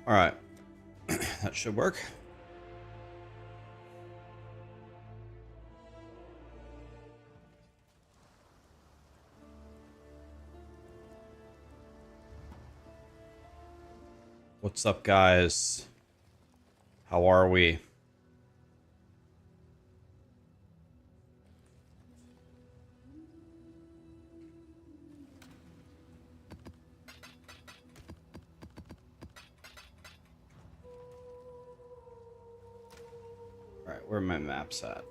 All right. That should work. What's up, guys? How are we? All right, where are my maps at?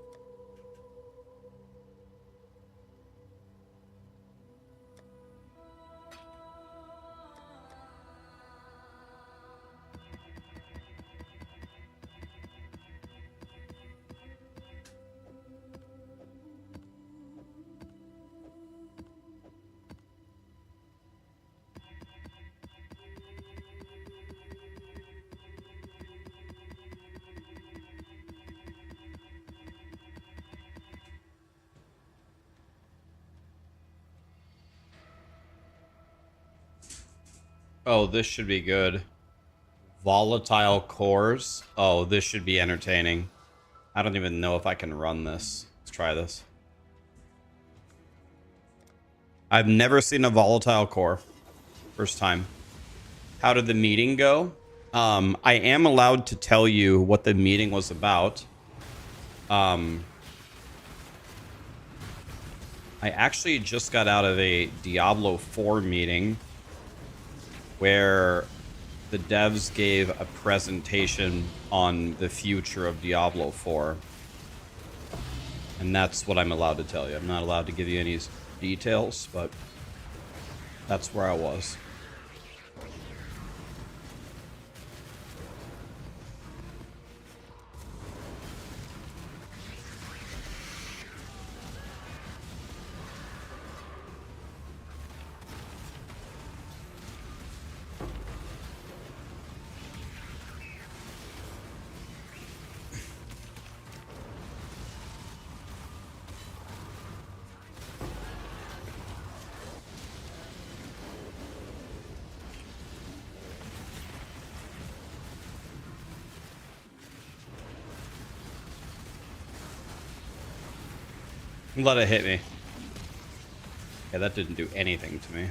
Oh, this should be good. Volatile cores. Oh, this should be entertaining. I don't even know if I can run this. Let's try this. I've never seen a volatile core. First time. How did the meeting go? I am allowed to tell you what the meeting was about. I actually just got out of a Diablo 4 meeting where the devs gave a presentation on the future of Diablo 4. And that's what I'm allowed to tell you. I'm not allowed to give you any details, but that's where I was. Let it hit me. Yeah, that didn't do anything to me.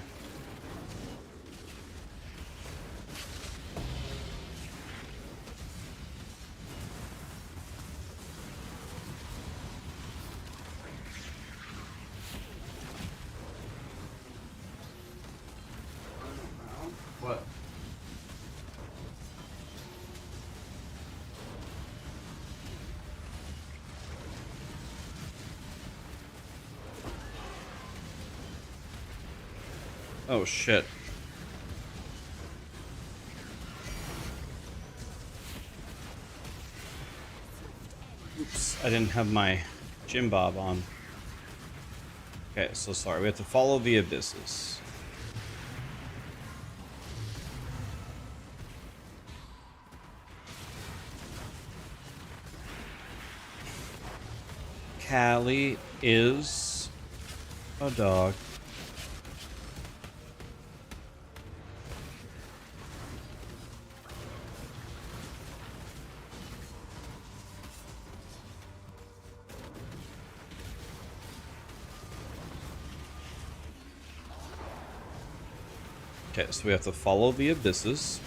What? Oh, shit. Oops, I didn't have my Jim Bob on. Okay, so sorry. We have to follow the abysses. Callie is a dog. Okay, so we have to follow the abysses.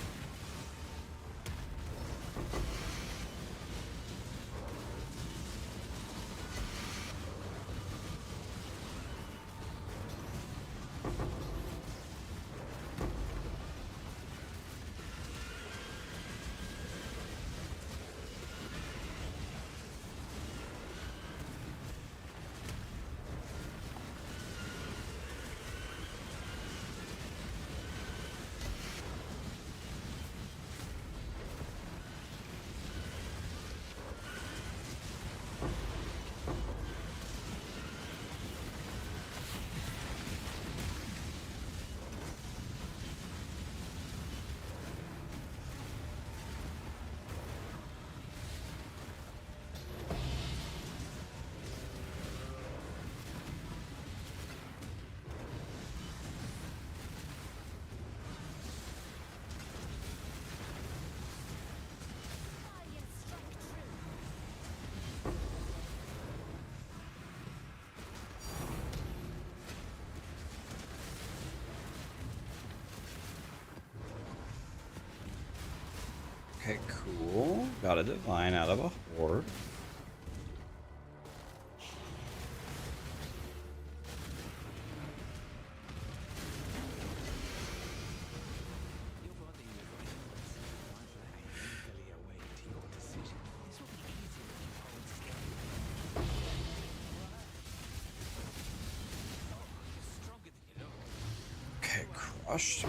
Okay, cool. Got a divine out of a horde. Okay, crushed.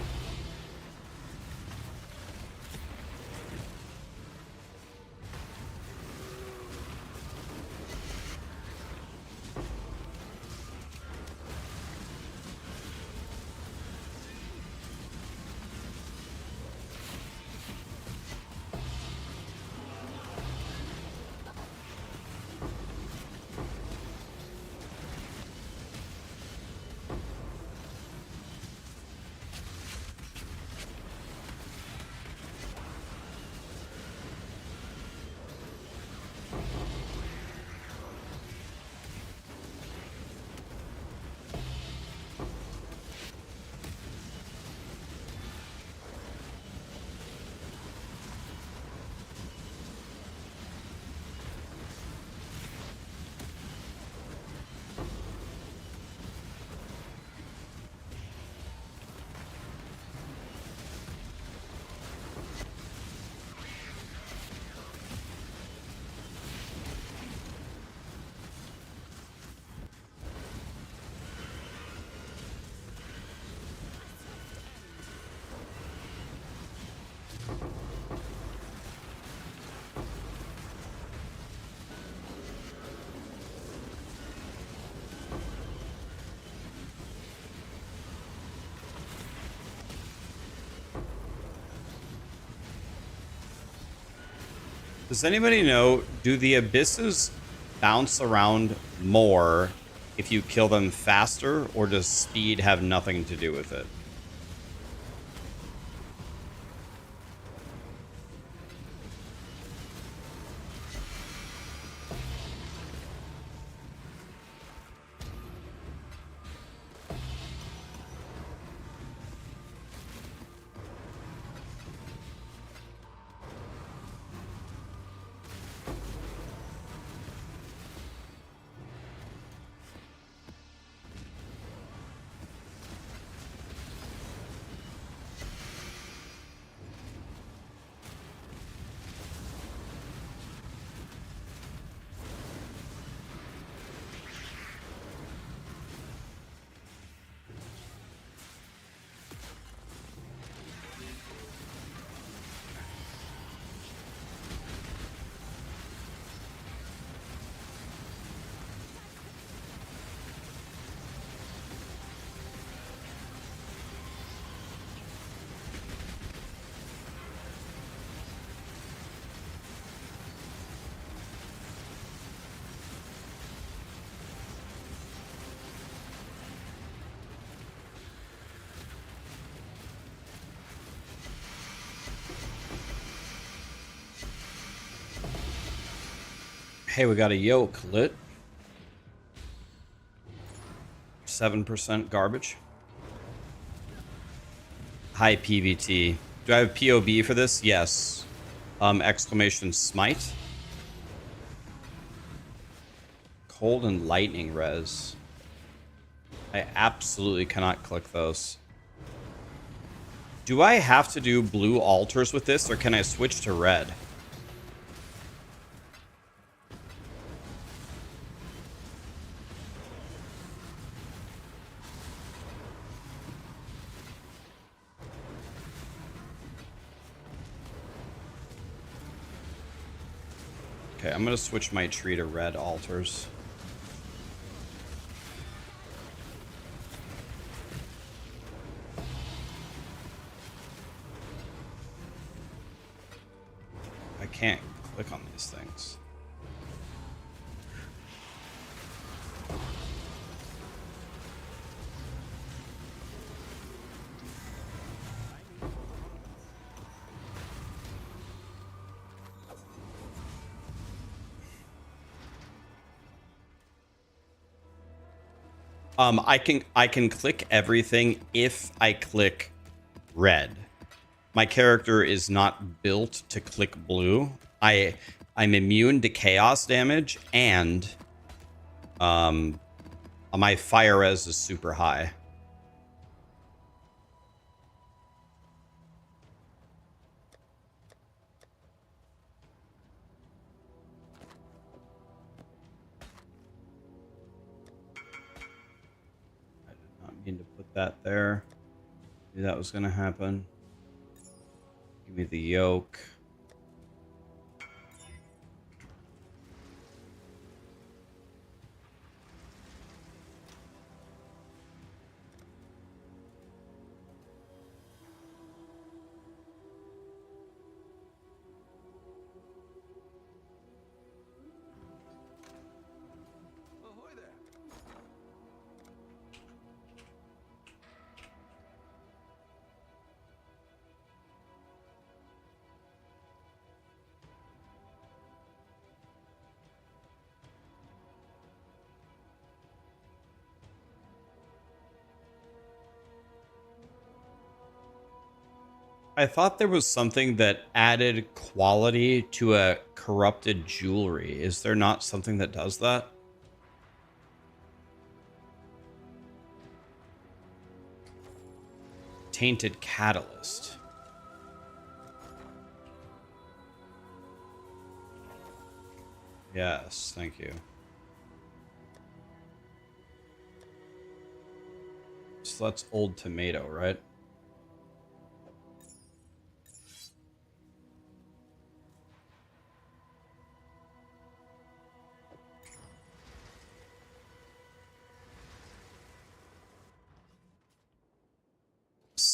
Does anybody know, do the abysses bounce around more if you kill them faster, or does speed have nothing to do with it? Hey, we got a yoke lit. 7% garbage. High PVT. Do I have POB for this? Yes. Exclamation smite. Cold and lightning res. I absolutely cannot click those. Do I have to do blue altars with this, or can I switch to red? Okay, I'm gonna switch my tree to red altars. I can't click on these things. I can click everything if I click red. My character is not built to click blue. I'm immune to chaos damage, and my fire res is super high. I did not mean to put that there. Knew that was going to happen. Give me the yoke. I thought there was something that added quality to a corrupted jewelry. Is there not something that does that? Tainted catalyst. Yes, thank you. So that's old tomato, right?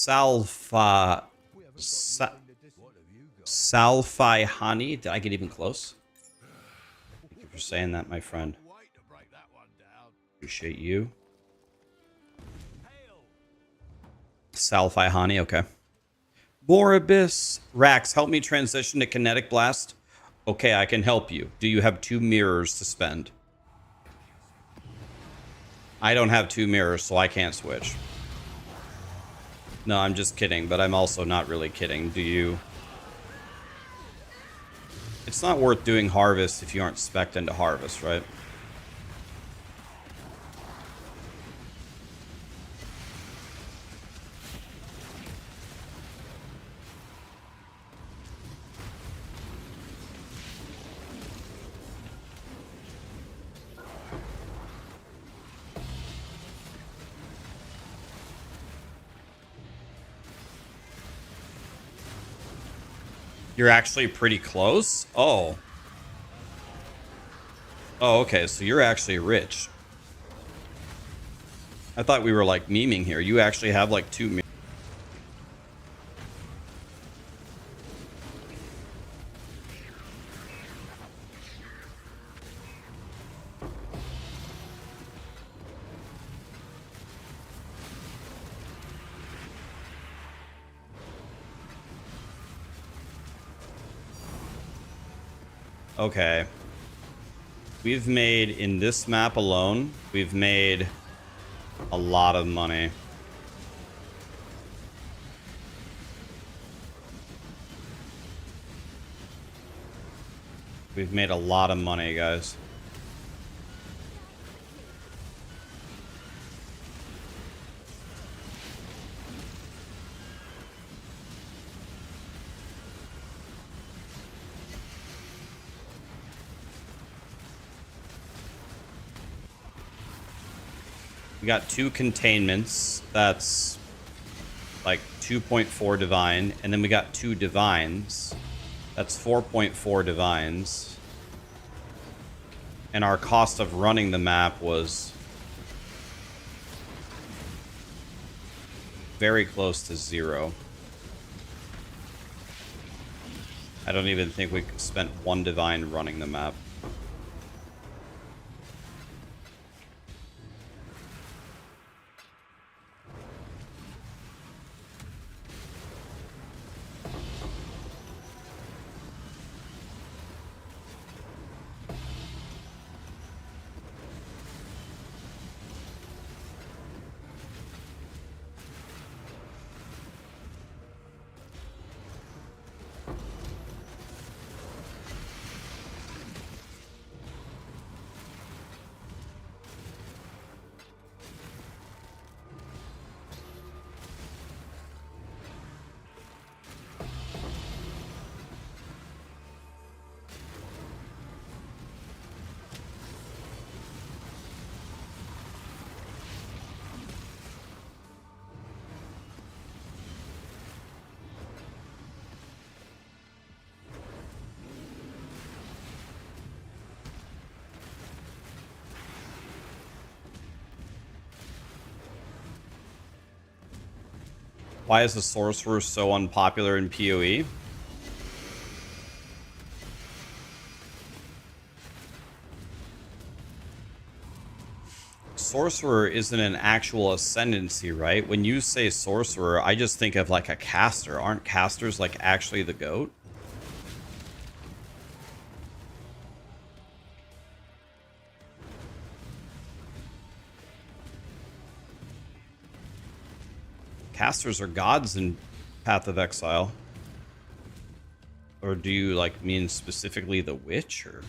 Salfi honey. Did I get even close? Thank you for saying that, my friend. Appreciate you. Salfi honey, okay. Moribus. Rax, help me transition to Kinetic Blast. Okay, I can help you. Do you have 2 mirrors to spend? I don't have 2 mirrors, so I can't switch. No, I'm just kidding, but I'm also not really kidding. Do you? It's not worth doing Harvest if you aren't spec'd into Harvest, right? You're actually pretty close? Oh. Oh, okay, so you're actually rich. I thought we were, like, memeing here. You actually have, like, 2 mirrors. Okay. We've made, in this map alone, we've made a lot of money. We've made a lot of money, guys. We got 2 containments. That's like 2.4 divine. And then we got 2 divines. That's 4.4 divines. And our cost of running the map was very close to 0. I don't even think we spent 1 divine running the map. Why is the sorcerer so unpopular in PoE? Sorcerer isn't an actual ascendancy, right? When you say sorcerer, I just think of like a caster. Aren't casters like actually the GOAT? Casters are gods in Path of Exile. Or do you like mean specifically the witch or?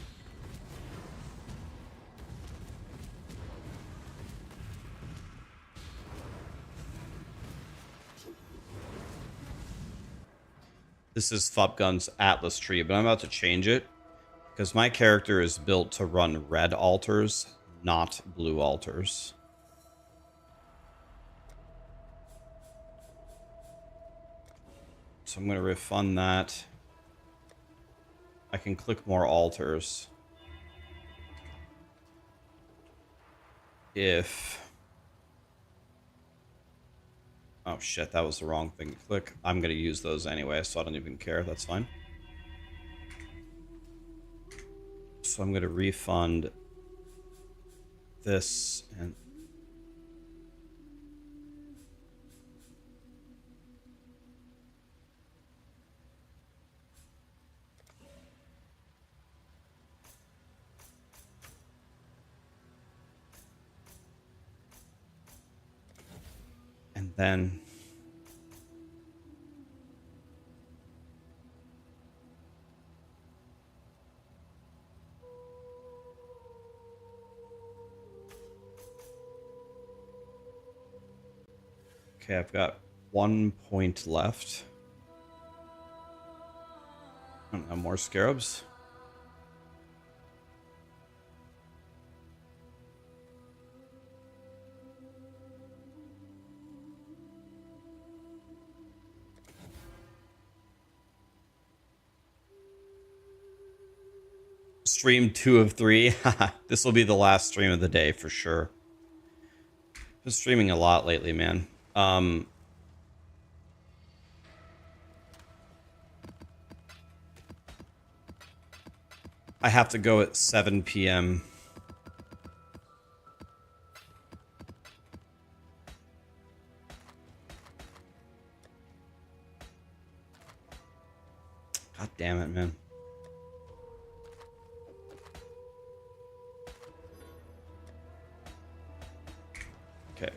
This is Fupgun's Atlas tree, but I'm about to change it because my character is built to run red altars, not blue altars. So I'm going to refund that. I can click more altars. If... Oh shit, that was the wrong thing to click. I'm going to use those anyway, so I don't even care. That's fine. So I'm going to refund this and... And then... Okay, I've got 1 point left. I don't know, more scarabs. Stream 2 of 3. This will be the last stream of the day for sure. Been streaming a lot lately, man. I have to go at 7 p.m. God damn it, man. Okay.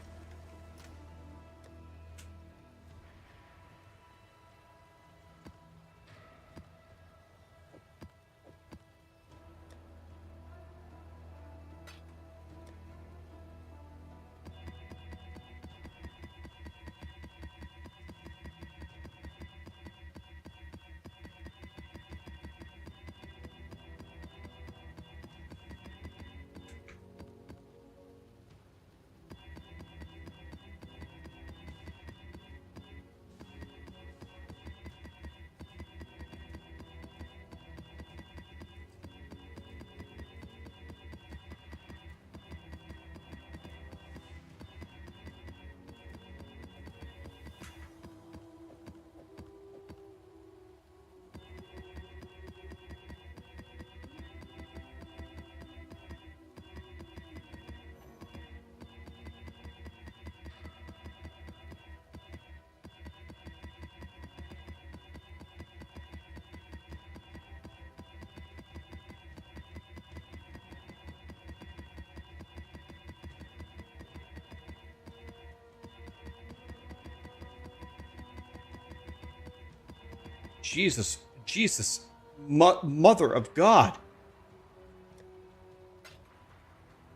Jesus, Jesus, mother of God.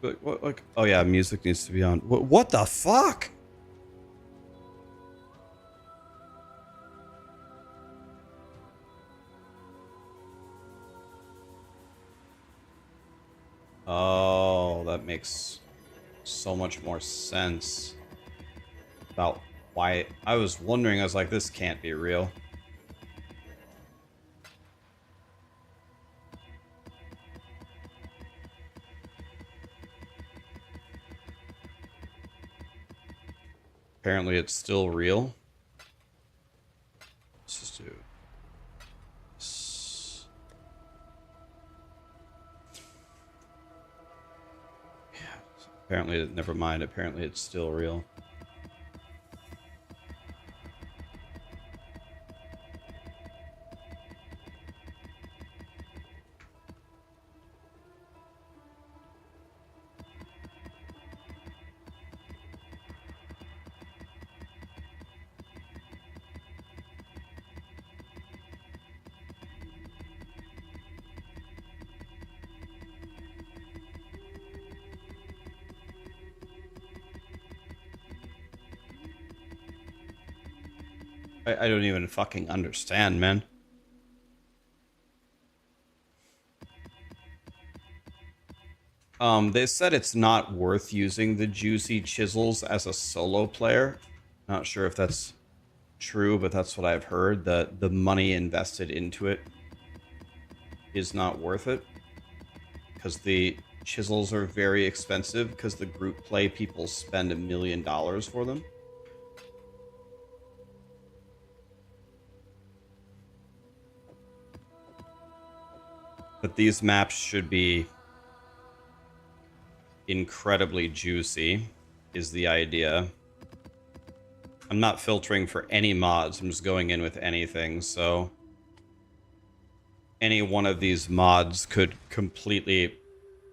What, like, oh yeah, music needs to be on. What the fuck? Oh, that makes so much more sense about why I was wondering. I was like, this can't be real. Apparently it's still real. Apparently, never mind. Apparently, it's still real. I don't even fucking understand, man. They said it's not worth using the juicy chisels as a solo player. Not sure if that's true, but that's what I've heard. That the money invested into it is not worth it because the chisels are very expensive because the group play people spend $1 million for them. But these maps should be incredibly juicy, is the idea. I'm not filtering for any mods. I'm just going in with anything, so any one of these mods could completely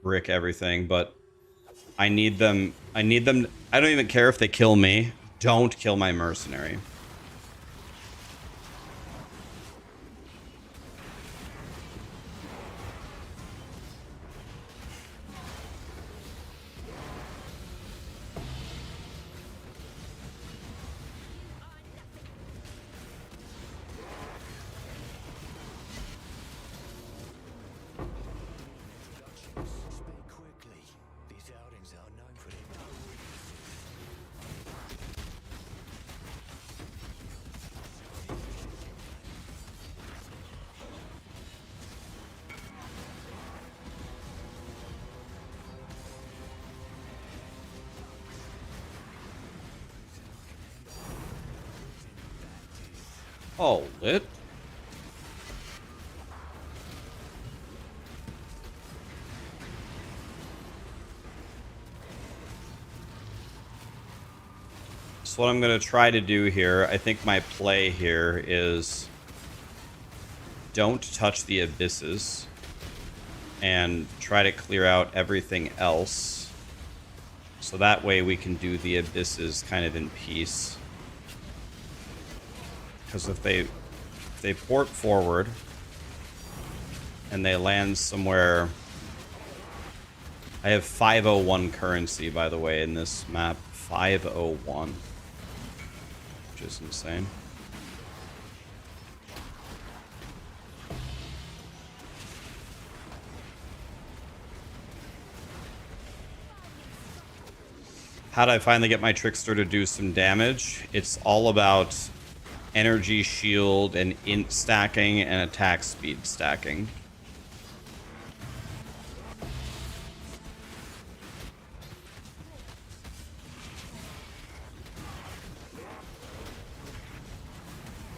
brick everything, but I need them. I don't even care if they kill me. Don't kill my mercenary. Oh, lit. So what I'm going to try to do here, I think my play here is don't touch the abysses and try to clear out everything else. So that way we can do the abysses kind of in peace. Because if they port forward and they land somewhere... I have 501 currency, by the way, in this map. 501. Which is insane. How did I finally get my Trickster to do some damage? It's all about energy shield and int stacking and attack speed stacking.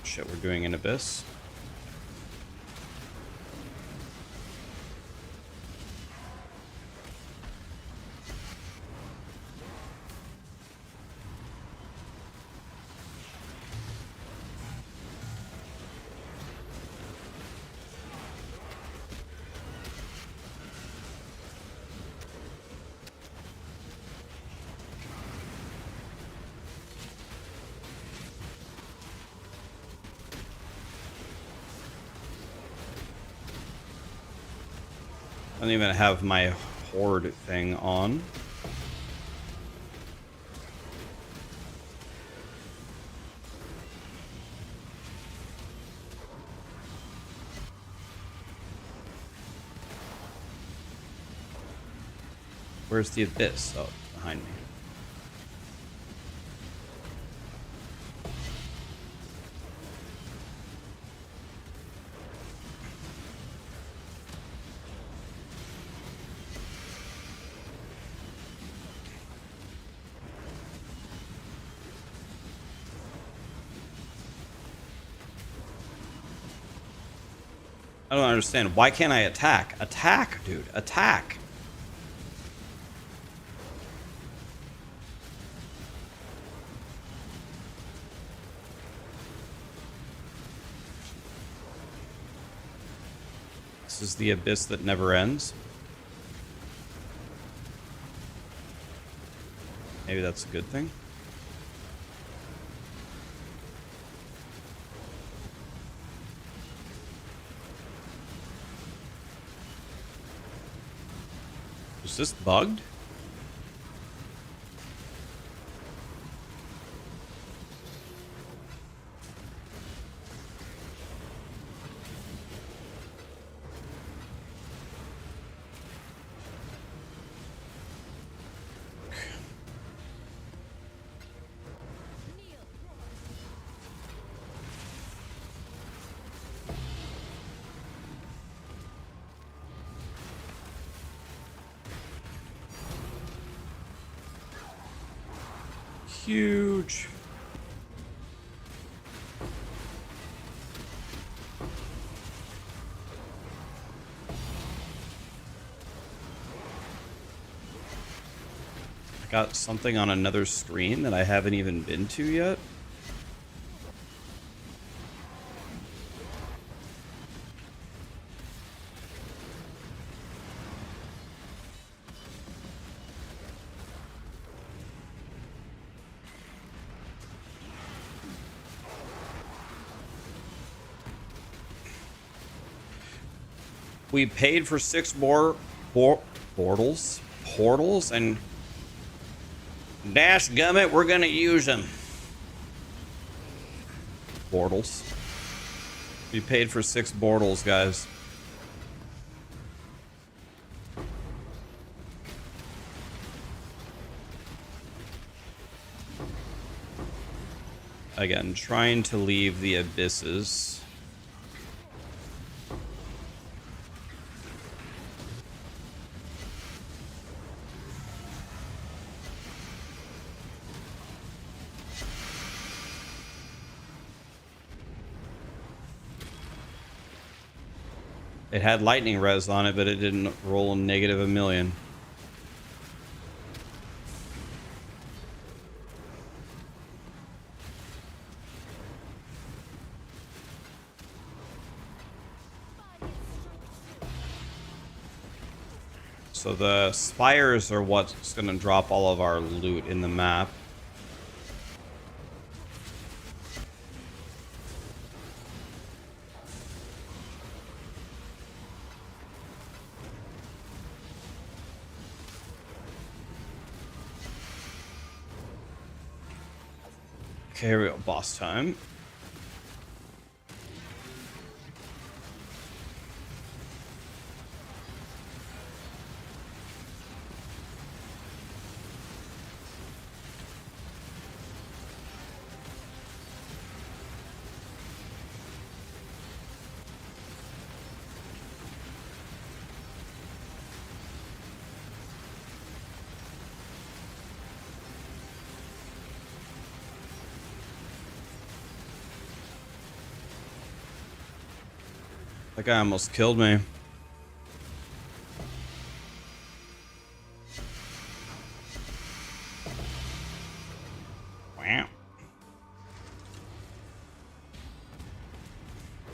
Shit, we're doing an abyss. I don't even have my horde thing on. Where's the abyss? Oh, behind me. I don't understand. Why can't I attack? Attack, dude. Attack. This is the abyss that never ends. Maybe that's a good thing. Is this bugged? Huge. I got something on another screen that I haven't even been to yet. We paid for 6 more portals, and dash gummit, we're gonna use them. Portals. We paid for 6 portals, guys. Again, trying to leave the abysses. It had lightning res on it, but it didn't roll a negative a million. So the spires are what's going to drop all of our loot in the map. Okay, here we go. Boss time. That guy almost killed me. Wow.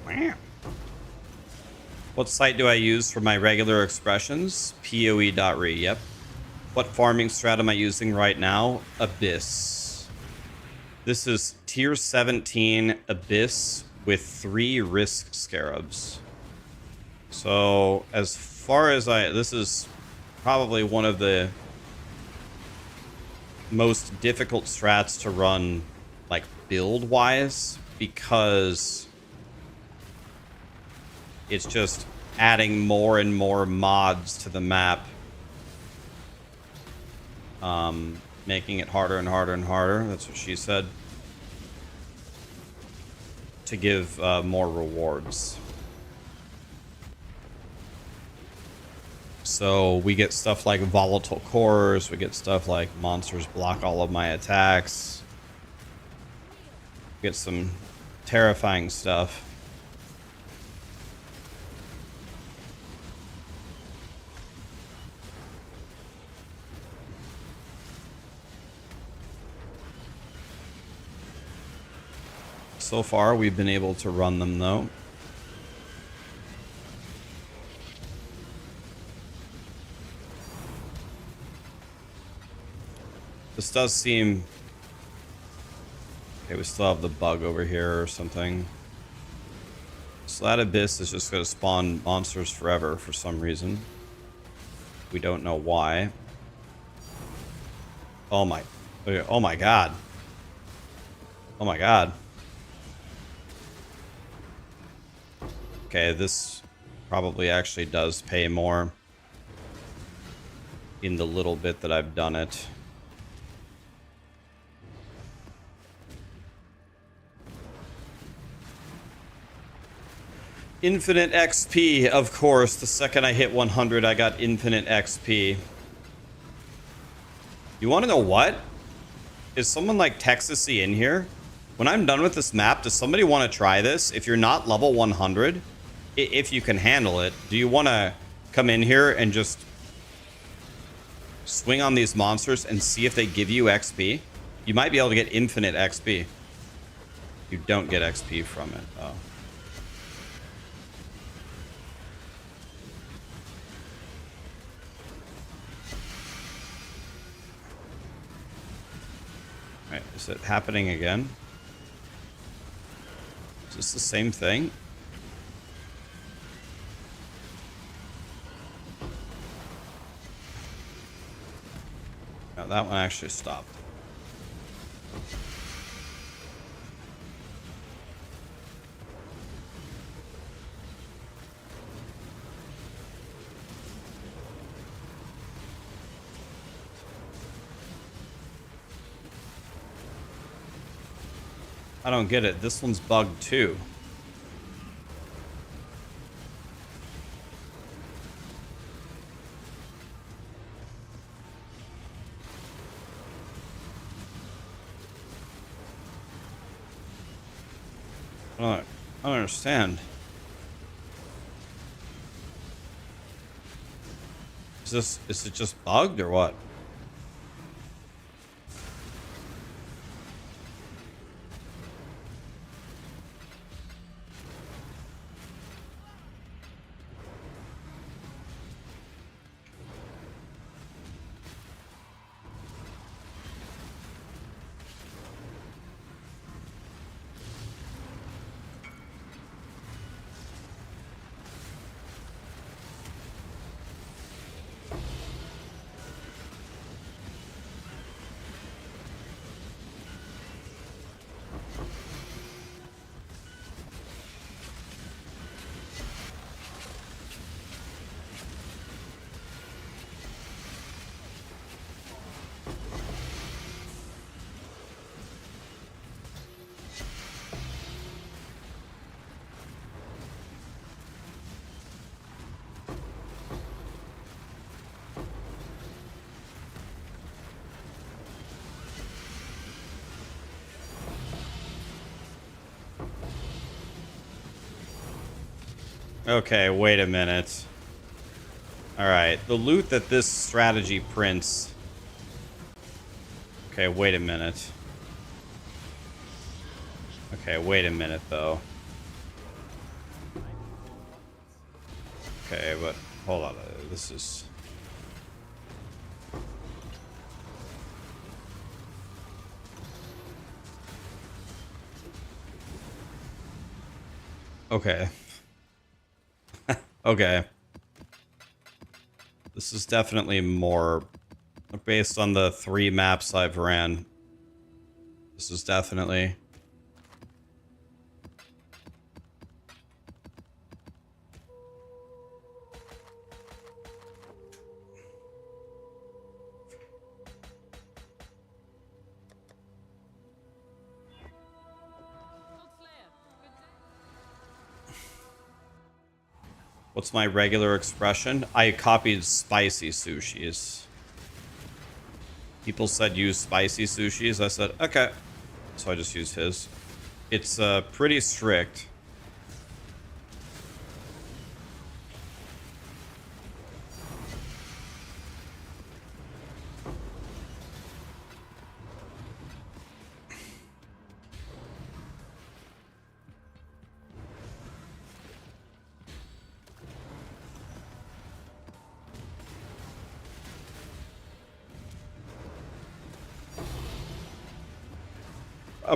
Wow. What site do I use for my regular expressions? POE.re, yep. What farming strat am I using right now? Abyss. This is tier 17 Abyss with 3 risk scarabs. So as far as this is probably one of the most difficult strats to run, like build wise, because it's just adding more and more mods to the map, making it harder and harder and harder. That's what she said, to give more rewards. So we get stuff like volatile cores, we get stuff like monsters block all of my attacks. Get some terrifying stuff. So far we've been able to run them though. This does seem... Okay, we still have the bug over here or something. Slat Abyss is just going to spawn monsters forever for some reason. We don't know why. Oh my... Oh my god. Oh my god. Okay, this probably actually does pay more in the little bit that I've done it. Infinite XP, of course. The second I hit 100, I got infinite XP. You want to know what? Is someone like Texas-y in here? When I'm done with this map, does somebody want to try this? If you're not level 100, if you can handle it, do you want to come in here and just swing on these monsters and see if they give you XP? You might be able to get infinite XP. You don't get XP from it, though. Alright, is it happening again? Is this the same thing? No, that one actually stopped. I don't get it. This one's bugged too. I don't understand. Is it just bugged or what? Okay, wait a minute. Alright, the loot that this strategy prints... Okay, wait a minute. Okay, wait a minute, though. Okay, but... Hold on, this is... Okay. Okay. This is definitely more... Based on the 3 maps I've ran. This is definitely... What's my regular expression? I copied spicy sushis. People said use spicy sushis. I said, okay. So I just used his. It's pretty strict.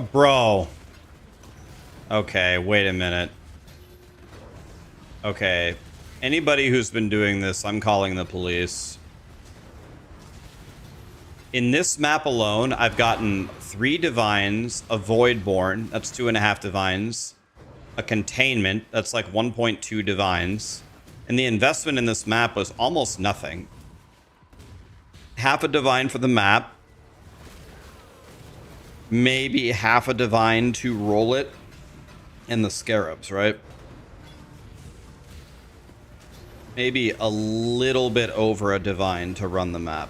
Bro. Okay, wait a minute. Okay. Anybody who's been doing this, I'm calling the police. In this map alone, I've gotten 3 divines, a voidborn, that's 2.5 divines, a containment, that's like 1.2 divines, and the investment in this map was almost nothing. Half a divine for the map, maybe half a divine to roll it, and the scarabs, right? Maybe a little bit over a divine to run the map.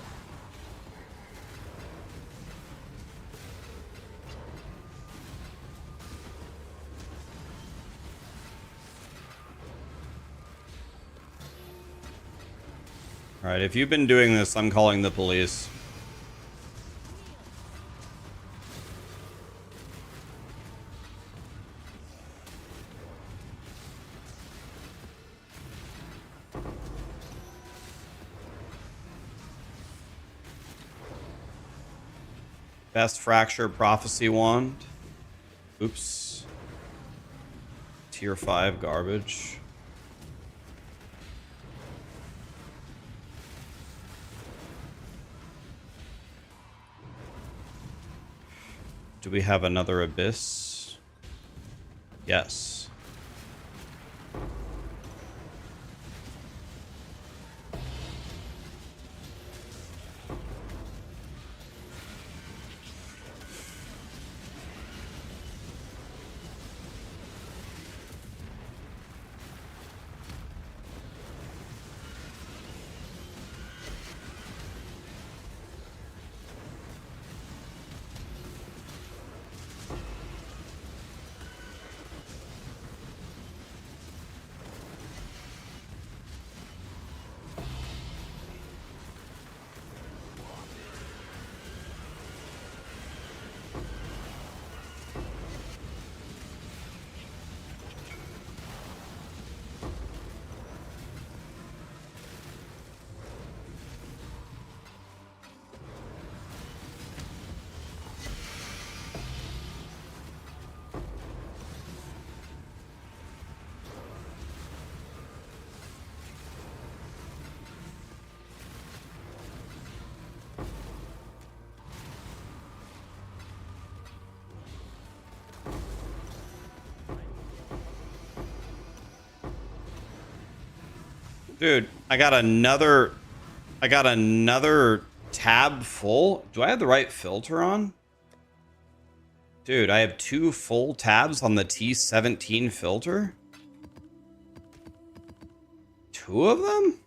All right, if you've been doing this, I'm calling the police. Best Fracture Prophecy Wand. Oops. Tier 5 garbage. Do we have another Abyss? Yes. Dude, I got another tab full. Do I have the right filter on? Dude, I have 2 full tabs on the T17 filter. 2 of them?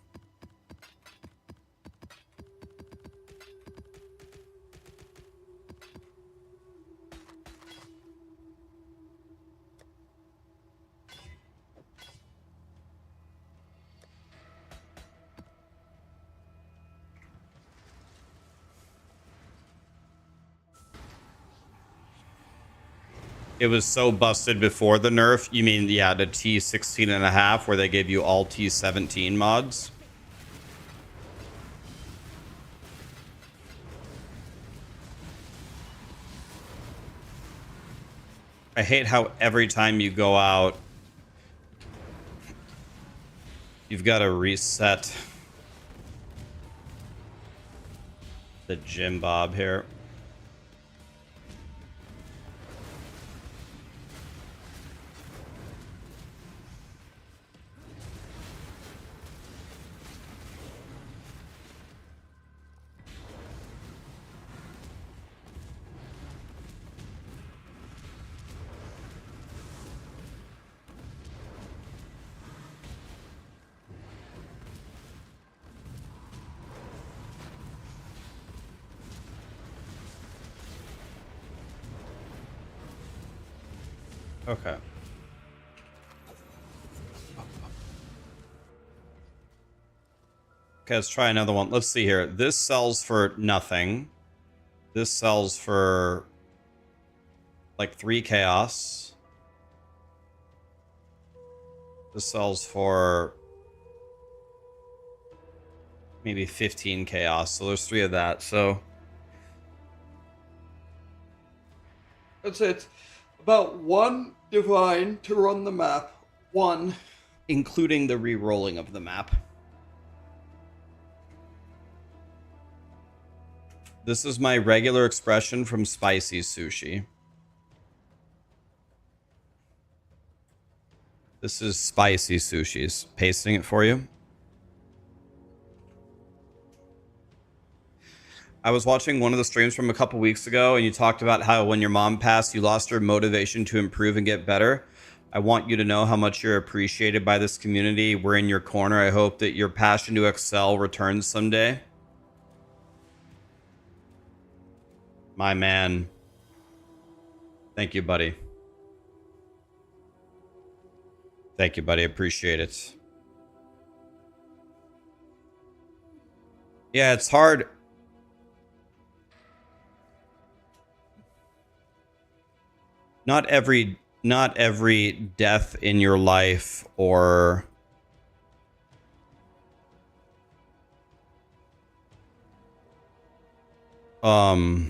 It was so busted before the nerf. You mean, yeah, the T16.5 where they gave you all T17 mods? I hate how every time you go out, you've got to reset the Jim Bob here. Okay. Okay, let's try another one. Let's see here. This sells for nothing. This sells for like 3 chaos. This sells for maybe 15 chaos. So there's 3 of that. So That's it. About one divine to run the map. One. Including the re-rolling of the map. This is my regular expression from spicy sushi. This is spicy sushi's. Pasting it for you. I was watching one of the streams from a couple weeks ago, and you talked about how when your mom passed, you lost your motivation to improve and get better. I want you to know how much you're appreciated by this community. We're in your corner. I hope that your passion to excel returns someday. My man. Thank you, buddy. Thank you, buddy. Appreciate it. Yeah, it's hard. Not every death in your life or not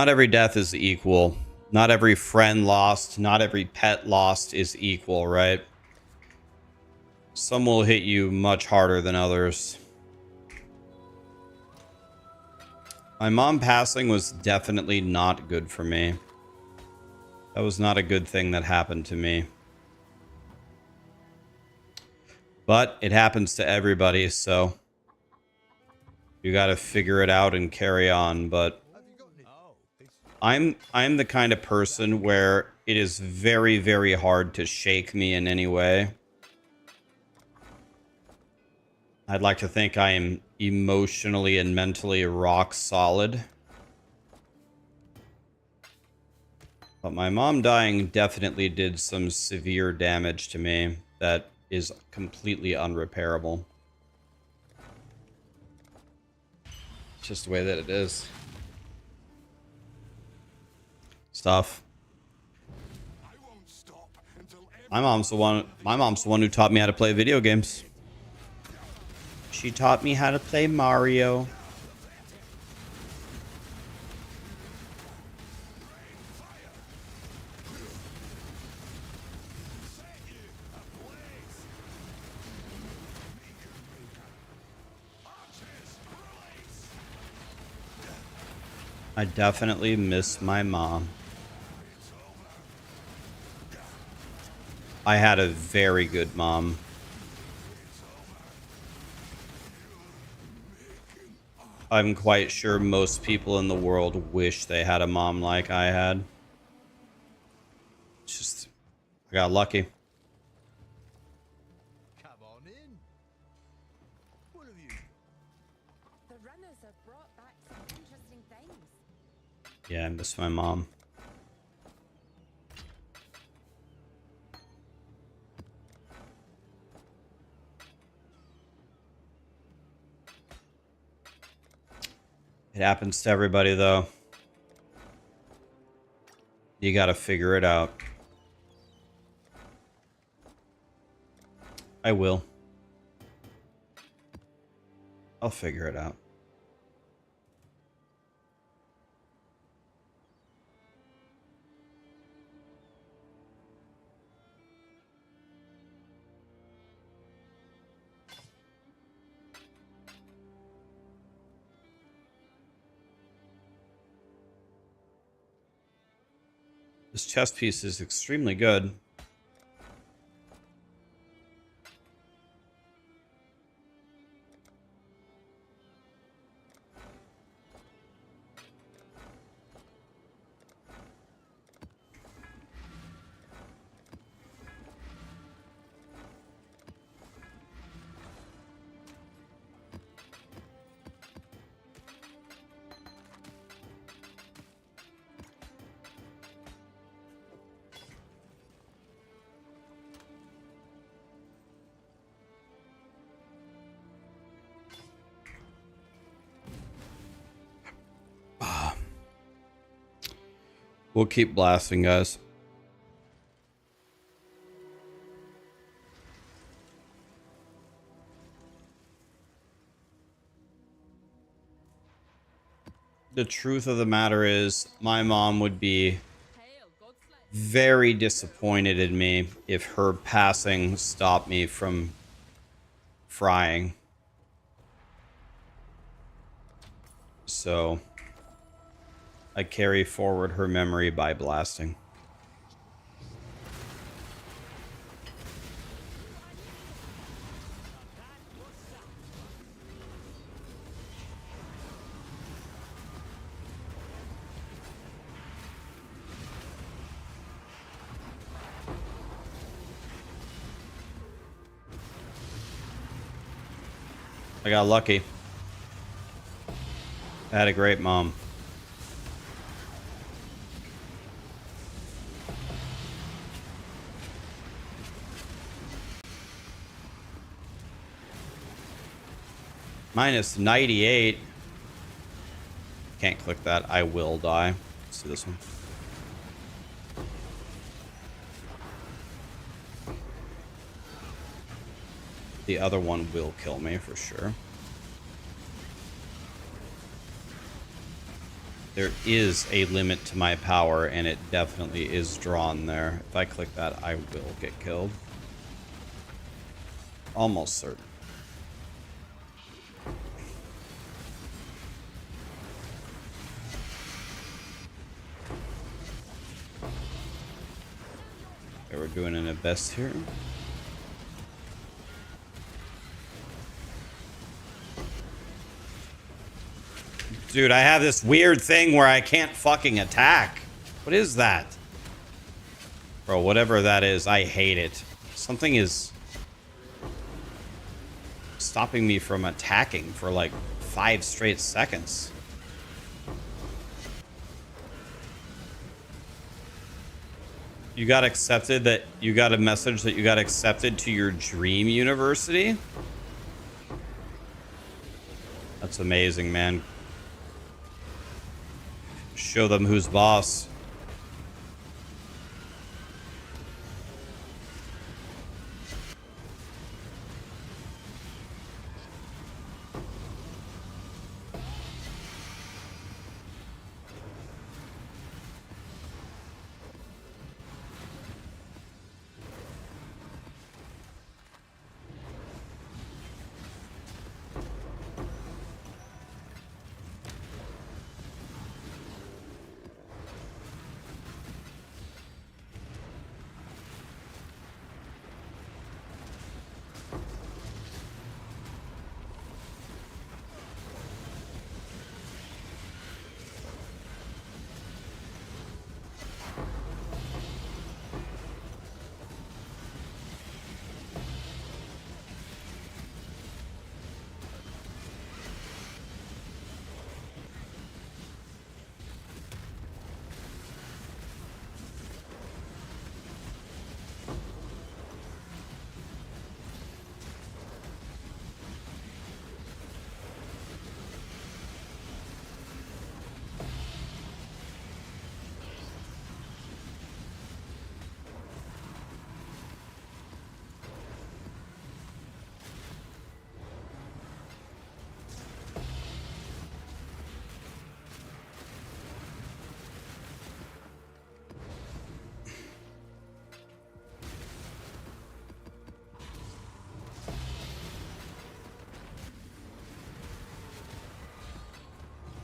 every death is equal. Not every friend lost, not every pet lost is equal, right? Some will hit you much harder than others. My mom passing was definitely not good for me. That was not a good thing that happened to me. But it happens to everybody, so you got to figure it out and carry on. But I'm the kind of person where it is very, very hard to shake me in any way. I'd like to think I am emotionally and mentally rock solid. But my mom dying definitely did some severe damage to me that is completely unrepairable. It's just the way that it is. Stuff. My mom's the one who taught me how to play video games. She taught me how to play Mario. I definitely miss my mom. I had a very good mom. I'm quite sure most people in the world wish they had a mom like I had. It's just, I got lucky. Come on in. What have you? The runners have brought back some interesting things. Yeah, I miss my mom. It happens to everybody, though. You gotta figure it out. I will. I'll figure it out. This chess piece is extremely good. We'll keep blasting, guys. the truth of the matter is my mom would be Hail, Godslayer. very disappointed in me if her passing stopped me from frying. So I carry forward her memory by blasting. I got lucky. I had a great mom. Minus 98. Can't click that. I will die. Let's do this one. The other one will kill me for sure. There is a limit to my power, and it definitely is drawn there. If I click that, I will get killed. Almost certain. Okay, we're doing an best here. Dude, I have this weird thing where I can't fucking attack. What is that? Bro, whatever that is, I hate it. Something is stopping me from attacking for like 5 straight seconds. You got accepted that you got a message that you got accepted to your dream university? That's amazing, man. Show them who's boss.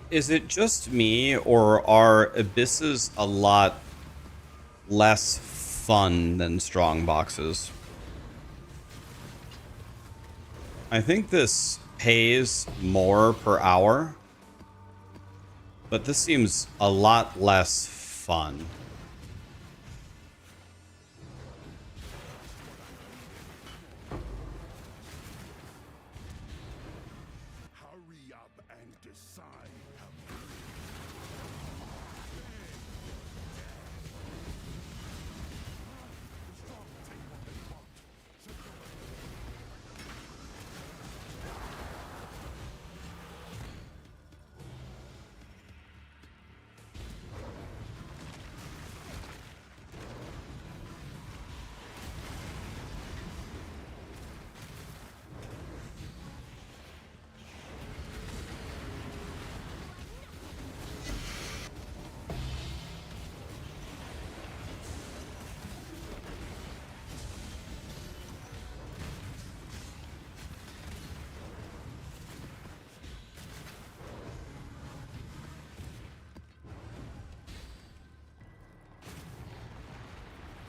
Is it just me, or are abysses a lot less fun than strong boxes? I think this pays more per hour, but this seems a lot less fun. Hurry up and decide.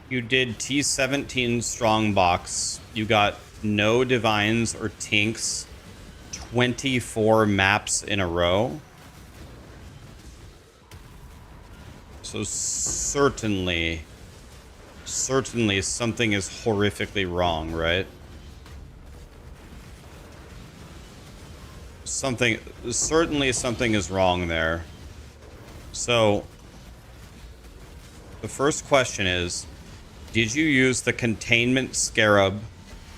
You did T17 Strongbox. You got no Divines or Tinks 24 maps in a row. So certainly something is horrifically wrong, right? Certainly something is wrong there. So the first question is, did you use the containment scarab?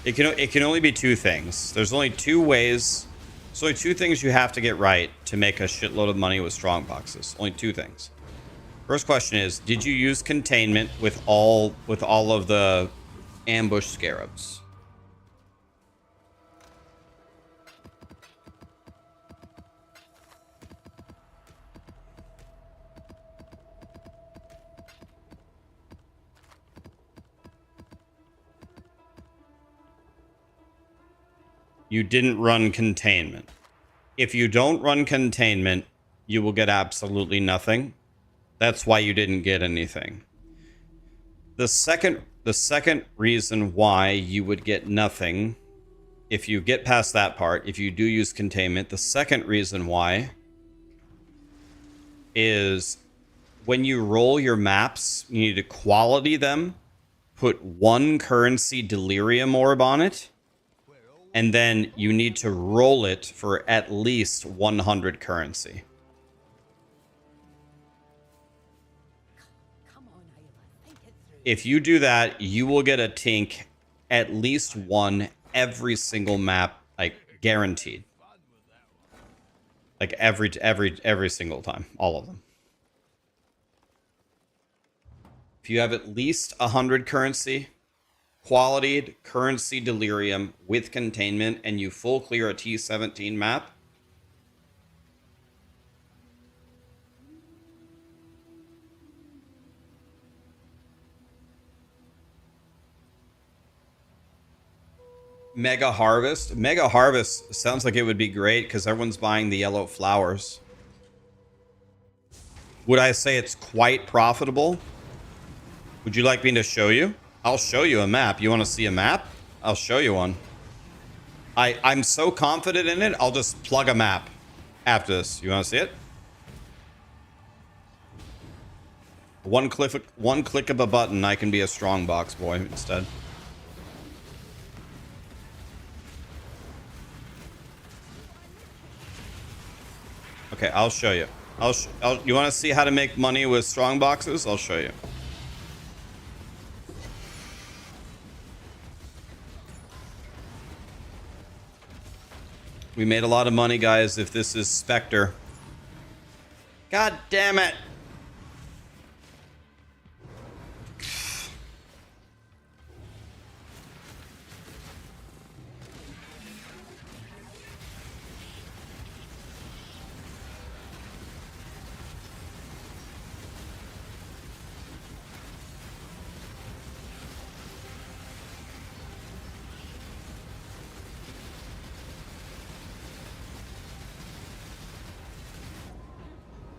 It can only be two things. There's only two ways. There's only two things you have to get right to make a shitload of money with strong boxes. Only two things. First question is, did you use containment with all of the ambush scarabs? You didn't run containment. If you don't run containment, you will get absolutely nothing. That's why you didn't get anything. The second reason why you would get nothing, if you get past that part, if you do use containment, the second reason why is when you roll your maps, you need to quality them, put 1 currency delirium orb on it, and then you need to roll it for at least 100 currency. If you do that, you will get a tink, at least one, every single map, like guaranteed. Like every single time, all of them. If you have at least 100 currency, qualityed currency delirium with containment, and you full clear a T17 map, Mega Harvest. Mega Harvest sounds like it would be great because everyone's buying the yellow flowers. Would I say it's quite profitable? Would you like me to show you? I'll show you a map. You want to see a map? I'll show you one. I'm so confident in it, I'll just plug a map after this. You want to see it? One click of a button, I can be a strong box boy instead. Okay, I'll show you. You want to see how to make money with strong boxes? I'll show you. We made a lot of money, guys, if this is Spectre. God damn it!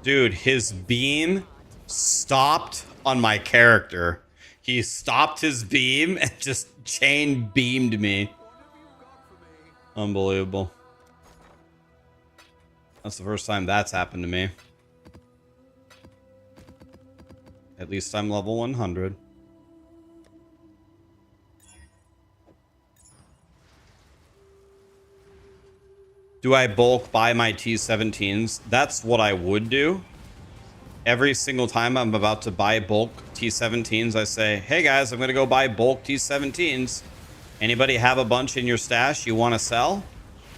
Dude, his beam stopped on my character. He stopped his beam and just chain beamed me. Unbelievable. That's the first time that's happened to me. At least I'm level 100. Do I bulk buy my T17s? That's what I would do. Every single time I'm about to buy bulk T17s, I say, hey guys, I'm going to go buy bulk T17s. Anybody have a bunch in your stash you want to sell?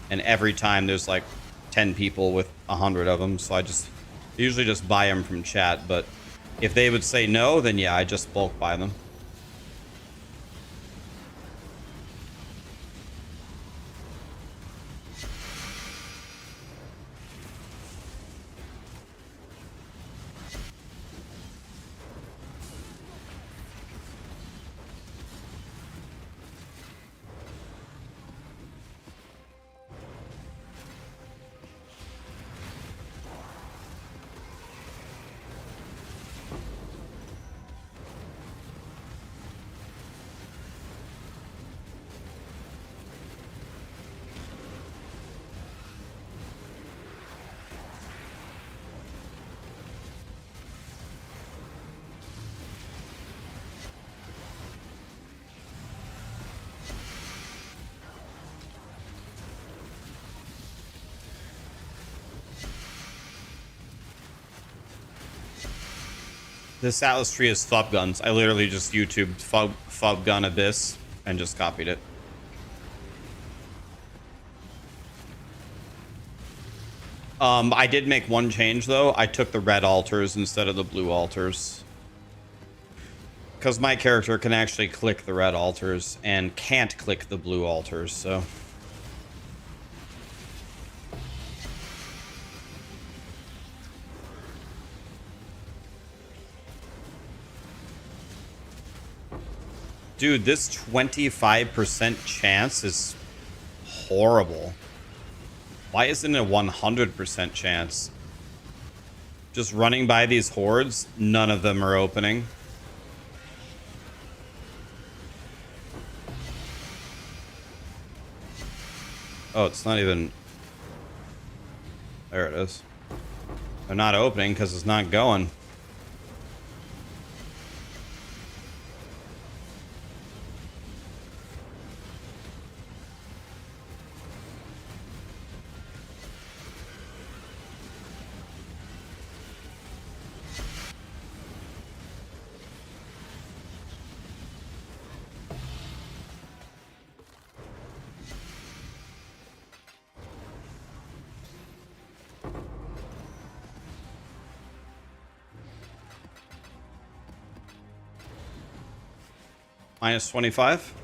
And every time there's like 10 people with 100 of them. So I usually just buy them from chat. But if they would say no, then yeah, I just bulk buy them. This Atlas tree is Fub Guns. I literally just YouTubed Fub Gun Abyss and just copied it. I did make one change though. I took the red altars instead of the blue altars. Because my character can actually click the red altars and can't click the blue altars, so... Dude, this 25% chance is horrible. Why isn't it a 100% chance? Just running by these hordes, none of them are opening. Oh, it's not even... There it is. They're not opening because it's not going. Minus 25.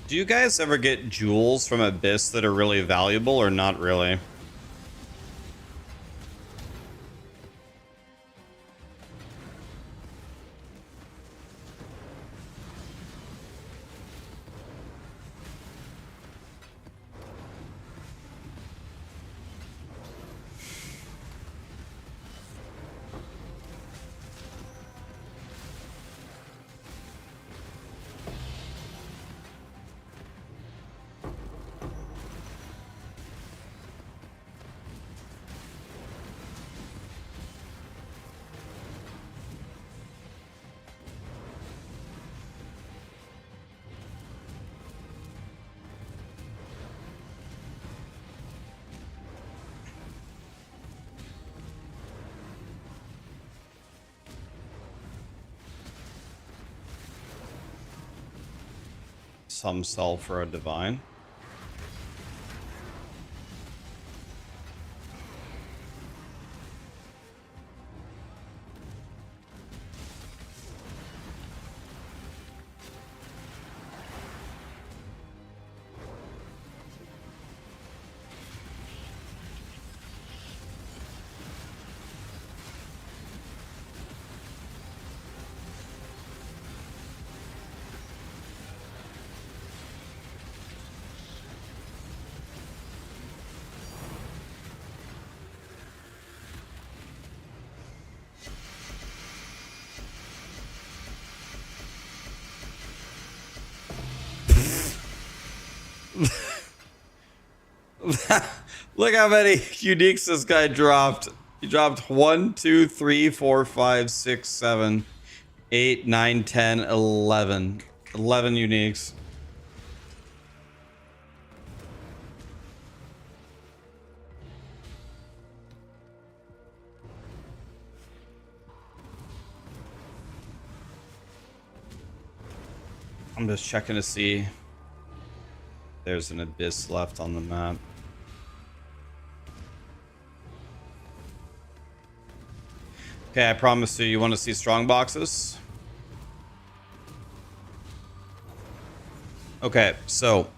Do you guys ever get jewels from Abyss that are really valuable or not really? Some sell for a divine. Look how many uniques this guy dropped. You dropped 1, 2, 3, 4, 5, 6, 7, 8, 9, 10, 11. 11 uniques. I'm just checking to see if there's an abyss left on the map. Okay, I promise you want to see strong boxes? Okay, so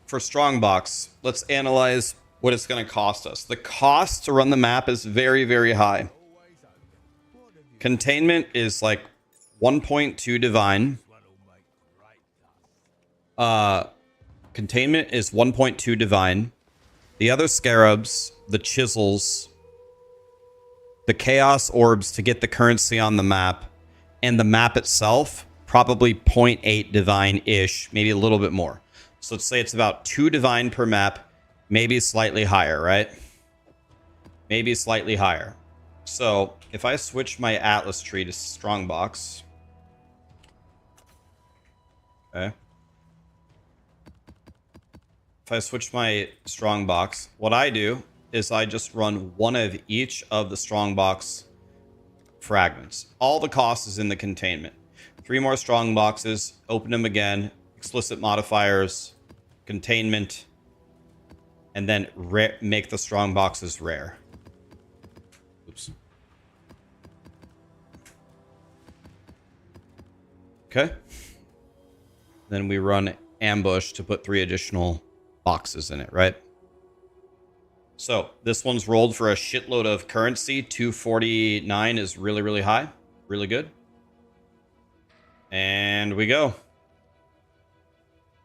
for Strongbox, let's analyze what it's going to cost us. The cost to run the map is very, very high. Containment is like 1.2 divine. Containment is 1.2 divine. The other scarabs, the chisels, the chaos orbs to get the currency on the map, and the map itself, probably 0.8 divine-ish, maybe a little bit more. So let's say it's about 2 divine per map, maybe slightly higher, right? Maybe slightly higher. So if I switch my Atlas tree to Strongbox, okay. If I switch my Strongbox, what I do is I just run one of each of the Strongbox fragments. All the cost is in the containment. 3 more Strongboxes, open them again, explicit modifiers, containment, and then make the Strongboxes rare. Oops. Okay. Then we run ambush to put 3 additional boxes in it, right? So this one's rolled for a shitload of currency. 249 is really, really high. Really good. And we go.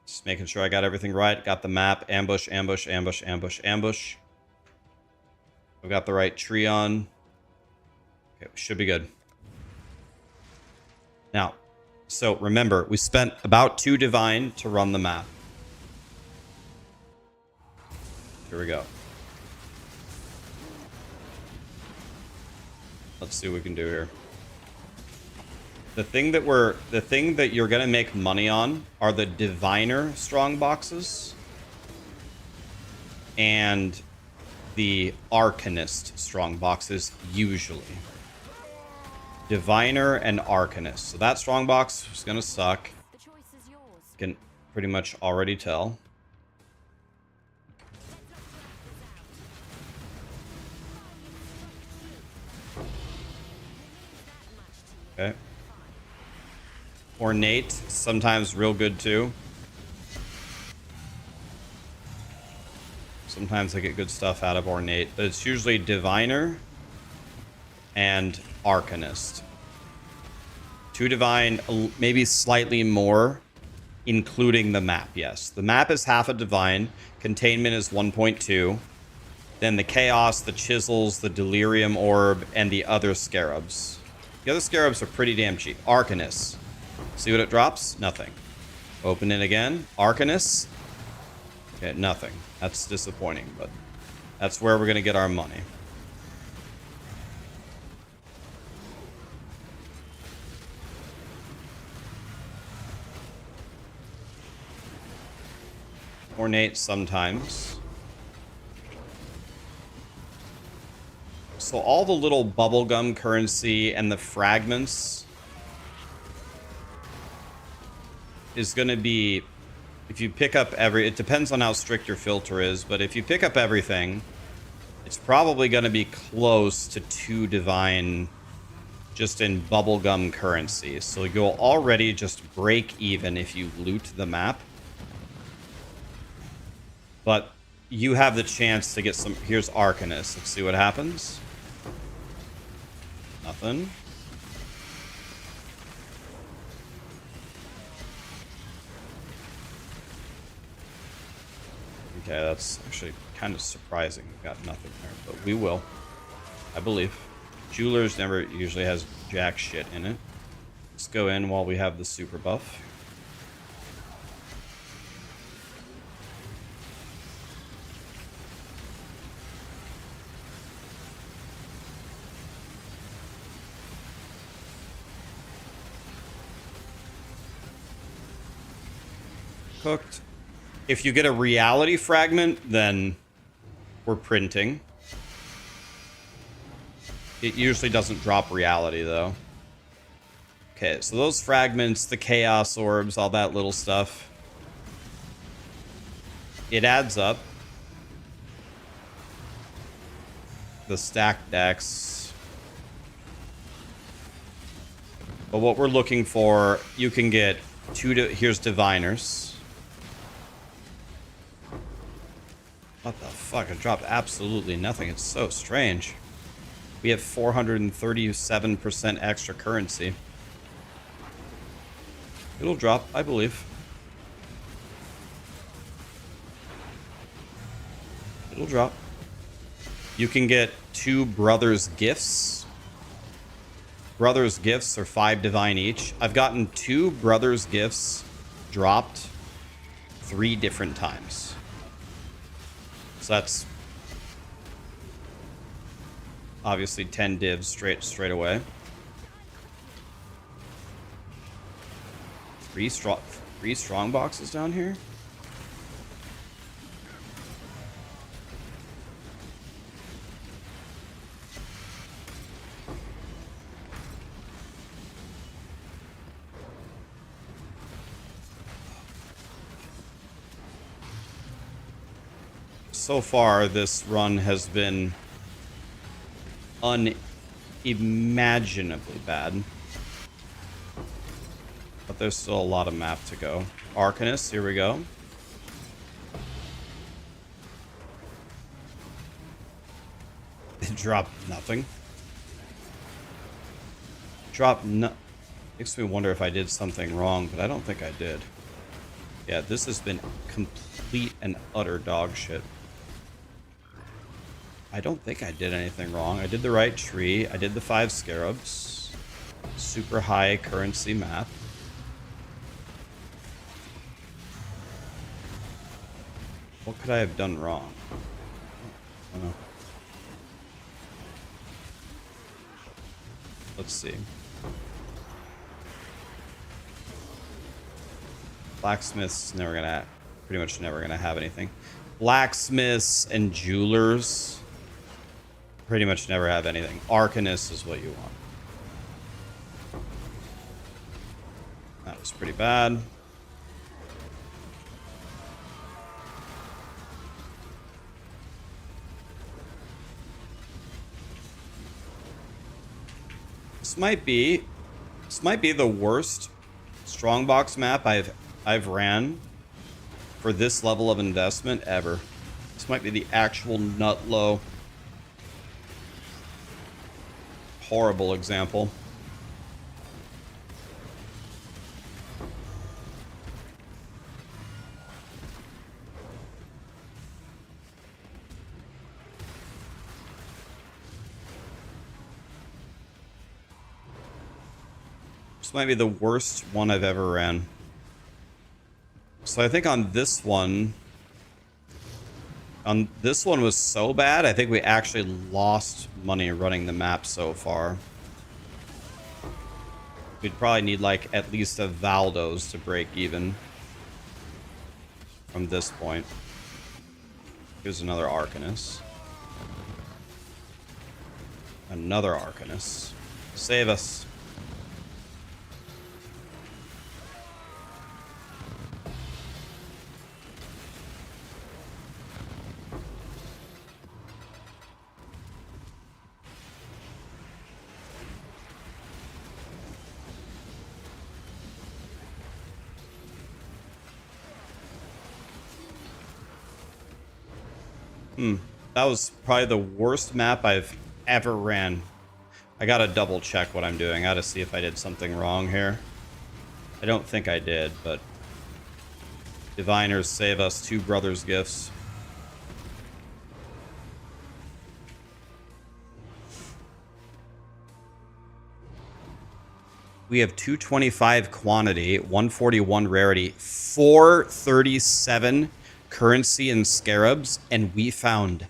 Just making sure I got everything right. Got the map. Ambush, ambush, ambush, ambush, ambush. I've got the right tree on. Okay, we should be good. Now, so remember, we spent about 2 divine to run the map. Here we go. Let's see what we can do here. The thing that you're gonna make money on are the diviner strong boxes and the arcanist strong boxes usually. Diviner and arcanist. So that strong box is gonna suck. The choice is yours. Can pretty much already tell. Okay. Ornate, sometimes real good too. Sometimes I get good stuff out of Ornate, but it's usually Diviner and Arcanist. 2 Divine, maybe slightly more, including the map, yes. The map is half a Divine, Containment is 1.2, then the Chaos, the Chisels, the Delirium Orb, and the other Scarabs. The other Scarabs are pretty damn cheap. Arcanist. See what it drops? Nothing. Open it again. Arcanist. Okay, nothing. That's disappointing, but that's where we're going to get our money. Ornate sometimes. So all the little bubblegum currency and the fragments is going to be, if you pick up it depends on how strict your filter is, but if you pick up everything, it's probably going to be close to 2 divine just in bubblegum currency. So you'll already just break even if you loot the map. But you have the chance to get some. Here's Arcanist. Let's see what happens. Nothing. Okay, that's actually kind of surprising. We got nothing there, but we will. I believe. Jewelers never usually has jack shit in it. Let's go in while we have the super buff. Cooked. If you get a reality fragment, then we're printing. It usually doesn't drop reality, though. Okay, so those fragments, the chaos orbs, all that little stuff, it adds up. The stack decks. But what we're looking for, you can get here's diviners. What the fuck? It dropped absolutely nothing. It's so strange. We have 437% extra currency. It'll drop, I believe. It'll drop. You can get 2 brothers' gifts. Brothers' gifts are 5 divine each. I've gotten 2 brothers' gifts dropped 3 different times. So that's obviously 10 divs straight away. 3 strong boxes down here. So far, this run has been unimaginably bad. But there's still a lot of map to go. Arcanist, here we go. It dropped nothing. Makes me wonder if I did something wrong, but I don't think I did. Yeah, this has been complete and utter dog shit. I don't think I did anything wrong. I did the right tree. I did the 5 scarabs. Super high currency map. What could I have done wrong? I don't know. Let's see. Blacksmiths pretty much never gonna have anything. Blacksmiths and jewelers pretty much never have anything. Arcanist is what you want. That was pretty bad. This might be the worst Strongbox map I've ran for this level of investment ever. This might be the actual nut low. Horrible example. This might be the worst one I've ever ran. So I think on this one was so bad, I think we actually lost money running the map so far. We'd probably need like at least a Valdo's to break even from this point. Here's another Arcanist. Another Arcanist. Save us. That was probably the worst map I've ever ran. I gotta double check what I'm doing. I gotta see if I did something wrong here. I don't think I did, but Diviners save us 2 brothers gifts. We have 225 quantity, 141 rarity, 437 currency and scarabs, and we found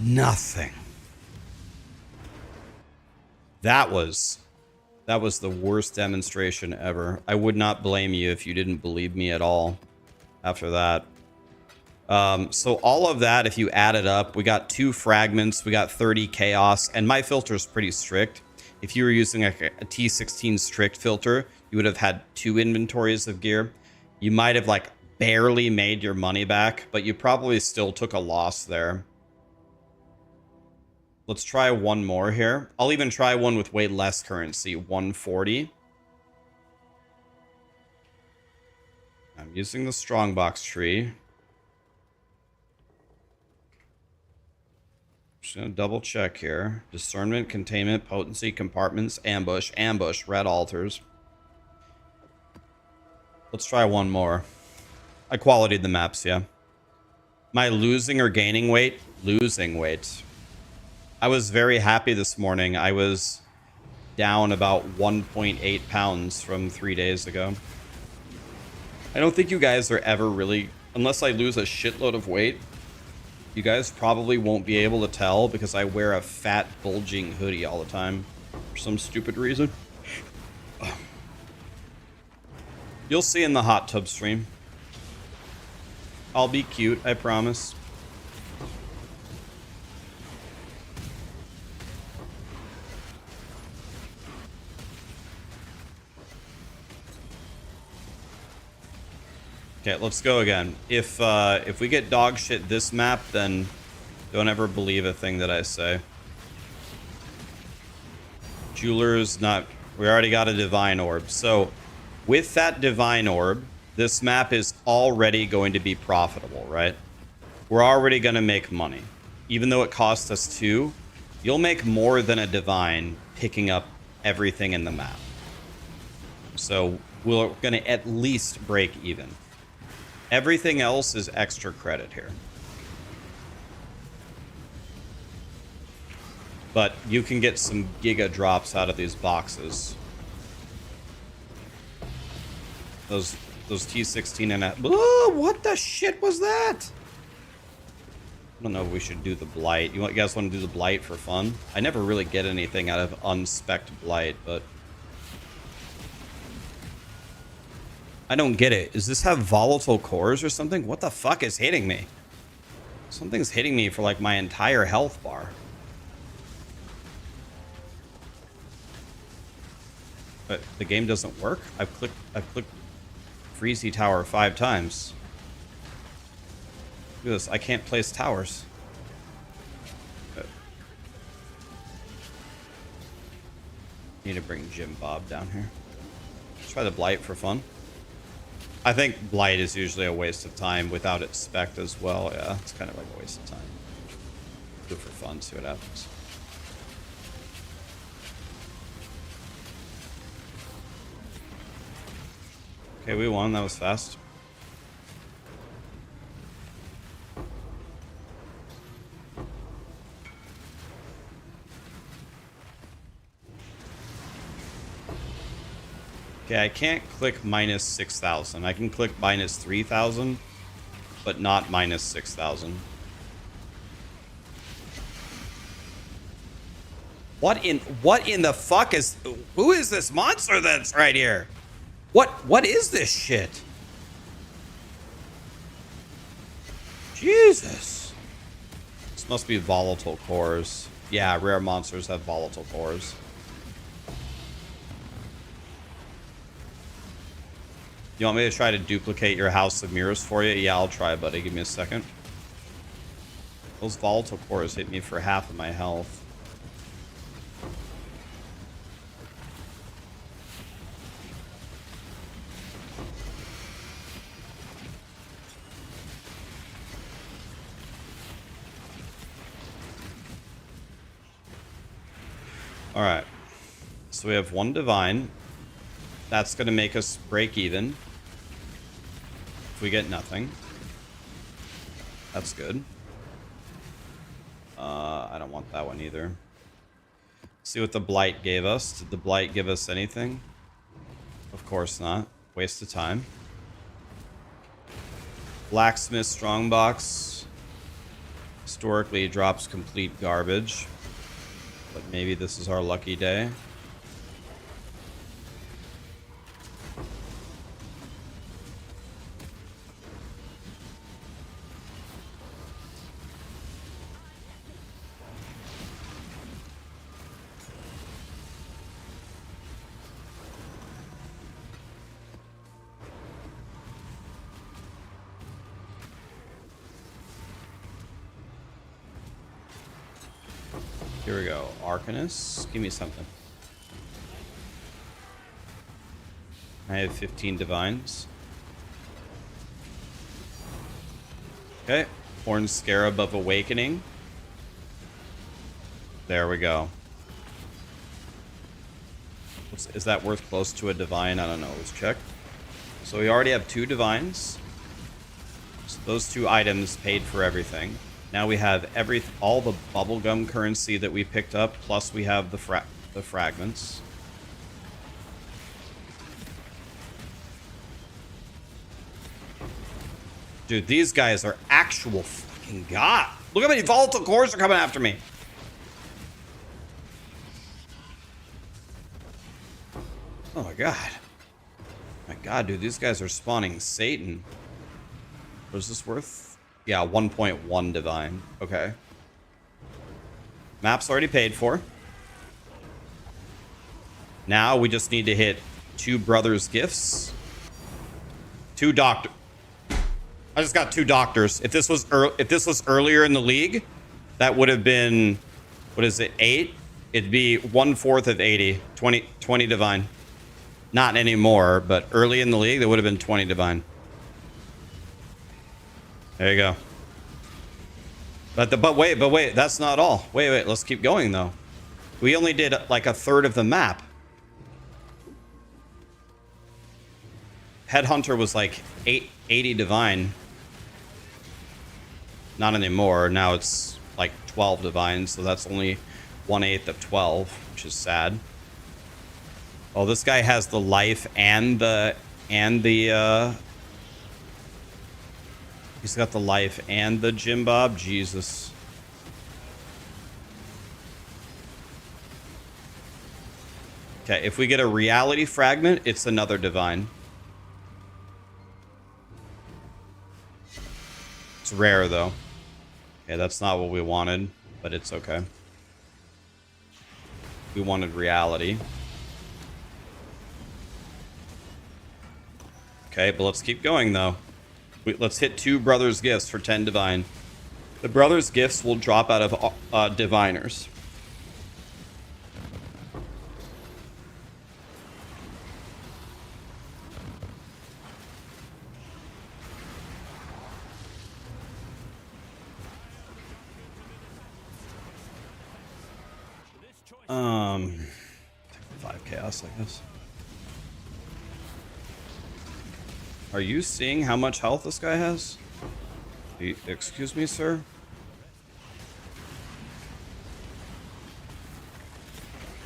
nothing. That was the worst demonstration ever. I would not blame you if you didn't believe me at all after that. So all of that, if you add it up, we got 2 fragments, we got 30 chaos, and my filter is pretty strict. If you were using a T16 strict filter, you would have had 2 inventories of gear. You might have like barely made your money back, but you probably still took a loss there. Let's try one more here. I'll even try one with way less currency, 140. I'm using the Strongbox tree. Just gonna double check here. Discernment, containment, potency, compartments, ambush, ambush, red altars. Let's try one more. I qualityed the maps, yeah. Am I losing or gaining weight? Losing weight. I was very happy this morning. I was down about 1.8 pounds from 3 days ago. I don't think you guys are ever really, unless I lose a shitload of weight, you guys probably won't be able to tell because I wear a fat, bulging hoodie all the time for some stupid reason. You'll see in the hot tub stream. I'll be cute, I promise. Okay, let's go again. If we get dog shit this map, then don't ever believe a thing that I say. Jeweler's not... We already got a divine orb. So, with that divine orb, this map is already going to be profitable, right? We're already going to make money. Even though it costs us 2, you'll make more than a divine picking up everything in the map. So, we're going to at least break even. Everything else is extra credit here. But you can get some giga drops out of these boxes. Those T16 and... Oh, what the shit was that? I don't know if we should do the Blight. You guys want to do the Blight for fun? I never really get anything out of unspec'd Blight, but... I don't get it. Does this have volatile cores or something? What the fuck is hitting me? Something's hitting me for like my entire health bar. But the game doesn't work? I've clicked Freezy Tower 5 times. Look at this. I can't place towers. Need to bring Jim Bob down here. Let's try the Blight for fun. I think Blight is usually a waste of time without it spec'd as well. Yeah, it's kind of like a waste of time. Do it for fun, see what happens. Okay, we won. That was fast. Okay, I can't click minus 6,000. I can click minus 3,000, but not minus 6,000. What in the fuck is... Who is this monster that's right here? What is this shit? Jesus. This must be volatile cores. Yeah, rare monsters have volatile cores. You want me to try to duplicate your House of Mirrors for you? Yeah, I'll try, buddy. Give me a second. Those volatile cores hit me for half of my health. Alright. So we have one divine. That's going to make us break even. If we get nothing. That's good. I don't want that one either. See what the Blight gave us. Did the Blight give us anything? Of course not. Waste of time. Blacksmith Strongbox. Historically drops complete garbage. But maybe this is our lucky day. Here we go. Arcanist. Give me something. I have 15 divines. Okay. Horned Scarab of Awakening. There we go. Is that worth close to a divine? I don't know. Let's check. So we already have 2 divines. So those 2 items paid for everything. Now we have all the bubblegum currency that we picked up, plus we have the fragments. Dude, these guys are actual fucking god. Look how many volatile cores are coming after me. Oh my god. My god, dude, these guys are spawning Satan. What is this worth? Yeah, 1.1 divine. Okay. Map's already paid for. Now we just need to hit 2 brothers' gifts. 2 doctor. I just got 2 doctors. If this was earlier in the league, that would have been, what is it, 8? It'd be 1/4 of 80. 20 divine. Not anymore, but early in the league, that would have been 20 divine. There you go. But wait, that's not all. Wait, let's keep going though. We only did like 1/3 of the map. Headhunter was like 80 divine. Not anymore. Now it's like 12 divine, so that's only 1/8 of 12, which is sad. Oh, this guy has the life and the he's got the life and the Jim Bob. Jesus. Okay, if we get a reality fragment, it's another divine. It's rare, though. Okay, that's not what we wanted, but it's okay. We wanted reality. Okay, but let's keep going, though. Let's hit 2 brothers' gifts for 10 divine. The brothers' gifts will drop out of diviners. Um, 5 chaos, I guess. Are you seeing how much health this guy has? Excuse me, sir?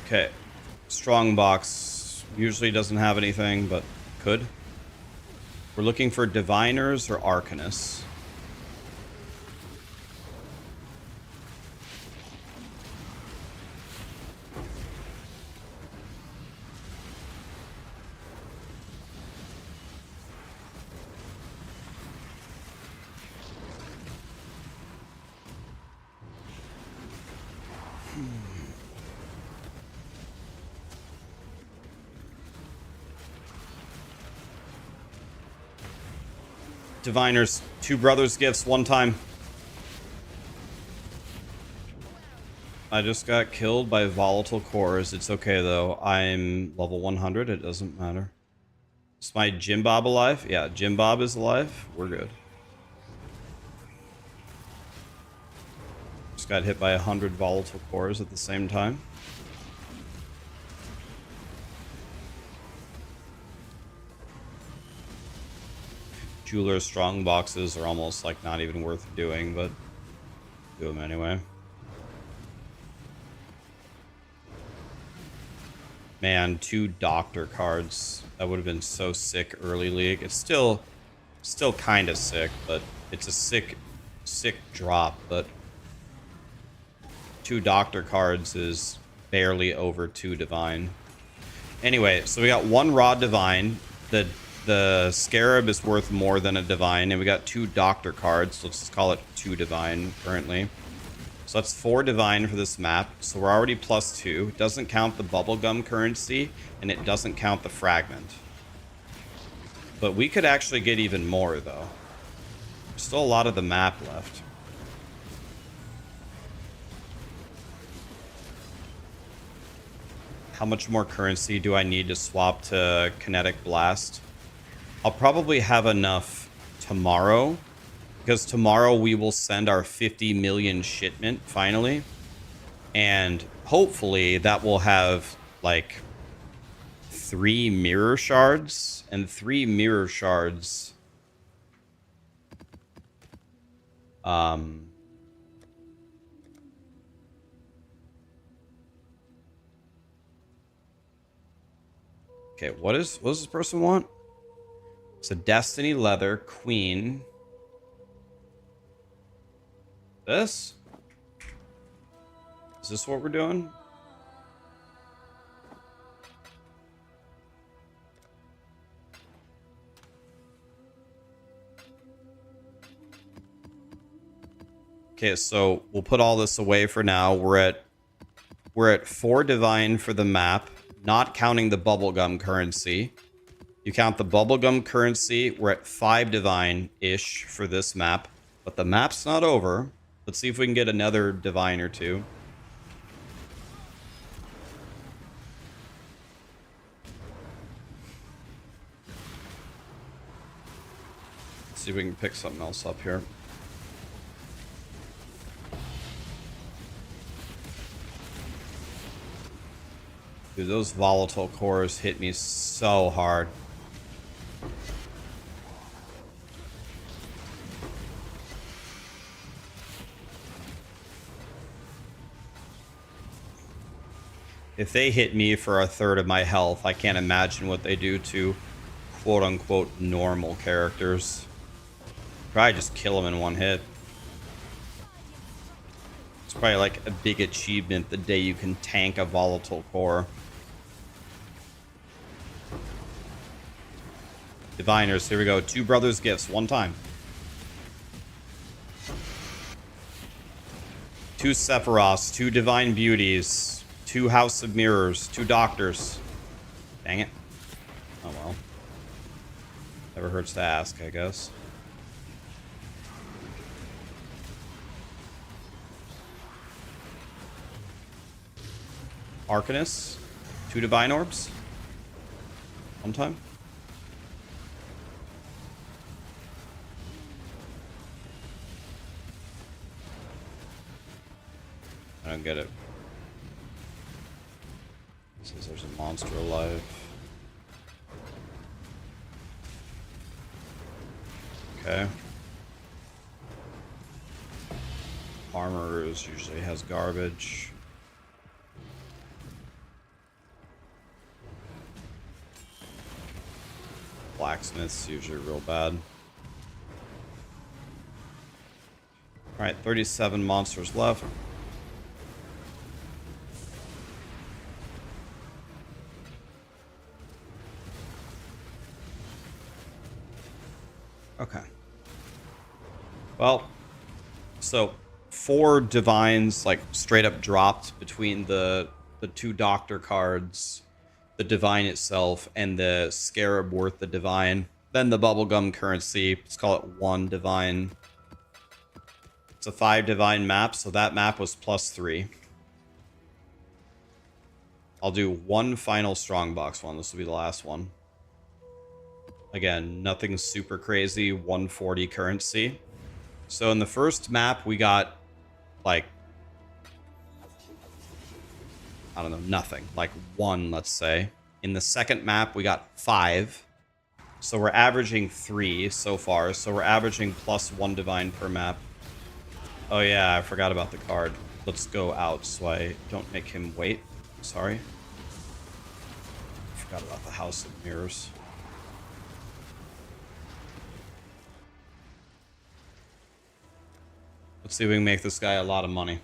Okay. Strongbox usually doesn't have anything, but could. We're looking for diviners or arcanists. Diviners, 2 brothers gifts, 1 time. I just got killed by volatile cores. It's okay though. I'm level 100. It doesn't matter. Is my Jim Bob alive? Yeah, Jim Bob is alive. We're good. Just got hit by 100 volatile cores at the same time. Jeweler strong boxes are almost like not even worth doing, but do them anyway. Man, 2 doctor cards. That would have been so sick early league. It's still kind of sick, but it's a sick drop. But 2 doctor cards is barely over 2 divine. Anyway, so we got 1 raw divine. The scarab is worth more than a divine, and we got 2 doctor cards. Let's just call it 2 divine currently. So that's 4 divine for this map. So we're already +2. It doesn't count the bubblegum currency, and it doesn't count the fragment. But we could actually get even more, though. There's still a lot of the map left. How much more currency do I need to swap to Kinetic Blast? I'll probably have enough tomorrow, because tomorrow we will send our 50 million shipment finally. And hopefully that will have like 3 mirror shards, and 3 mirror shards okay, what does this person want? It's a Destiny Leather Queen. This? Is this what we're doing? Okay, so we'll put all this away for now. We're at 4 divine for the map, not counting the bubblegum currency. You count the bubblegum currency, we're at 5 divine-ish for this map. But the map's not over. Let's see if we can get another divine or 2. Let's see if we can pick something else up here. Dude, those volatile cores hit me so hard. If they hit me for 1/3 of my health, I can't imagine what they do to quote-unquote normal characters. Probably just kill them in 1 hit. It's probably like a big achievement the day you can tank a volatile core. Diviners, here we go. 2 brothers gifts, 1 time. 2 Sephiroths, 2 divine beauties, 2 House of Mirrors, 2 doctors. Dang it. Oh well. Never hurts to ask, I guess. Arcanist, 2 divine orbs. 1 time. I don't get it. It says there's a monster alive. Okay. Armorers usually has garbage. Blacksmith's usually real bad. Alright, 37 monsters left. Okay. Well, so 4 divines like straight up dropped between the 2 doctor cards, the divine itself, and the scarab worth the divine. Then the bubblegum currency, let's call it 1 divine. It's a 5 divine map, so that map was +3. I'll do 1 final strongbox one. This will be the last one. Again, nothing super crazy, 140 currency. So in the first map, we got, like, I don't know, nothing. Like 1, let's say. In the second map, we got 5. So we're averaging 3 so far. So we're averaging +1 divine per map. Oh yeah, I forgot about the card. Let's go out so I don't make him wait. Sorry. Forgot about the House of Mirrors. Let's see if we can make this guy a lot of money.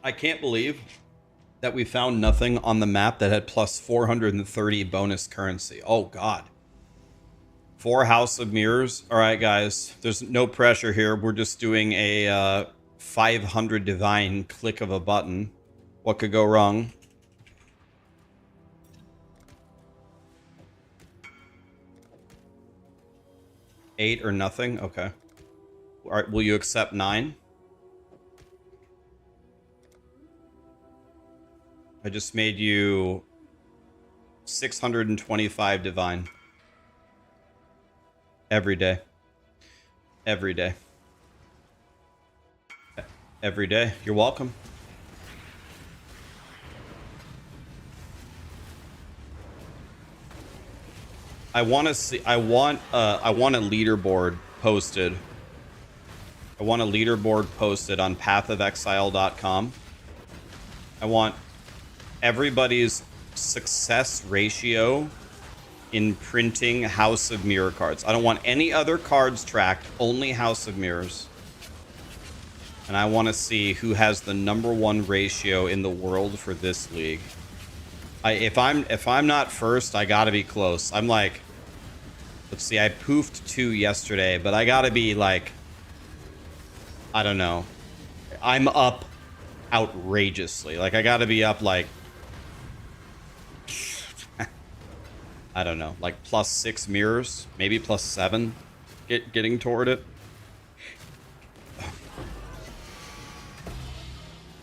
I can't believe that we found nothing on the map that had plus 430 bonus currency. Oh, God. 4 House of Mirrors. All right, guys. There's no pressure here. We're just doing a 500 divine click of a button. What could go wrong? Eight or nothing? Okay. All right, will you accept 9? I just made you 625 divine. Every day. Every day. Every day. You're welcome. I want to see. I want a leaderboard posted. I want a leaderboard posted on pathofexile.com. I want everybody's success ratio in printing House of Mirror cards. I don't want any other cards tracked, only House of Mirrors. And I want to see who has the #1 ratio in the world for this league. If I'm not first, I gotta be close. I'm like, let's see, I poofed 2 yesterday, but I gotta be like, I don't know. I'm up outrageously. Like, I gotta be up like, I don't know, like +6 mirrors, maybe +7, getting toward it.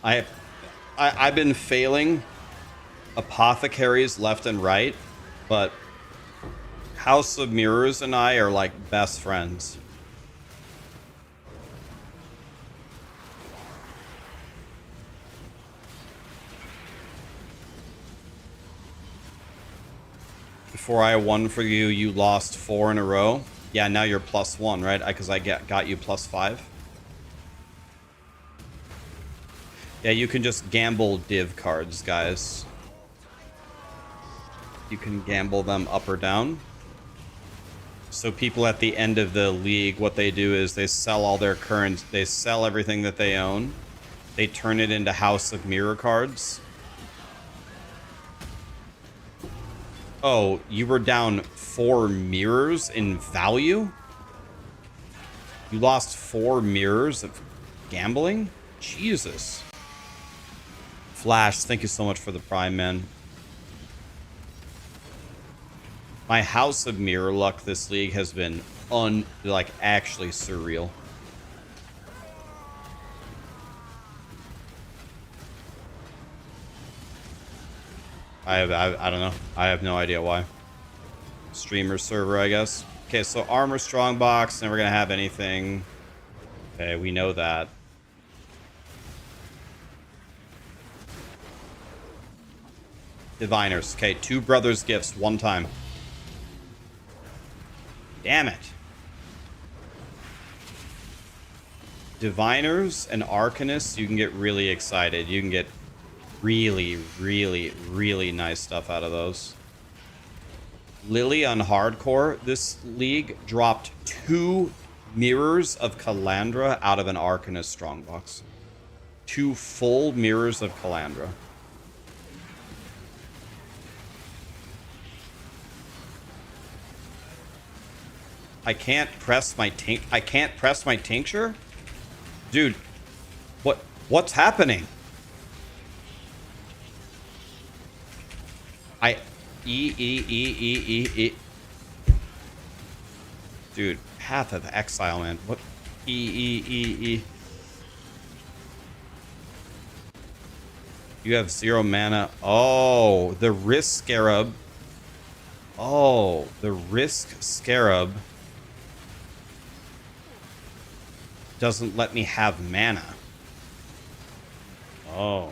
I've been failing apothecaries left and right, but House of Mirrors and I are like best friends. Before I won for you, you lost 4 in a row. Yeah, now you're +1, right? Because I got you +5. Yeah, you can just gamble div cards, guys. You can gamble them up or down. So people at the end of the league, what they do is they sell all their current, they sell everything that they own. They turn it into House of Mirror cards. Oh, you were down 4 mirrors in value? You lost 4 mirrors of gambling? Jesus. Flash, thank you so much for the Prime, man. My House of Mirror luck this league has been actually surreal. I don't know. I have no idea why. Streamer server, I guess. Okay, so armor strongbox, never gonna have anything. Okay, we know that. Diviners. Okay, 2 brothers gifts, 1 time. Damn it. Diviners and Arcanists, you can get really excited. You can get really, really, really nice stuff out of those. Lily on hardcore, this league dropped 2 mirrors of Calandra out of an Arcanist strongbox. 2 full mirrors of Calandra. I can't press my tincture? Dude, what's happening? Dude, Path of Exile, man. What? E. You have 0 mana. Oh, the Risk Scarab. Oh, the Risk Scarab doesn't let me have mana. Oh.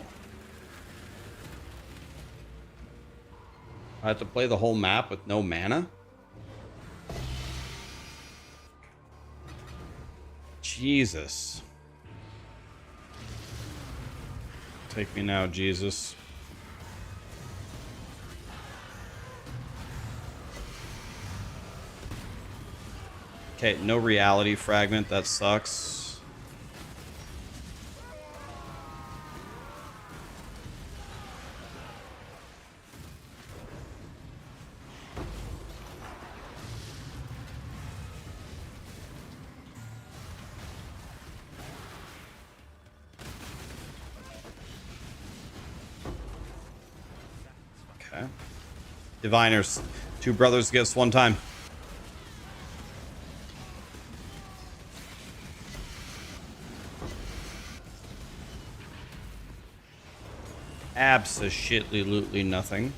I have to play the whole map with no mana? Jesus. Take me now, Jesus. Okay, no reality fragment. That sucks. Okay. Diviners. 2 brothers gifts 1 time. Absolutely nothing.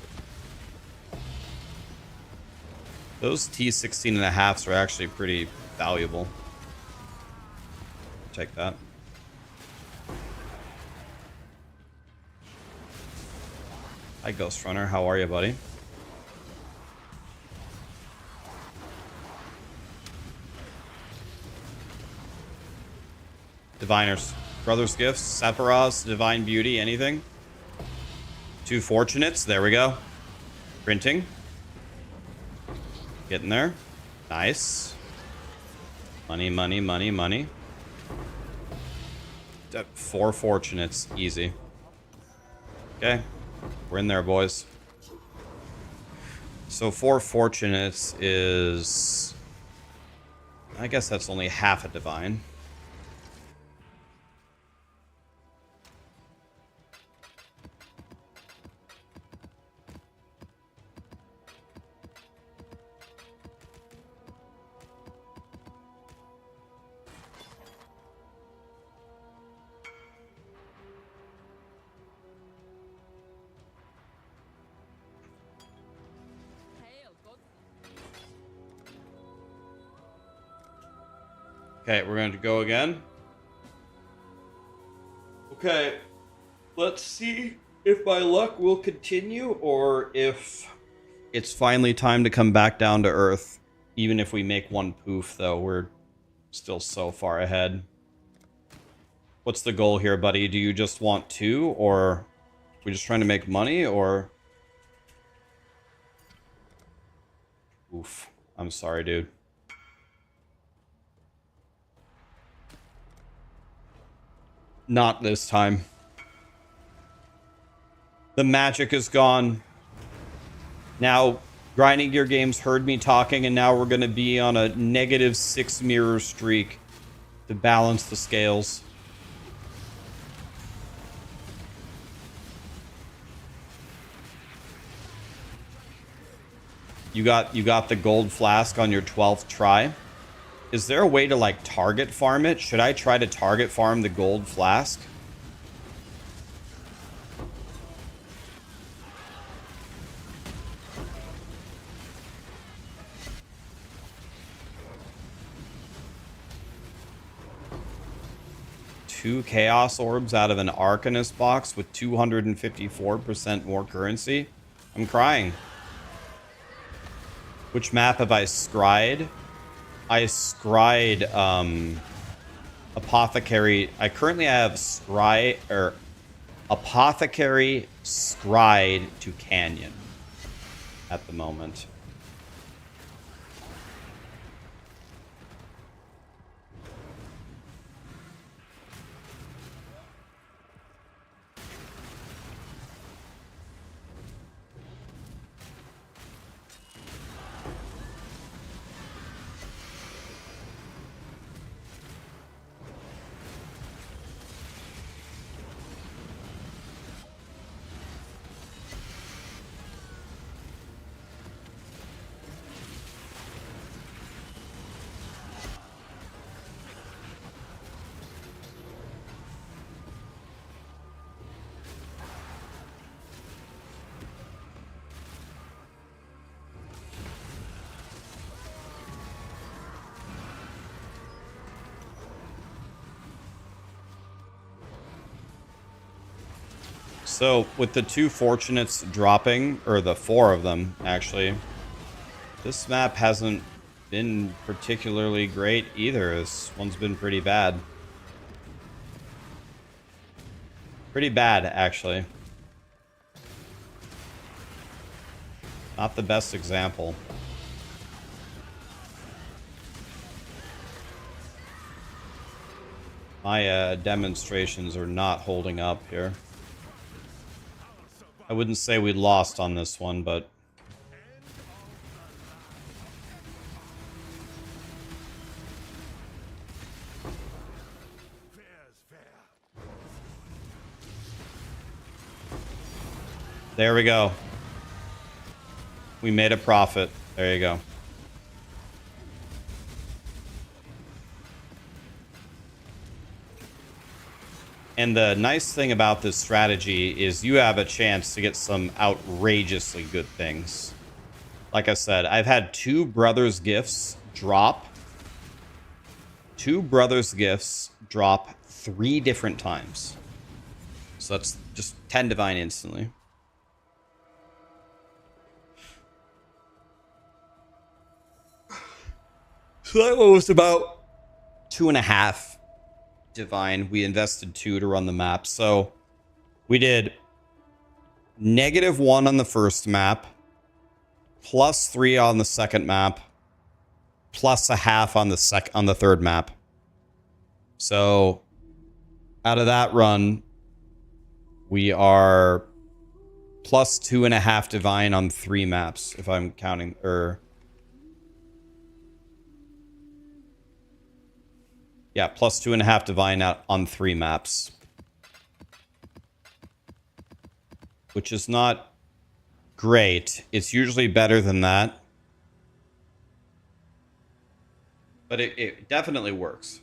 Those T16 and a halves are actually pretty valuable. Take that. Hi, Ghost Runner. How are you, buddy? Diviners. Brothers Gifts. Sephiroth. Divine Beauty. Anything? 2 Fortunates. There we go. Printing. Getting there. Nice. Money, money, money, money. 4 Fortunates. Easy. Okay. We're in there, boys. So 4 Fortunates is... I guess that's only half a Divine. Hail, God. Okay, we're going to go again. Okay, let's see if my luck will continue or if... It's finally time to come back down to Earth. Even if we make 1 poof, though, we're still so far ahead. What's the goal here, buddy? Do you just want 2, or are we just trying to make money, or... Oof. I'm sorry, dude. Not this time. The magic is gone. Now, Grinding Gear Games heard me talking, and now we're going to be on a -6 mirror streak to balance the scales. You got the gold flask on your 12th try. Is there a way to, like, target farm it? Should I try to target farm the gold flask? Two Chaos Orbs out of an Arcanist box with 254% more currency? I'm crying. Which map have I scried? I scried Apothecary. I currently have Scry or Apothecary scried to Canyon at the moment. So, with the 2 Fortunates dropping, or the 4 of them, actually, this map hasn't been particularly great either. This one's been pretty bad. Pretty bad, actually. Not the best example. My demonstrations are not holding up here. I wouldn't say we lost on this one, but... There we go. We made a profit. There you go. And the nice thing about this strategy is you have a chance to get some outrageously good things. Like I said, I've had 2 Brothers Gifts drop. 2 Brothers Gifts drop 3 different times. So that's just 10 divine instantly. So that one was about 2.5 divine. We invested 2 to run the map. So we did -1 on the first map, +3 on the second map, +0.5 on the third map. So out of that run, we are +2.5 divine on 3 maps, if I'm counting, or yeah, +2.5 divine out on 3 maps. Which is not great. It's usually better than that. But it definitely works.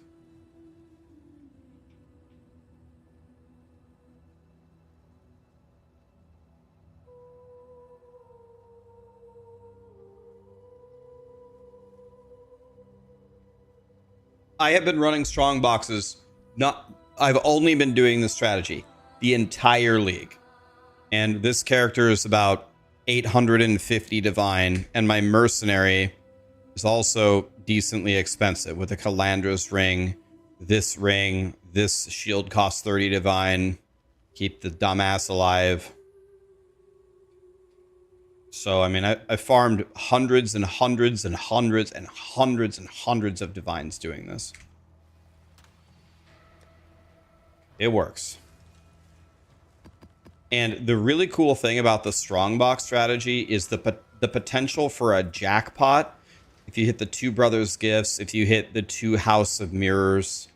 I have been running strong boxes. I've only been doing this strategy the entire league. And this character is about 850 divine, and my mercenary is also decently expensive with a Calandra's ring. This shield costs 30 divine. Keep the dumbass alive. So, I mean, I farmed hundreds and hundreds and hundreds and hundreds and hundreds of divines doing this. It works. And the really cool thing about the Strongbox strategy is the potential for a jackpot. If you hit the 2 Brothers Gifts, if you hit the 2 House of Mirrors,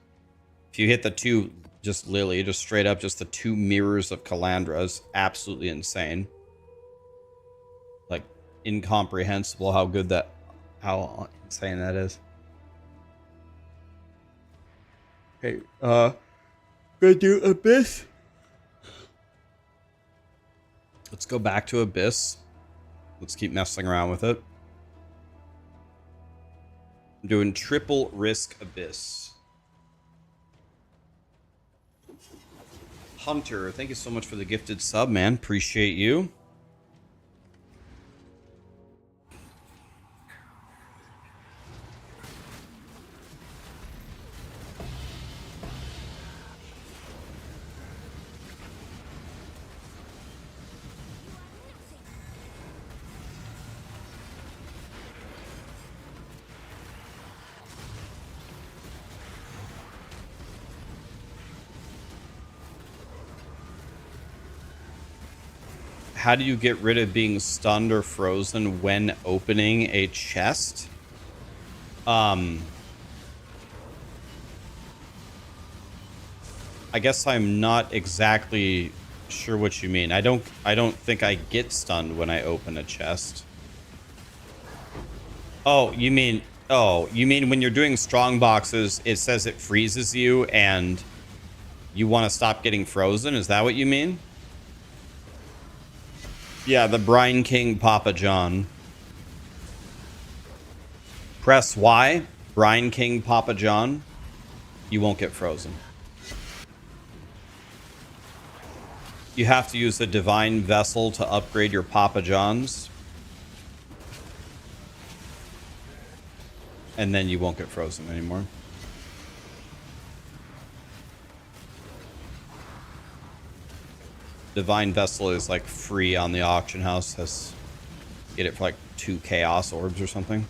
if you hit the 2, just Lily, just straight up, just the 2 Mirrors of Calandra is absolutely insane. Like, incomprehensible how good that, how insane that is. Okay, gonna do Abyss. Let's go back to Abyss. Let's keep messing around with it. I'm doing triple risk Abyss. Hunter, thank you so much for the gifted sub, man. Appreciate you. How do you get rid of being stunned or frozen when opening a chest? I guess I'm not exactly sure what you mean. I don't think I get stunned when I open a chest. Oh, you mean when you're doing strong boxes, it says it freezes you and you want to stop getting frozen? Is that what you mean? Yeah, the Brine King Papa John. Press Y, Brine King Papa John. You won't get frozen. You have to use a divine vessel to upgrade your Papa Johns. And then you won't get frozen anymore. Divine Vessel is like free on the auction house. Has get it for like 2 chaos orbs or something.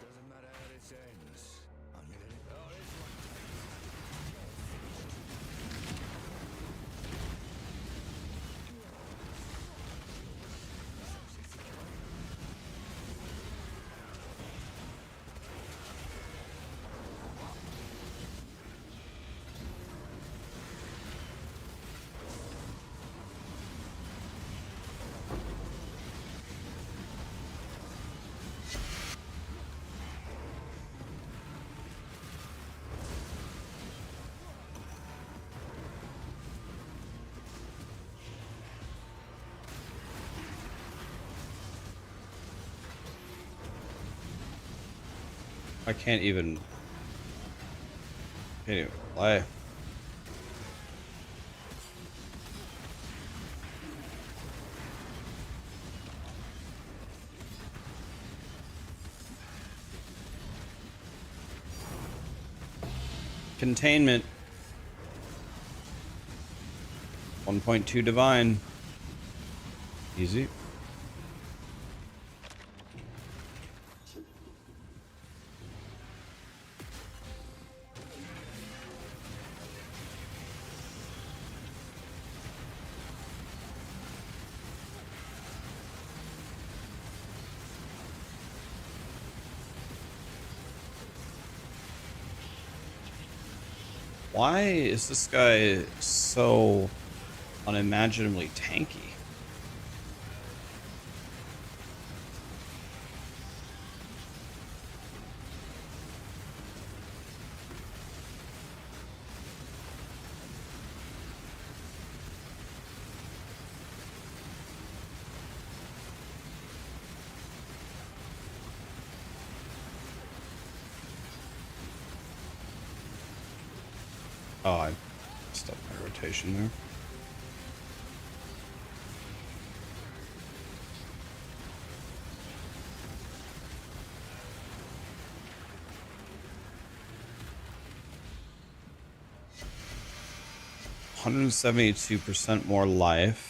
Doesn't matter how this ends. I'm gonna. Oh, this one. I can't even play. Containment. 1.2 divine. Easy. Why is this guy so unimaginably tanky? Oh, I stopped my rotation there. %172% more life.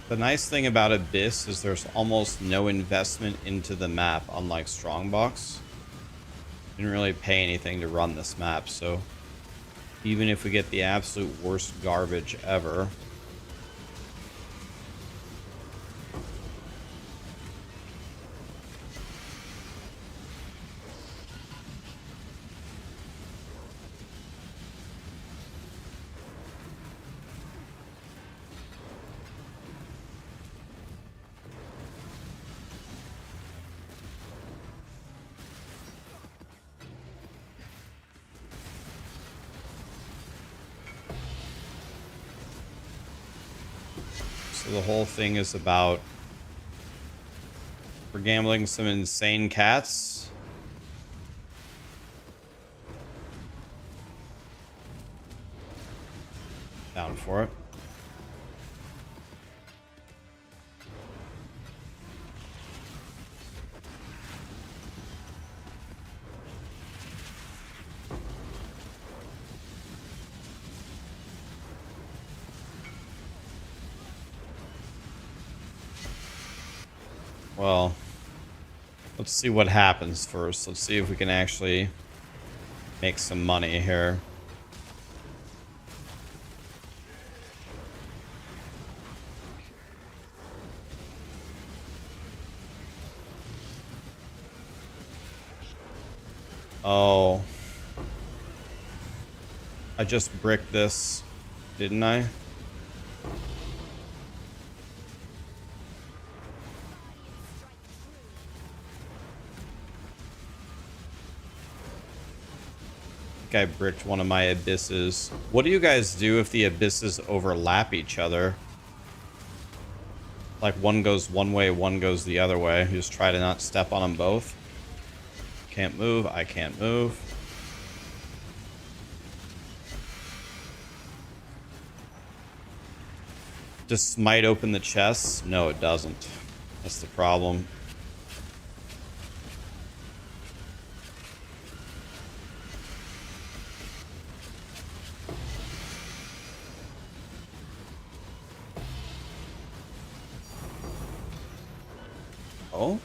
The nice thing about Abyss is there's almost no investment into the map, unlike Strongbox. Didn't really pay anything to run this map, so even if we get the absolute worst garbage ever, so the whole thing is about we're gambling some insane cats. Down for it. Well, let's see what happens first. Let's see if we can actually make some money here. Oh. I just bricked this, didn't I? I bricked one of my abysses. What do you guys do if the abysses overlap each other? Like one goes one way, one goes the other way. You just try to not step on them both. Can't move. I can't move. Does smite open the chests? No, it doesn't. That's the problem. Oh?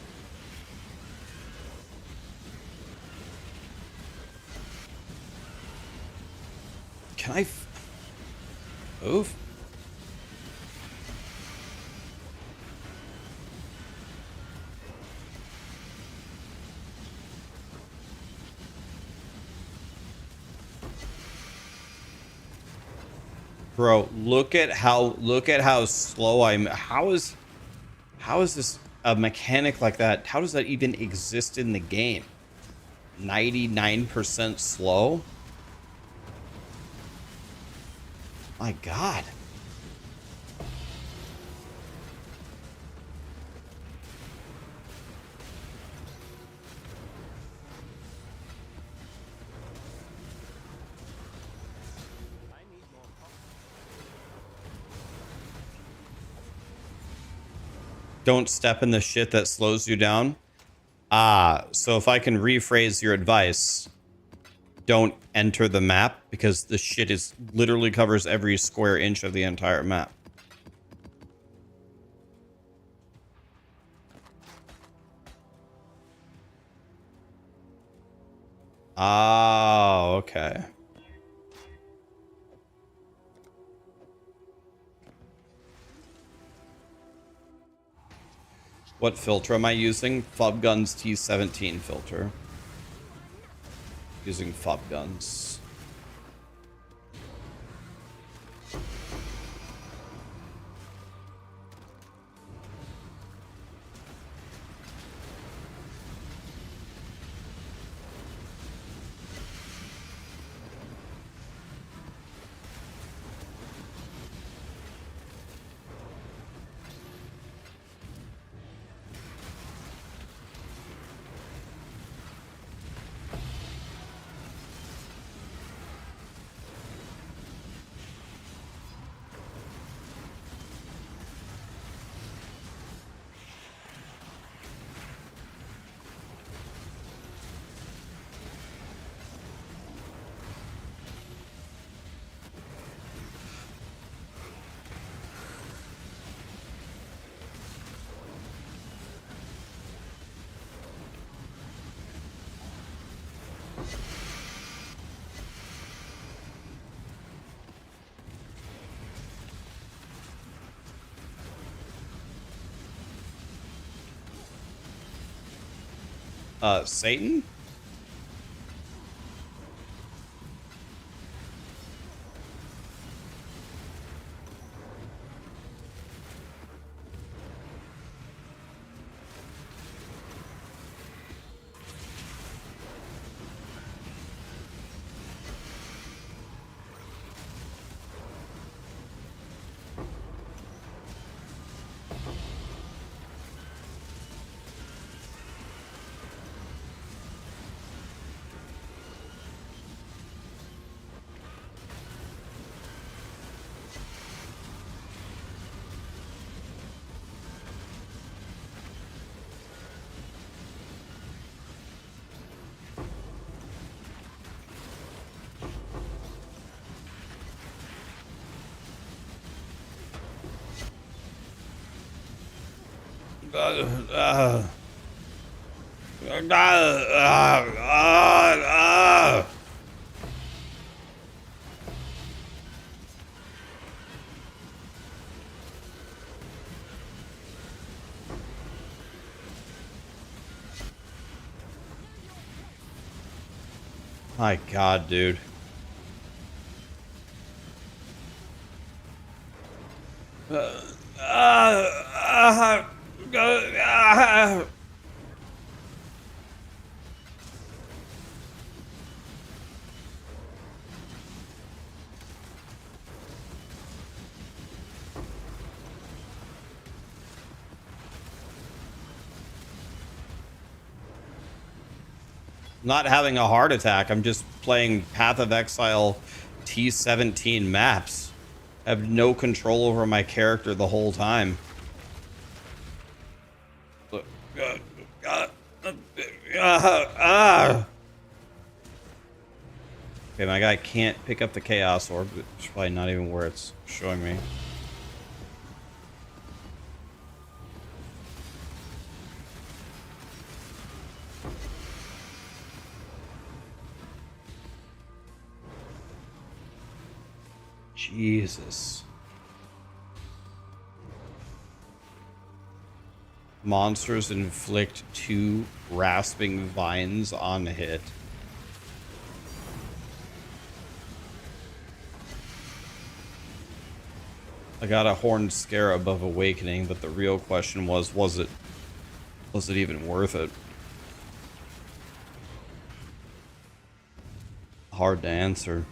Can I move? Bro, look at how slow I'm. How is this a mechanic like that? How does that even exist in the game? 99% slow? My God. Don't step in the shit that slows you down. Ah, so if I can rephrase your advice, don't enter the map because the shit is literally covers every square inch of the entire map. Ah, okay. What filter am I using? Fubgun's T17 filter. Using Fubguns. Satan? My God, dude. Not having a heart attack. I'm just playing Path of Exile T17 maps. I have no control over my character the whole time. Okay, my guy can't pick up the Chaos Orb. It's probably not even where it's showing me. Jesus. Monsters inflict 2 rasping vines on hit. I got a Horned Scarab of Awakening, but the real question was it even worth it? Hard to answer.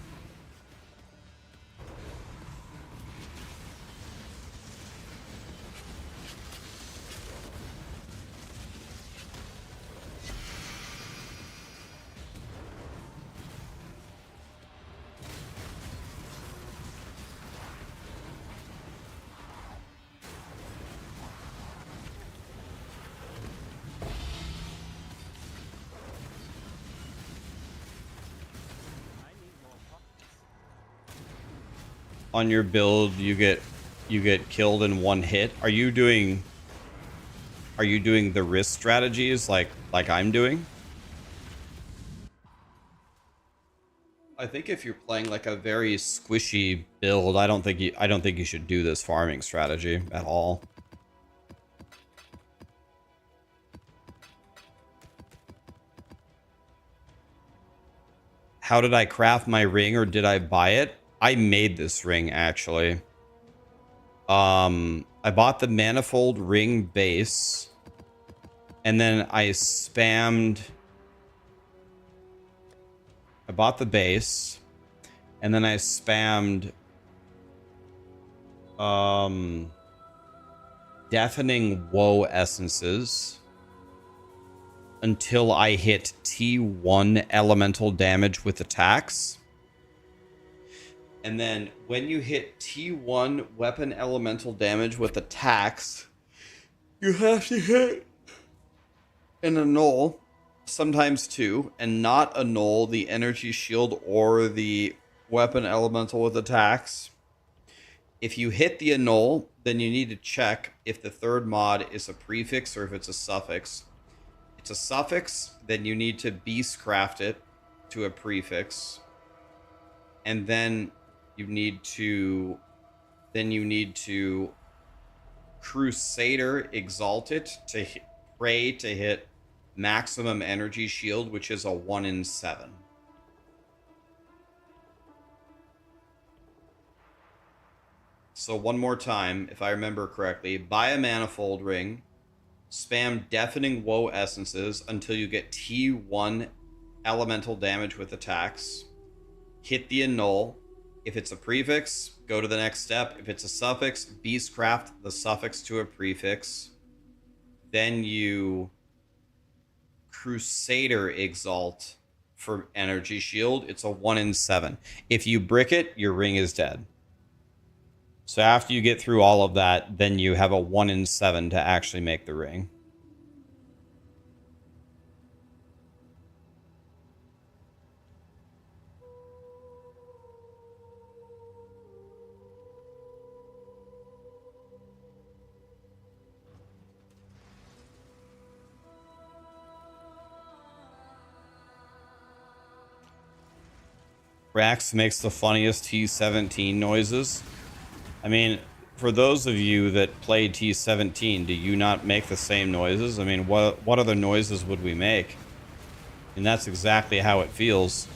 On your build, you get killed in 1 hit. Are you doing the risk strategies like I'm doing? I think if you're playing like a very squishy build, I don't think you should do this farming strategy at all. How did I craft my ring, or did I buy it? I made this ring, actually. I bought the manifold ring base, and then I bought the base, and then I spammed deafening woe essences until I hit T1 elemental damage with attacks. And then when you hit T1 weapon elemental damage with attacks, you have to hit an annul, sometimes 2, and not annul the energy shield or the weapon elemental with attacks. If you hit the annul, then you need to check if the 3rd mod is a prefix or if it's a suffix. If it's a suffix, then you need to beastcraft it to a prefix. And then you need to Crusader exalt it to pray to hit maximum energy shield, which is a 1 in 7. So one more time, if I remember correctly, buy a manifold ring, spam deafening woe essences until you get T1 elemental damage with attacks. Hit the annul. If it's a prefix, go to the next step. If it's a suffix, beastcraft the suffix to a prefix. Then you Crusader exalt for energy shield. It's a 1 in 7. If you brick it, your ring is dead. So after you get through all of that, then you have a 1 in 7 to actually make the ring. Rax makes the funniest T17 noises. I mean, for those of you that play T17, do you not make the same noises? I mean, what other noises would we make? And that's exactly how it feels.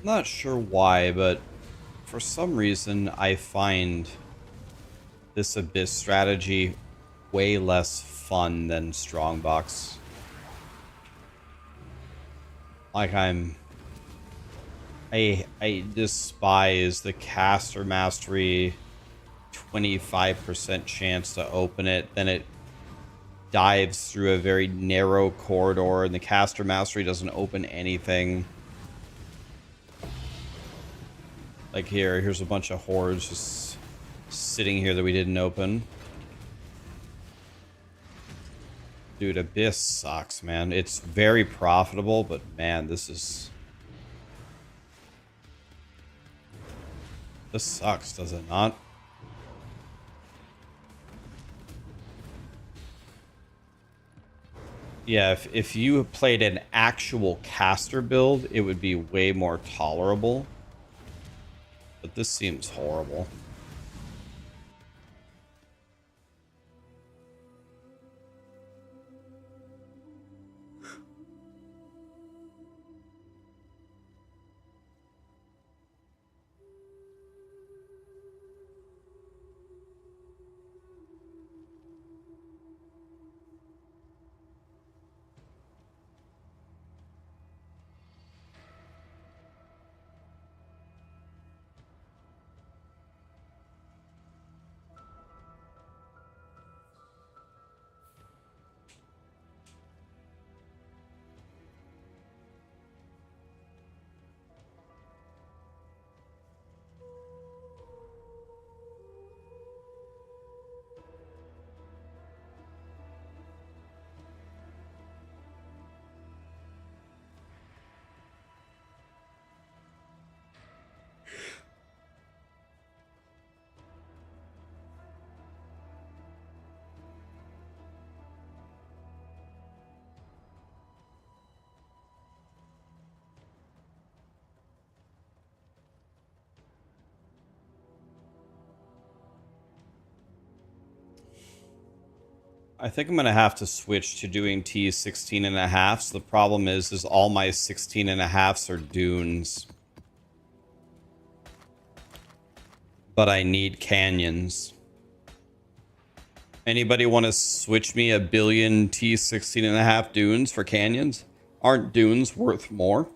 Not sure why, but for some reason I find this Abyss strategy way less fun than Strongbox. Like I despise the caster mastery 25% chance to open it, then it dives through a very narrow corridor and the caster mastery doesn't open anything. Like here's a bunch of hordes just sitting here that we didn't open. Dude, Abyss sucks, man. It's very profitable, but man, this sucks, does it not? Yeah, if you played an actual caster build, it would be way more tolerable. But this seems horrible. I think I'm going to have to switch to doing T16 and a half. The problem is all my 16 and a halves are dunes. But I need canyons. Anybody want to switch me a billion T16 and a half dunes for canyons? Aren't dunes worth more?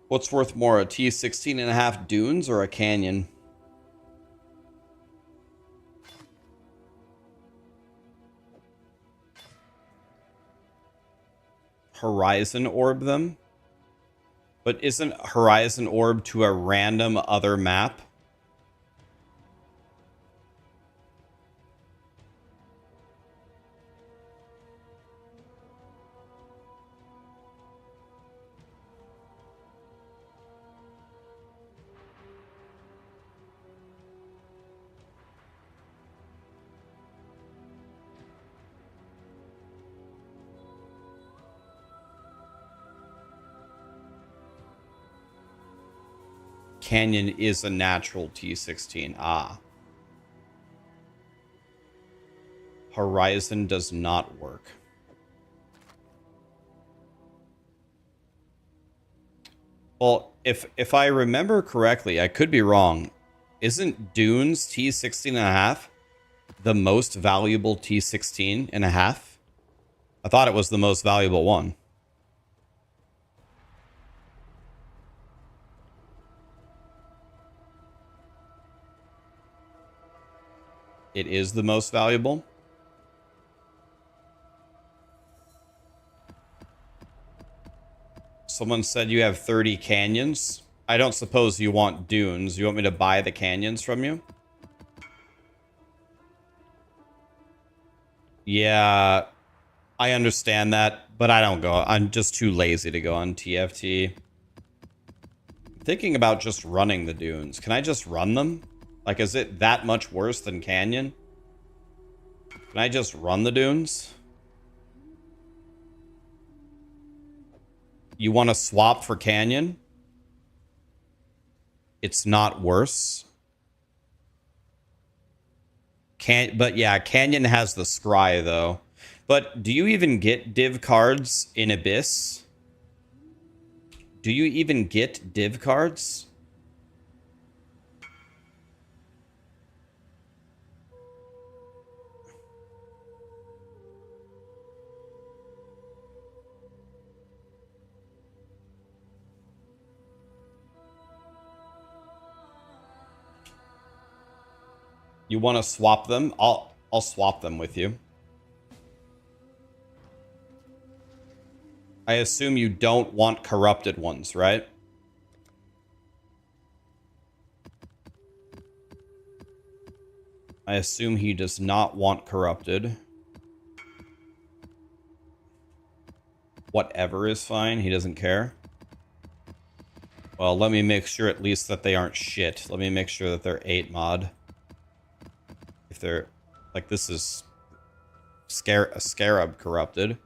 What's worth more, a T16 and a half dunes or a canyon? Horizon orb them? But isn't Horizon Orb to a random other map? Canyon is a natural T16. Ah. Horizon does not work. Well, if I remember correctly, I could be wrong. Isn't Dunes T16 and a half the most valuable T16 and a half? I thought it was the most valuable one. It is the most valuable. Someone said you have 30 canyons. I don't suppose you want dunes. You want me to buy the canyons from you? Yeah, I understand that, but I don't go. I'm just too lazy to go on TFT. I'm thinking about just running the dunes. Can I just run them? Like, is it that much worse than Canyon? Can I just run the dunes? You want to swap for Canyon? It's not worse. But yeah, Canyon has the scry though. But do you even get div cards in Abyss? Do you even get div cards? You want to swap them? I'll swap them with you. I assume you don't want corrupted ones, right? I assume he does not want corrupted. Whatever is fine. He doesn't care. Well, let me make sure at least that they aren't shit. Let me make sure that they're 8 mod. If they're... Like, this is... a Scarab corrupted.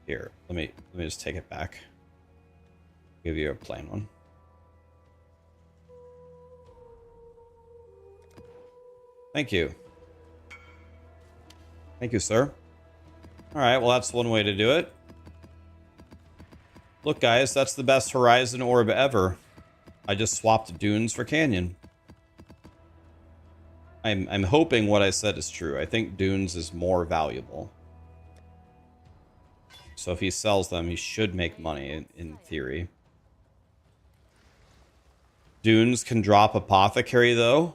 Here, let me just take it back. Give you a plain one. Thank you. Thank you, sir. Alright, well that's one way to do it. Look, guys, that's the best Horizon Orb ever. I just swapped Dunes for Canyon. I'm hoping what I said is true. I think Dunes is more valuable. So if he sells them, he should make money, in theory. Dunes can drop Apothecary, though.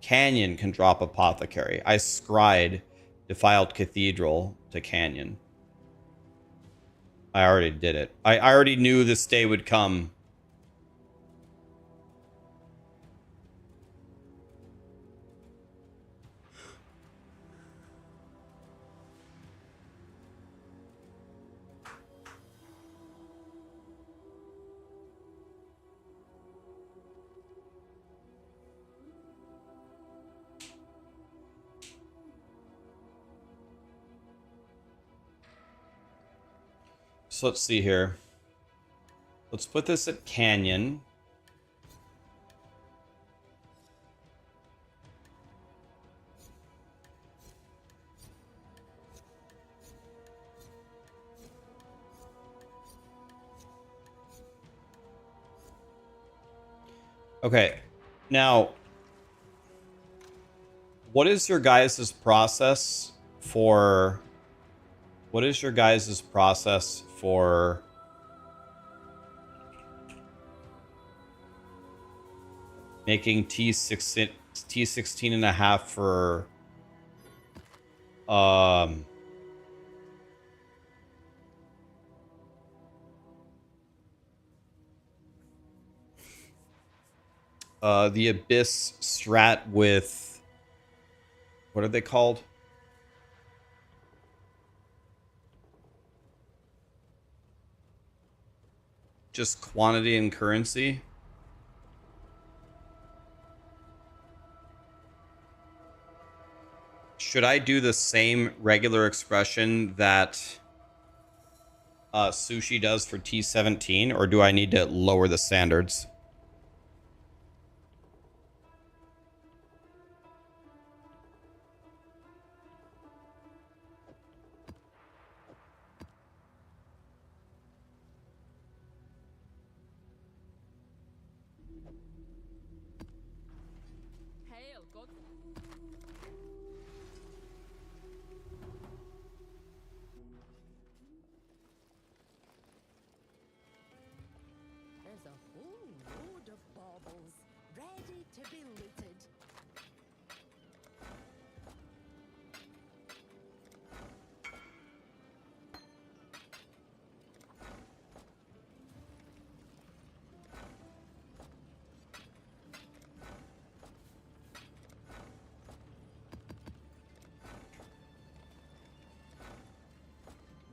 Canyon can drop Apothecary. I scried Defiled Cathedral to Canyon. I already did it. I already knew this day would come. So let's see here. Let's put this at Canyon. Okay, now, what is your guys' process for... What is your guys' process for making T16 and a half for The Abyss strat with... What are they called? Just quantity and currency. Should I do the same regular expression that Sushi does for T17, or do I need to lower the standards? Hail, God. There's a whole load of baubles ready to be looted.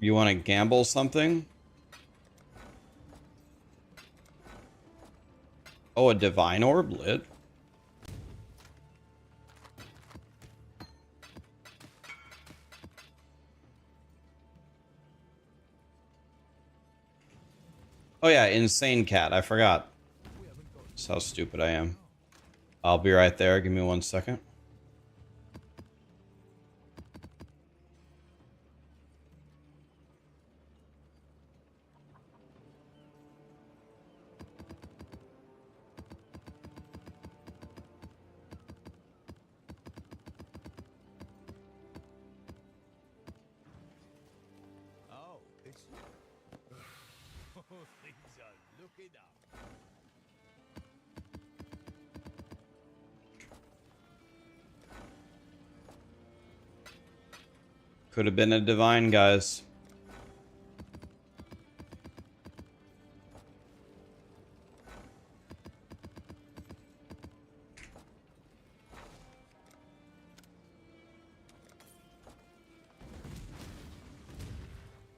You want to gamble something? Oh, a divine orb lit. Oh yeah, insane cat. I forgot. That's how stupid I am. I'll be right there. Give me 1 second. Oh, it's things are looking up. Could have been a divine, guys.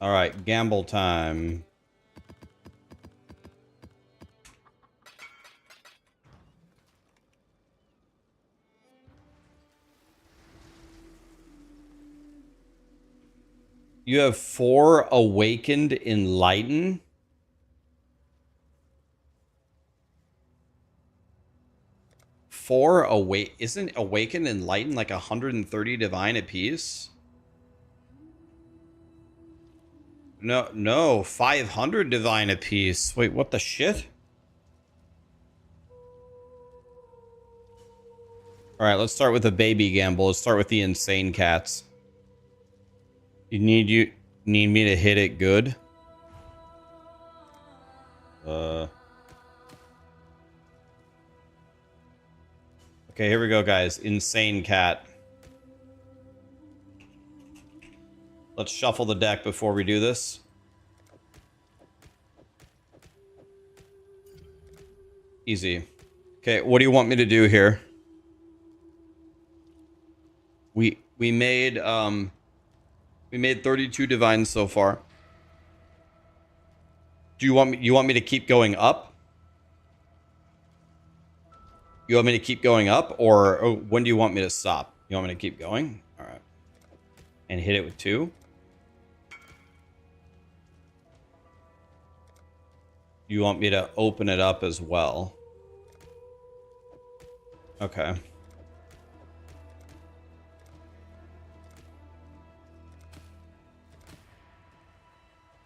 All right, gamble time. You have 4 awakened enlighten. Isn't awakened enlighten like 130 divine apiece? No, 500 divine apiece. Wait, what the shit? All right, let's start with a baby gamble. Let's start with the insane cats. You need me to hit it good? Okay, here we go, guys. Insane cat. Let's shuffle the deck before we do this. Easy. Okay, what do you want me to do here? We made 32 divines so far. Do you want me to keep going up? You want me to keep going up, or when do you want me to stop? You want me to keep going? All right. And hit it with 2. You want me to open it up as well? Okay.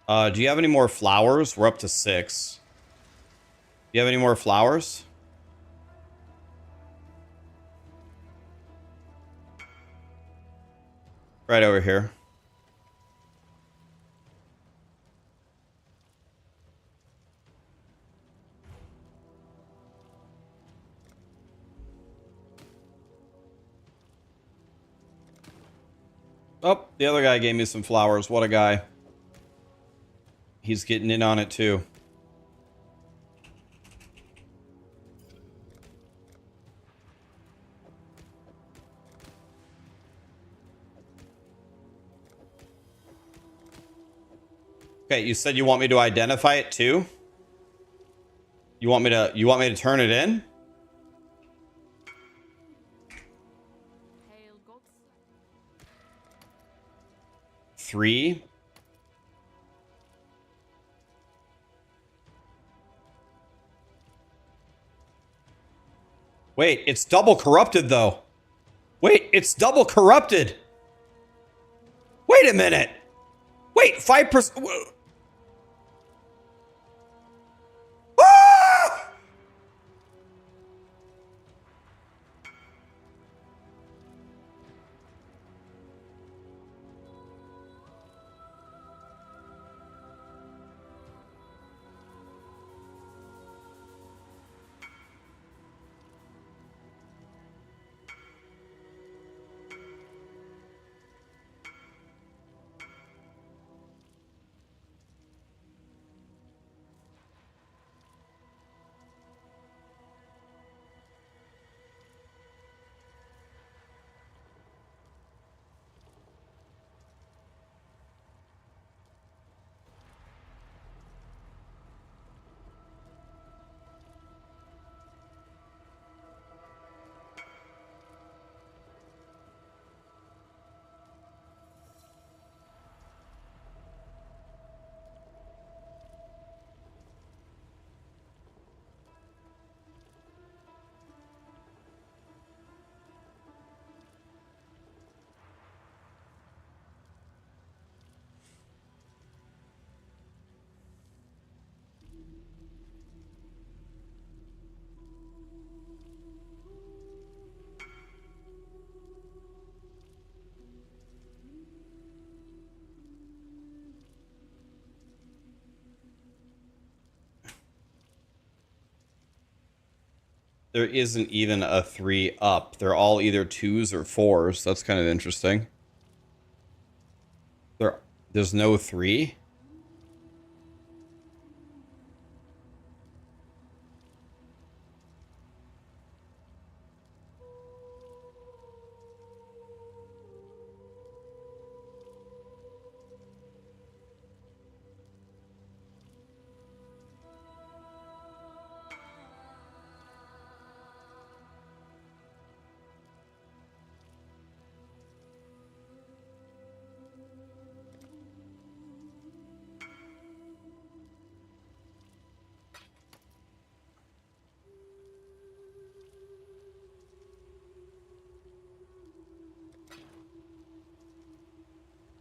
Do you have any more flowers? We're up to 6. Do you have any more flowers? Right over here. Oh, the other guy gave me some flowers. What a guy. He's getting in on it too. Okay, you said you want me to identify it too? You want me to turn it in? Hail gods. 3. Wait, it's double corrupted though. Wait, it's double corrupted. Wait a minute. Wait, 5%. Ah! There isn't even a 3 up. They're all either 2s or 4s. That's kind of interesting. There's no 3?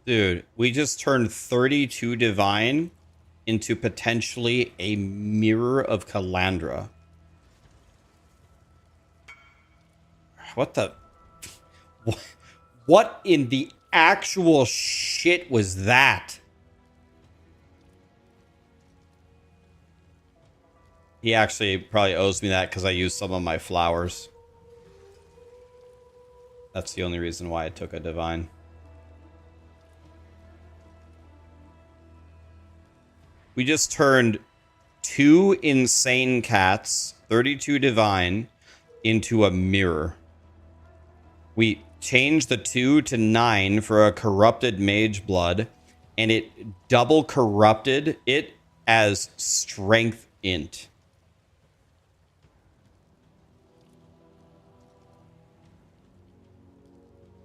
Dude, we just turned 32 divine into potentially a mirror of Calandra. What the... What in the actual shit was that? He actually probably owes me that because I used some of my flowers. That's the only reason why I took a divine. We just turned 2 insane cats, 32 divine, into a mirror. We changed the 2 to 9 for a corrupted mage blood, and it double corrupted it as strength int.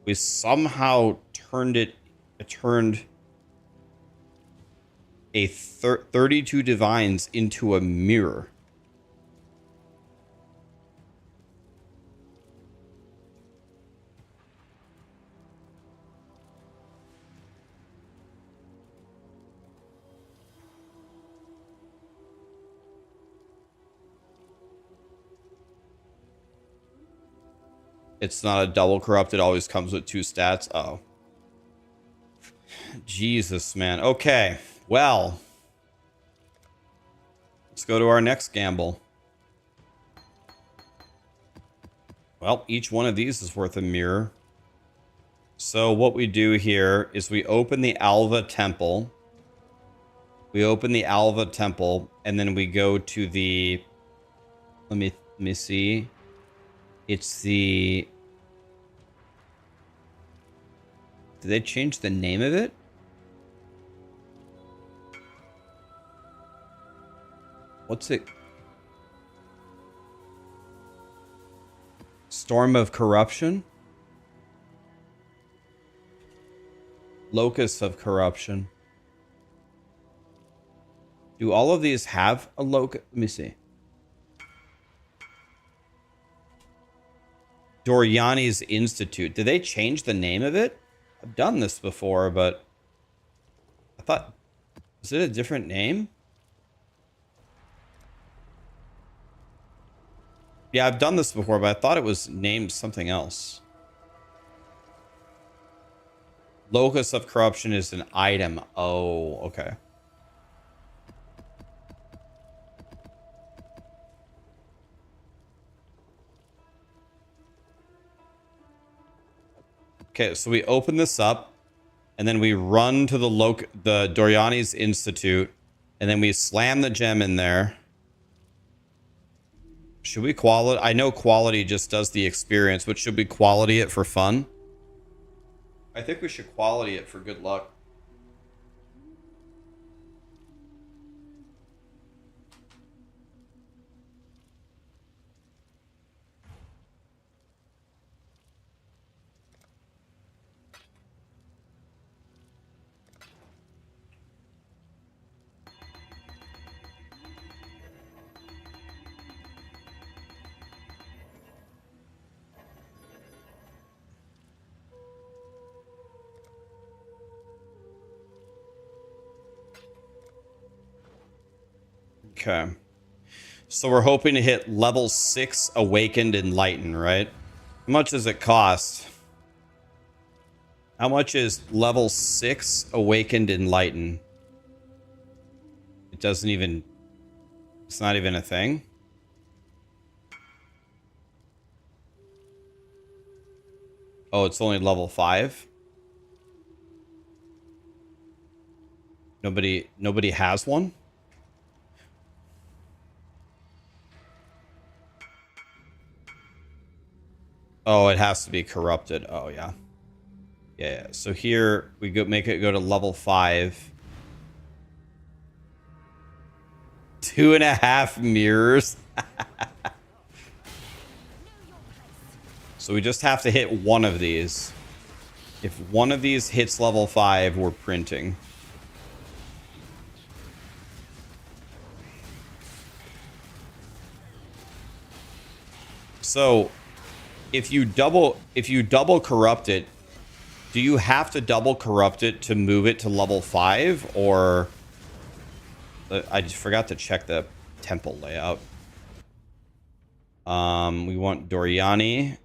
We somehow turned a 32 divines into a mirror. It's not a double corrupt. It always comes with 2 stats. Oh. Jesus, man. Okay. Well. Let's go to our next gamble. Well, each one of these is worth a mirror. So what we do here is we open the Alva Temple. We open the Alva Temple, and then we go to the... Let me see. It's the... Did they change the name of it? What's it? Storm of Corruption? Locus of Corruption. Do all of these have a locus? Let me see. Doriani's Institute. Did they change the name of it? I've done this before, but I thought, was it a different name? Yeah, I've done this before, but I thought it was named something else. Locus of Corruption is an item. Oh, okay. Okay, so we open this up, and then we run to the Doriani's Institute, and then we slam the gem in there. Should we quality? I know quality just does the experience, but should we quality it for fun? I think we should quality it for good luck. Okay. So we're hoping to hit level 6 Awakened Enlightened, right? How much does it cost? How much is level 6 Awakened Enlightened? It doesn't even... It's not even a thing? Oh, it's only level 5? Nobody has one? Oh, it has to be corrupted. Oh, yeah. Yeah. So here we go, make it go to level 5. 2.5 mirrors. So we just have to hit one of these. If one of these hits level 5, we're printing. So if you double corrupt it, do you have to double corrupt it to move it to level 5, or I just forgot to check the temple layout. We want Doriani,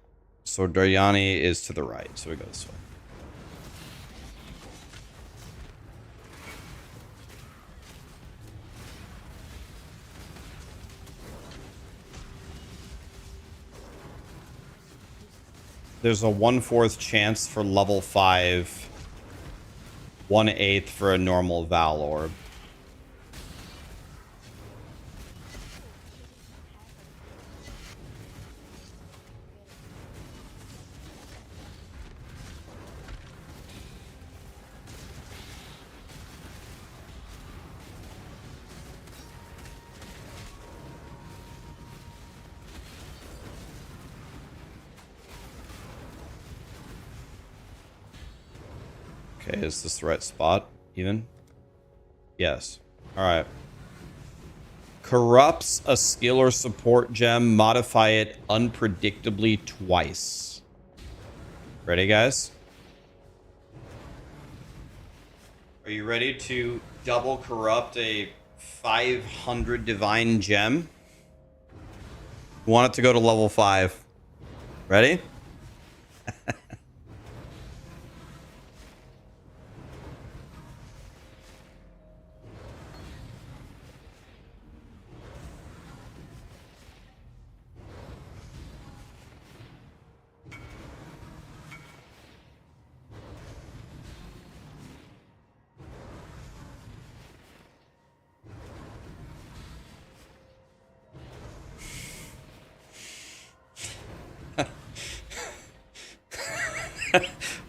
so Doriani is to the right, so we go this way. There's a 1/4 chance for level 5, 1/8 for a normal Val Orb. Okay, is this the right spot, even? Yes. Alright. Corrupts a skill or support gem, modify it unpredictably twice. Ready, guys? Are you ready to double corrupt a 500 divine gem? We want it to go to level 5. Ready?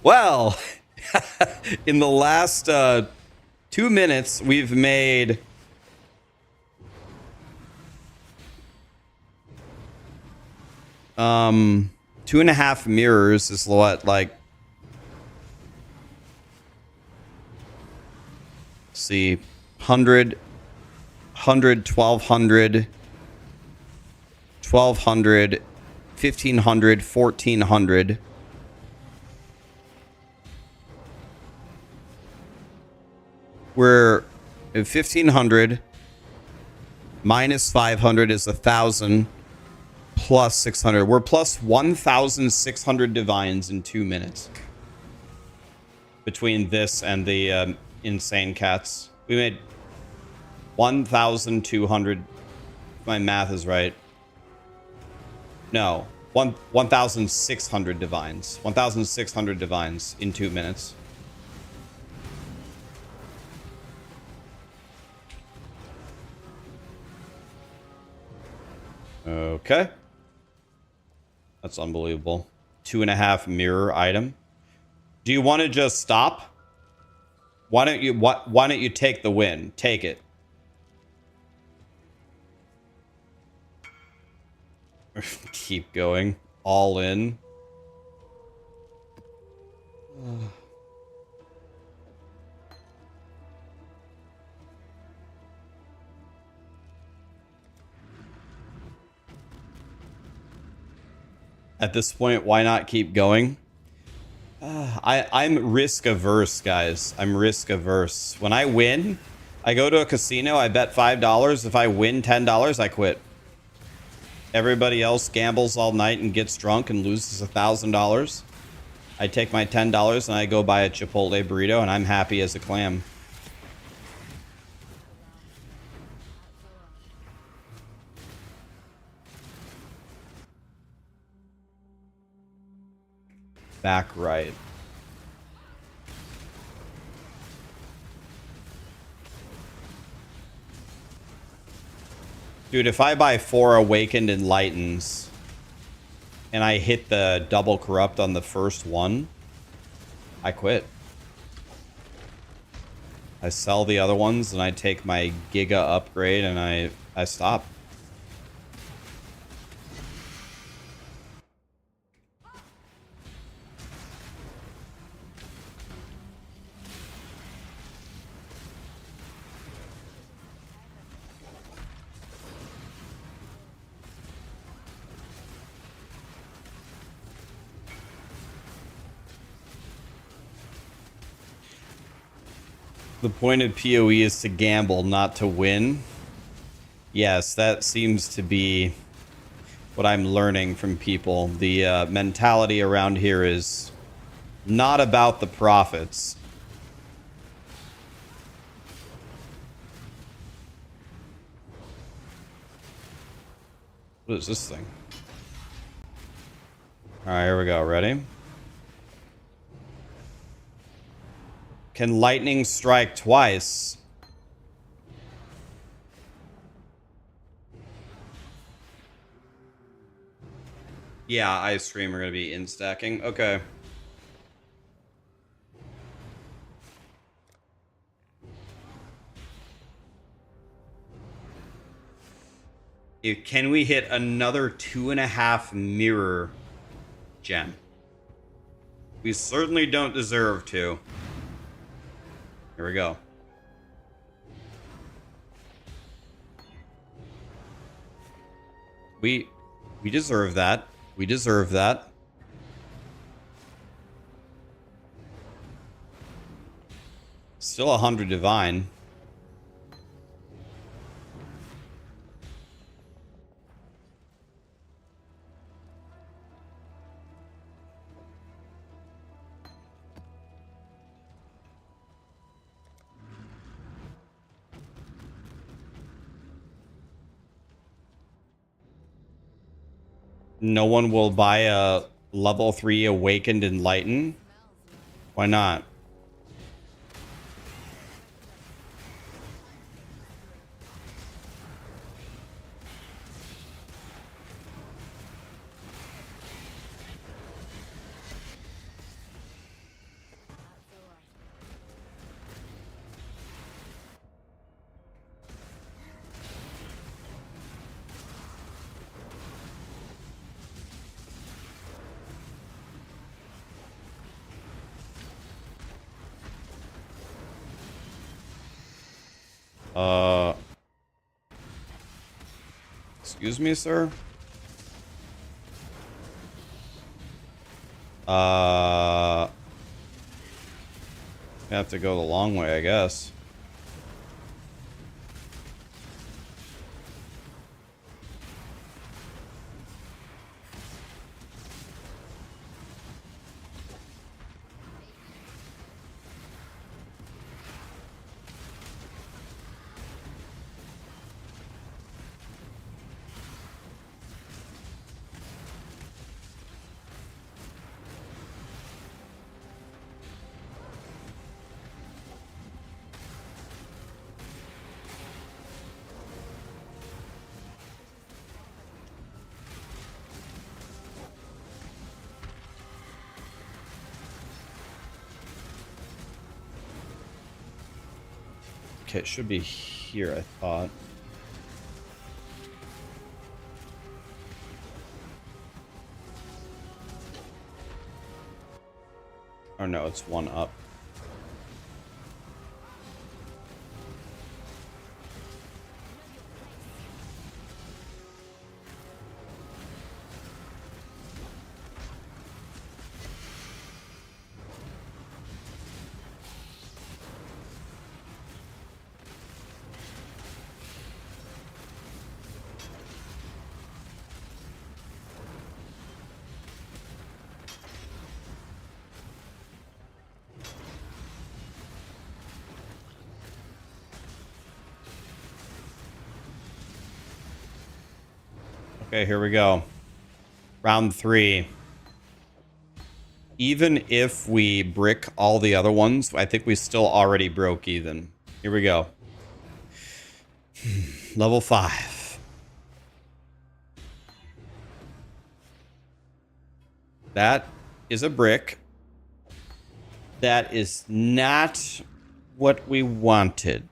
Well, in the last 2 minutes, we've made 2.5 mirrors is what, like, let's see, 100, 1200, 1200, 1500, 1400. We're at 1500 minus 500 is 1,000 plus 600. We're plus 1,600 divines in 2 minutes between this and the insane cats. We made 1,200. My math is right. No, 1,600 divines. 1,600 divines in 2 minutes. Okay. That's unbelievable. 2.5 mirror item. Do you want to just stop? Why don't you take the win? Take it. Keep going. All in. At this point, why not keep going? I'm risk averse, guys. I'm risk averse. When I win, I go to a casino, I bet $5. If I win $10, I quit. Everybody else gambles all night and gets drunk and loses $1,000. I take my $10 and I go buy a Chipotle burrito and I'm happy as a clam. Back right. Dude, if I buy 4 Awakened Enlightens and I hit the double corrupt on the first one, I quit. I sell the other ones and I take my Giga upgrade and I stop. The point of PoE is to gamble, not to win. Yes, that seems to be what I'm learning from people. The mentality around here is not about the profits. What is this thing? Alright, here we go. Ready? Can lightning strike twice? Yeah, ice stream are going to be in-stacking. Okay. Can we hit another 2.5 mirror gem? We certainly don't deserve to. Here we go. We deserve that. We deserve that. Still 100 divine. No one will buy a level 3 Awakened Enlighten? Why not? Excuse me, sir? I have to go the long way, I guess. Okay, it should be here, I thought. Or no, it's one up. Okay, here we go. Round 3. Even if we brick all the other ones, I think we still already broke even. Here we go. Level 5. That is a brick. That is not what we wanted.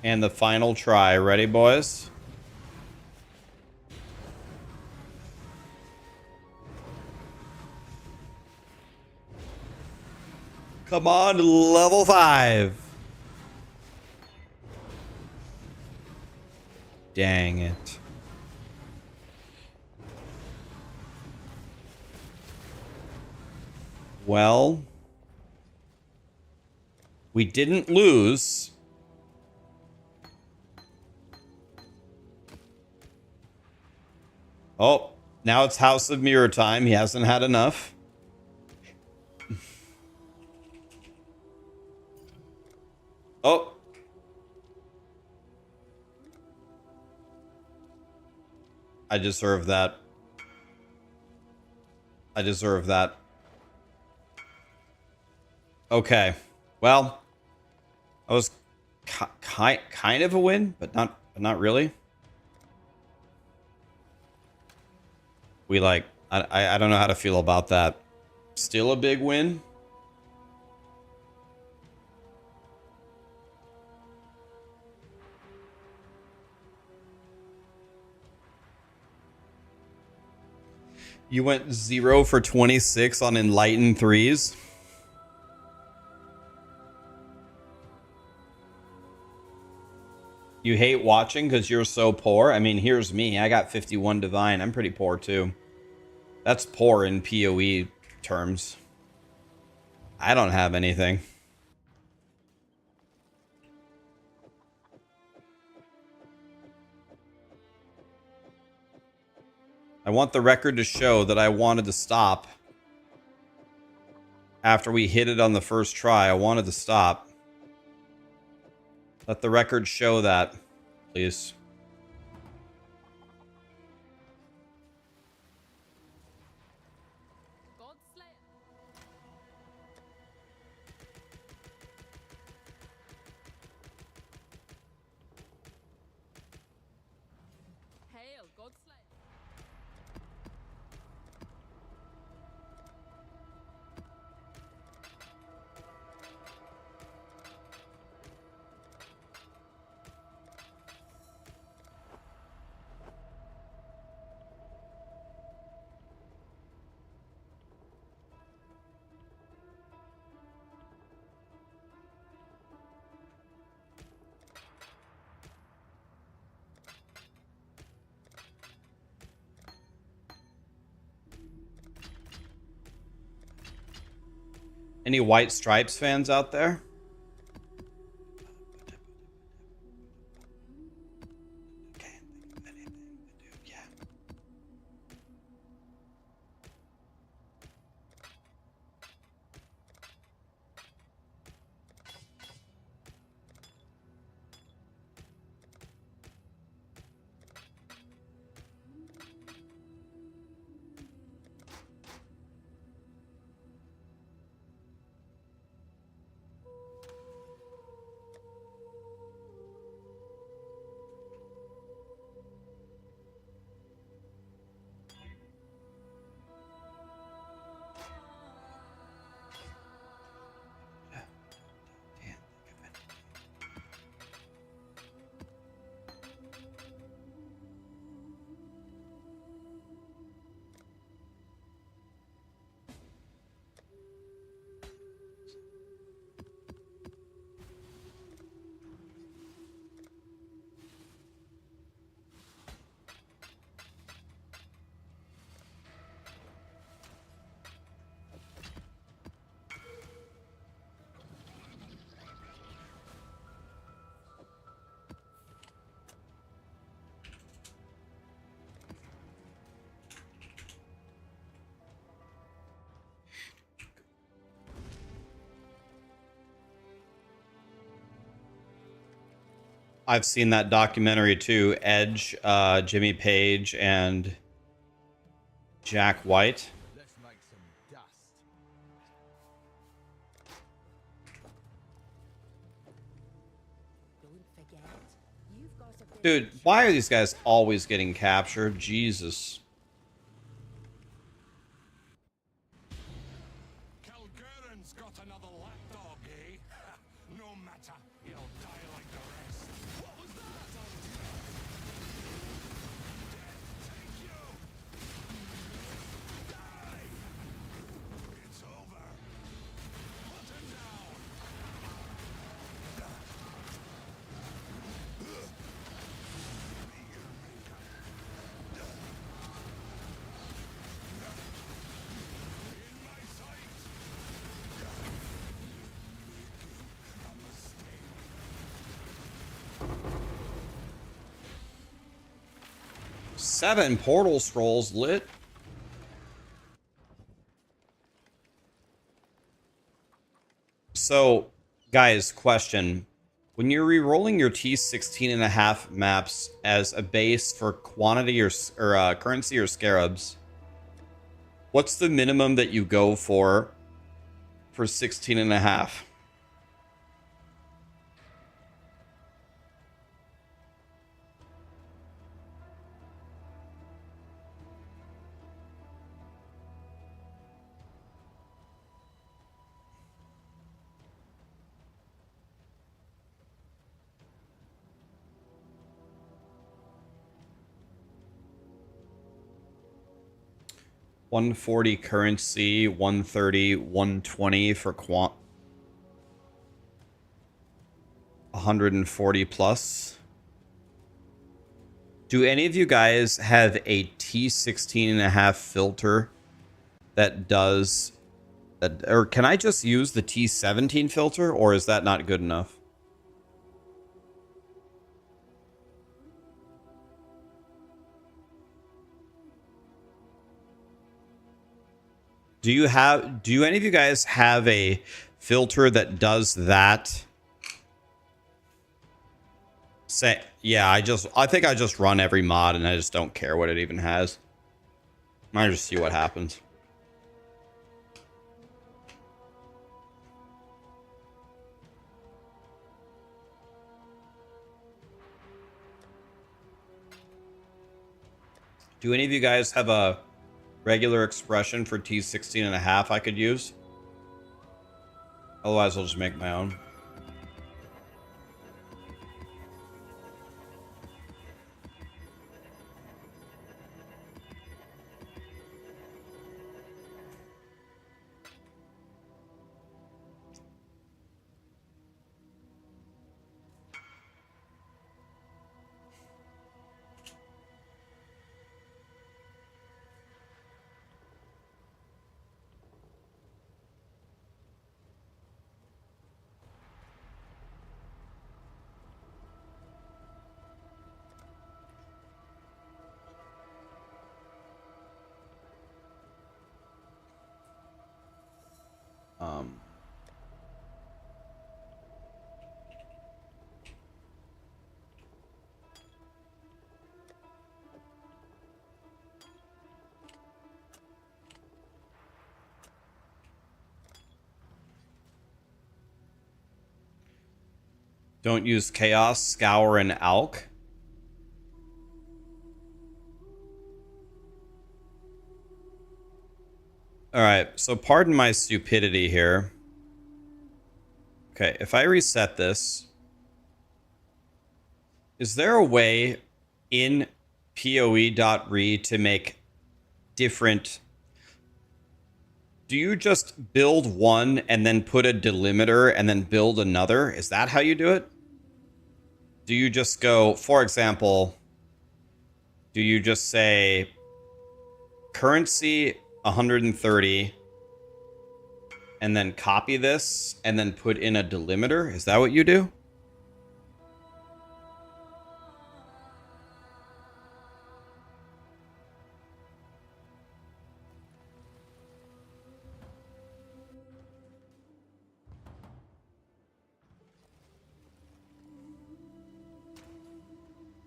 And the final try. Ready, boys? Come on, level 5. Dang it. Well, we didn't lose. Oh, now it's House of Mirror time. He hasn't had enough. Oh. I deserve that. I deserve that. Okay. Well, that was kind of a win, but not really. We like, I don't know how to feel about that. Still a big win. You went 0 for 26 on Enlightened 3s. You hate watching because you're so poor? I mean, here's me. I got 51 Divine. I'm pretty poor, too. That's poor in POE terms. I don't have anything. I want the record to show that I wanted to stop. After we hit it on the first try, I wanted to stop. Let the record show that, please. Any White Stripes fans out there? Can't think of anything to do. Yeah. Can't think of anything. I've seen that documentary too. Edge, Jimmy Page, and Jack White. Let's make some dust. Don't forget, you've got a bit Dude, why are these guys always getting captured? Jesus. Calgurin's got another lapdog, eh? No matter, he'll die like the rest. What was that? Death take you! Die! It's over. Put him down. In my sight. 7 portal scrolls lit. So, guys, question. When you're re-rolling your T16.5 maps as a base for quantity or currency or scarabs, what's the minimum that you go for 16.5? 140 currency, 130, 120 for quant. 140 plus. Do any of you guys have a T16.5 filter that does that, or can I just use the T17 filter, or is that not good enough? Do any of you guys have a filter that does that? Say, yeah, I think I just run every mod and I just don't care what it even has. I just see what happens. Do any of you guys have a regular expression for T16.5 I could use? Otherwise, I'll just make my own. Don't use Chaos, Scour, and Alk. Alright, so pardon my stupidity here. Okay, if I reset this, is there a way in POE.re to make different... Do you just build one and then put a delimiter and then build another? Is that how you do it? Do you just go, for example, do you just say currency 130 and then copy this and then put in a delimiter? Is that what you do?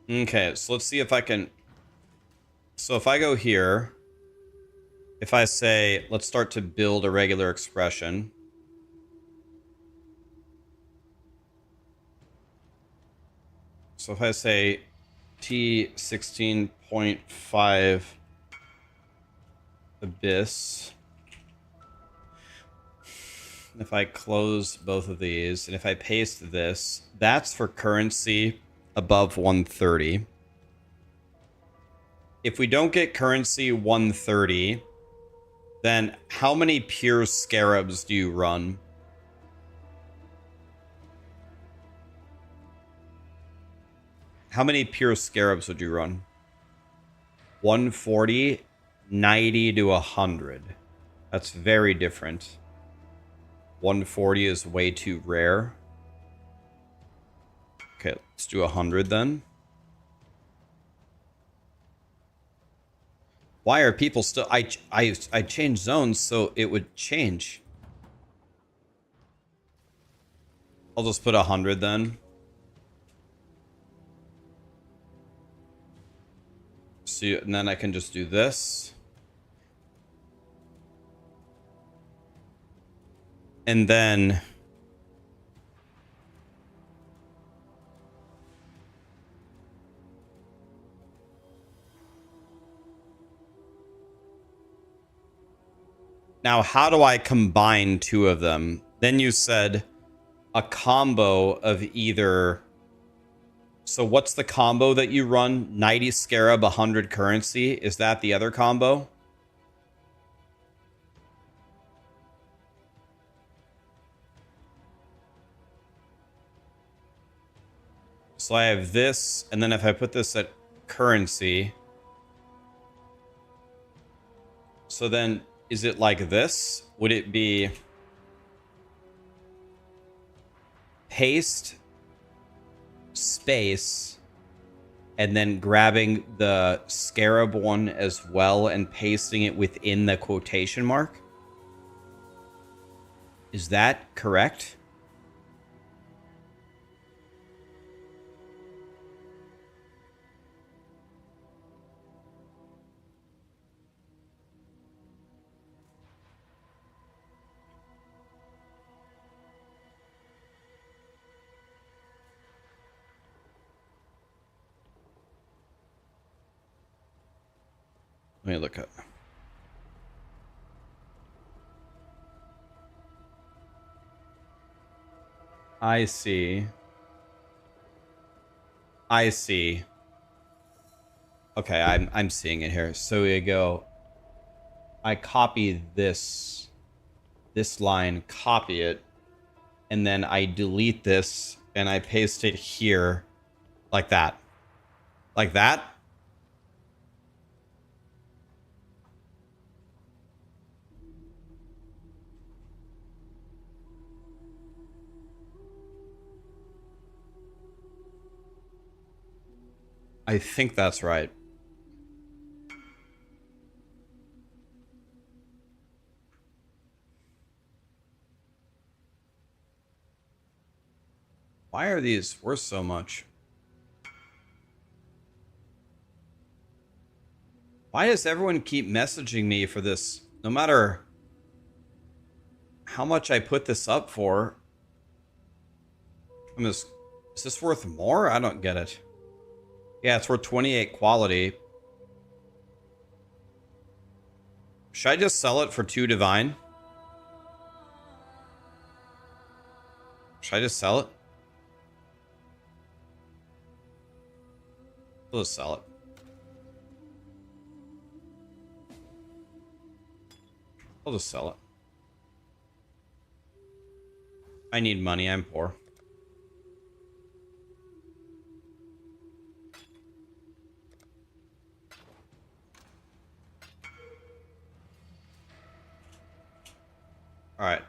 Okay, so let's see if I can... So if I go here, if I say, let's start to build a regular expression. So if I say T16.5 Abyss, if I close both of these, and if I paste this, that's for currency above 130. If we don't get currency 130, then how many pure scarabs do you run? How many pure scarabs would you run? 140, 90 to 100. That's very different. 140 is way too rare. Okay, let's do 100 then. Why are people still... I changed zones so it would change. I'll just put 100 then. See, and then I can just do this. And then... Now, how do I combine two of them? Then you said a combo of either... So what's the combo that you run? 90 scarab, 100 currency. Is that the other combo? So I have this, and then if I put this at currency, so then is it like this? Would it be paste, space, and then grabbing the scarab one as well and pasting it within the quotation mark? Is that correct? Let me look up. I see. I see. Okay, I'm seeing it here. So we go. I copy this line, copy it, and then I delete this and I paste it here like that. Like that? I think that's right. Why are these worth so much? Why does everyone keep messaging me for this? No matter how much I put this up for, is this worth more? I don't get it. Yeah, it's worth 28 quality. Should I just sell it for 2 divine? Should I just sell it? We'll just sell it. I'll just sell it. I need money. I'm poor. All right.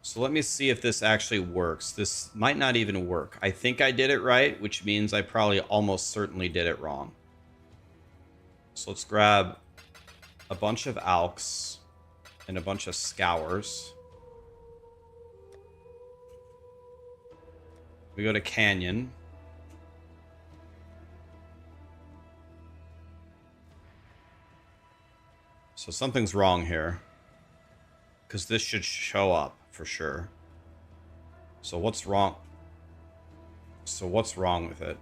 So let me see if this actually works. This might not even work. I think I did it right, which means I probably almost certainly did it wrong. So let's grab a bunch of alks and a bunch of scours. We go to Canyon. So something's wrong here, because this should show up for sure. So what's wrong? So what's wrong with it?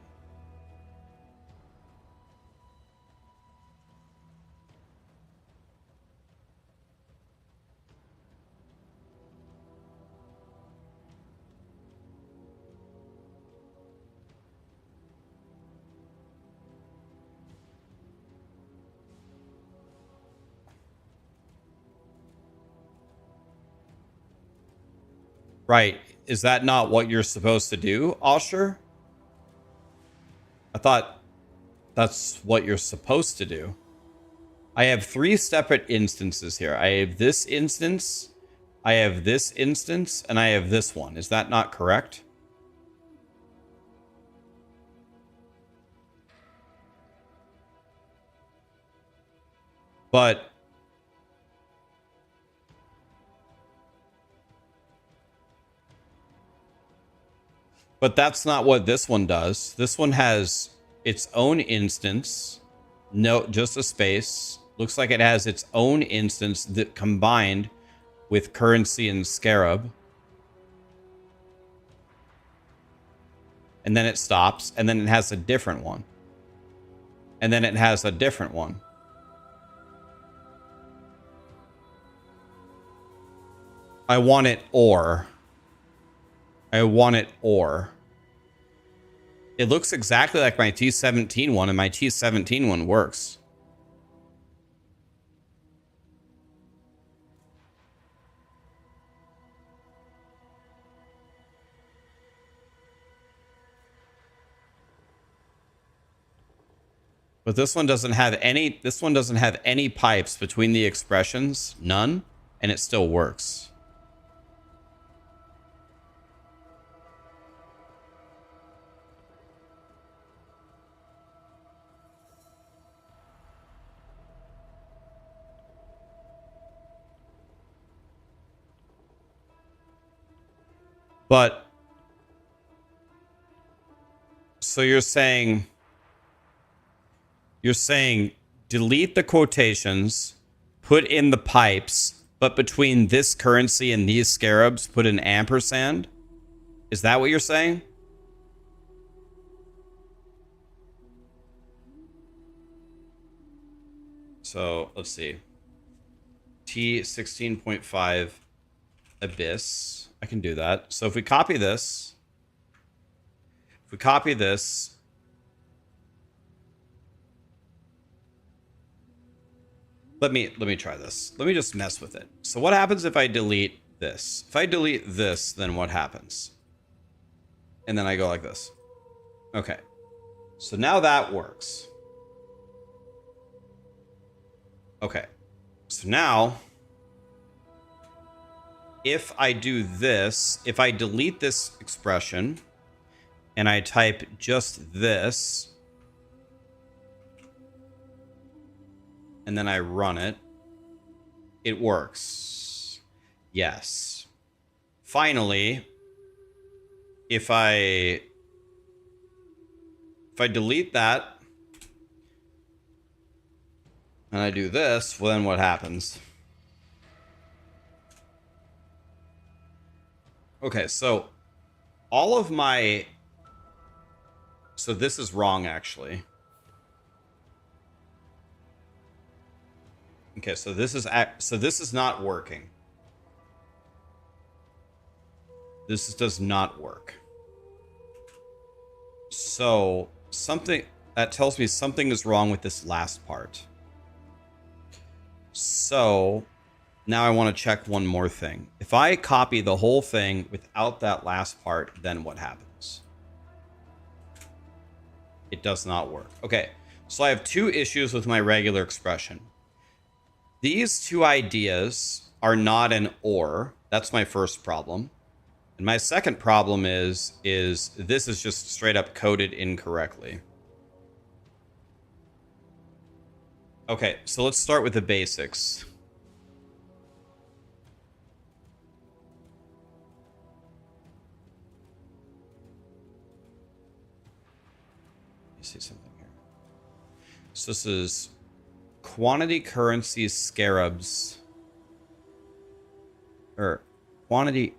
Right. Is that not what you're supposed to do, Osher? I thought that's what you're supposed to do. I have 3 separate instances here. I have this instance, I have this instance, and I have this one. Is that not correct? But that's not what this one does. This one has its own instance. No, just a space. Looks like it has its own instance that combined with currency and scarab. And then it stops, and then it has a different one. And then it has a different one. I want it or. I want it or. It looks exactly like my T17 one, and my T17 one works. But this one doesn't have any pipes between the expressions, none, and it still works. But so you're saying delete the quotations, put in the pipes, but between this currency and these scarabs, put an ampersand? Is that what you're saying? So let's see. T 16.5 Abyss. I can do that. So if we copy this, let me try this. Let me just mess with it. So what happens if I delete this? If I delete this, then what happens? And then I go like this. Okay. So now that works. Okay. So now, if I do this, if I delete this expression and I type just this, and then I run it, it works. Yes. Finally, if I delete that and I do this, well, then what happens? Okay, so all of my... So this is wrong, actually. Okay, so this is not working. This does not work. So something that tells me something is wrong with this last part. So now I want to check one more thing. If I copy the whole thing without that last part, then what happens? It does not work. Okay, so I have two issues with my regular expression. These two ideas are not an or. That's my first problem. And my second problem is this is just straight up coded incorrectly. Okay, so let's start with the basics. Let me see something here. So this is quantity currency scarabs. Or quantity...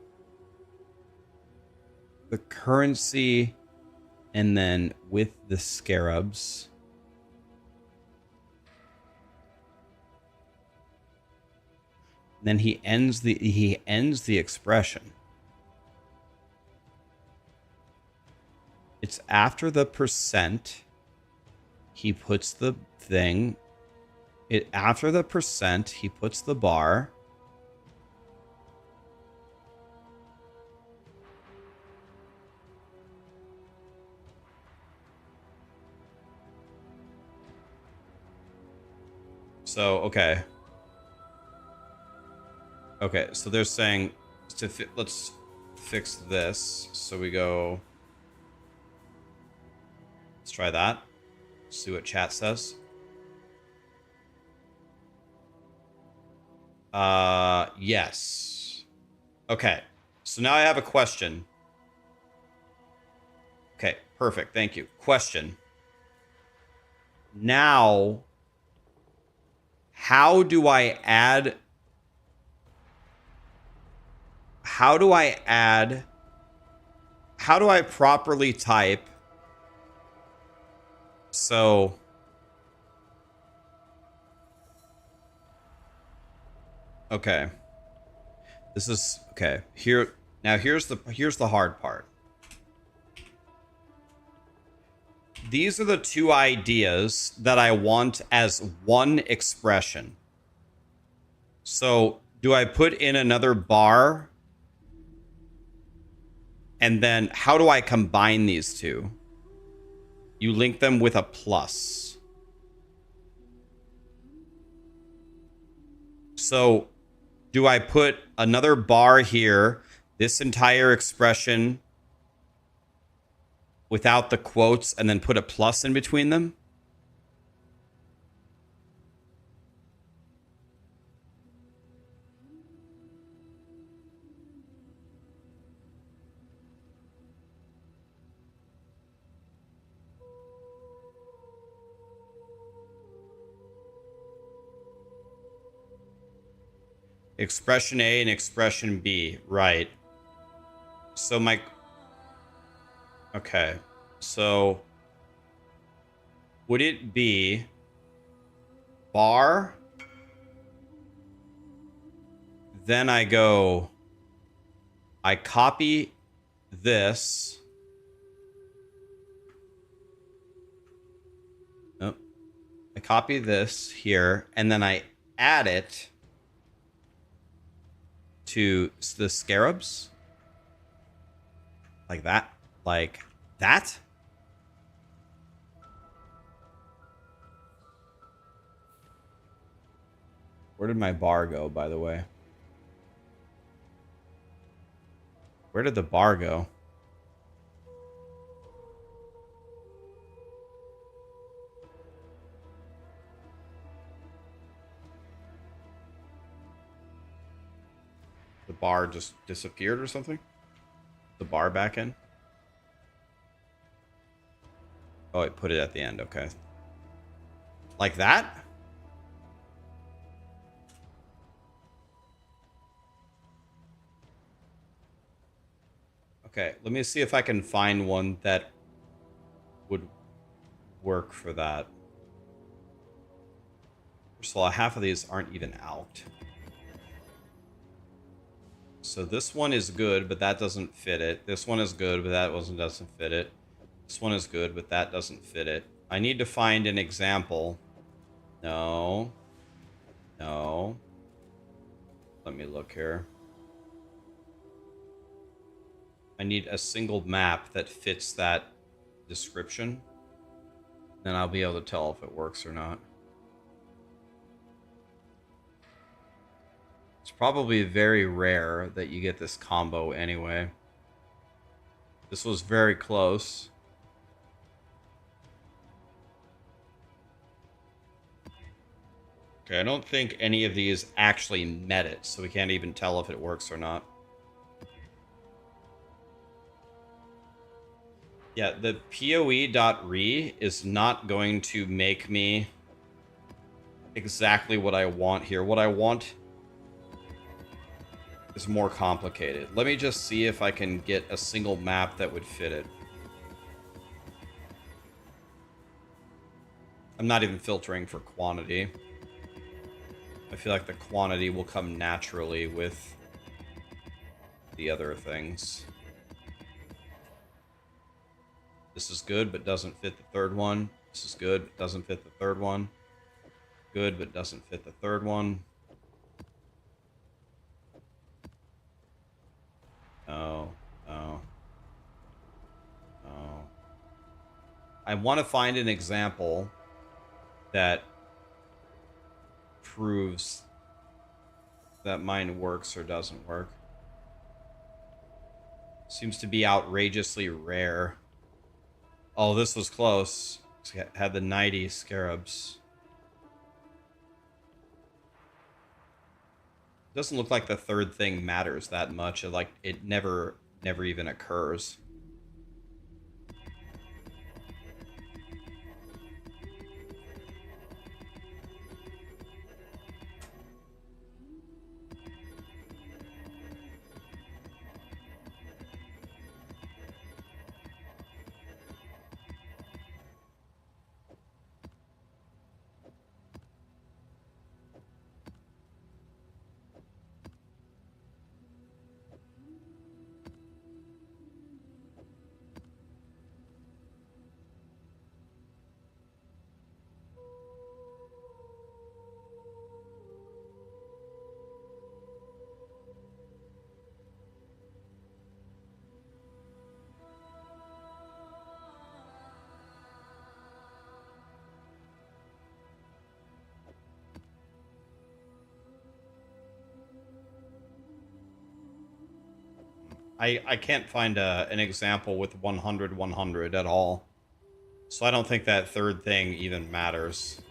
the currency and then with the scarabs. Then he ends the expression. It's after the percent. He puts the thing. After the percent, he puts the bar. So, okay. Okay, so they're saying let's fix this. So we go. Let's try that. See what chat says. Yes. Okay. So now I have a question. Okay, perfect. Thank you. Question. Now, how do I properly type? So okay. This is okay. Here's the hard part. These are the two ideas that I want as one expression. So, do I put in another bar? And then how do I combine these two? You link them with a plus. So do I put another bar here, this entire expression without the quotes, and then put a plus in between them? Expression A and expression B, right. So my... Okay, so would it be bar? Then I go, I copy this. Oh, I copy this here, and then I add it to the scarabs. Like that. Like that. Where did my bar go, by the way? Where did the bar go? The bar just disappeared or something? The bar back in? Oh, I put it at the end. Okay. Like that? Okay, let me see if I can find one that would work for that. First of all, half of these aren't even out. So this one is good, but that doesn't fit it. This one is good, but that doesn't fit it. This one is good, but that doesn't fit it. I need to find an example. No. No. Let me look here. I need a single map that fits that description. Then I'll be able to tell if it works or not. It's probably very rare that you get this combo anyway. This was very close. Okay, I don't think any of these actually met it, so we can't even tell if it works or not. Yeah, the POE.re is not going to make me exactly what I want here. What I want is more complicated. Let me just see if I can get a single map that would fit it. I'm not even filtering for quantity. I feel like the quantity will come naturally with the other things. This is good, but doesn't fit the third one. This is good, but doesn't fit the third one. Good, but doesn't fit the third one. Oh, oh, oh. I want to find an example that proves that mine works or doesn't work. Seems to be outrageously rare. Oh, this was close. It had the 90 scarabs. Doesn't look like the third thing matters that much. It never even occurs. I can't find an example with 100 100 at all. So I don't think that third thing even matters.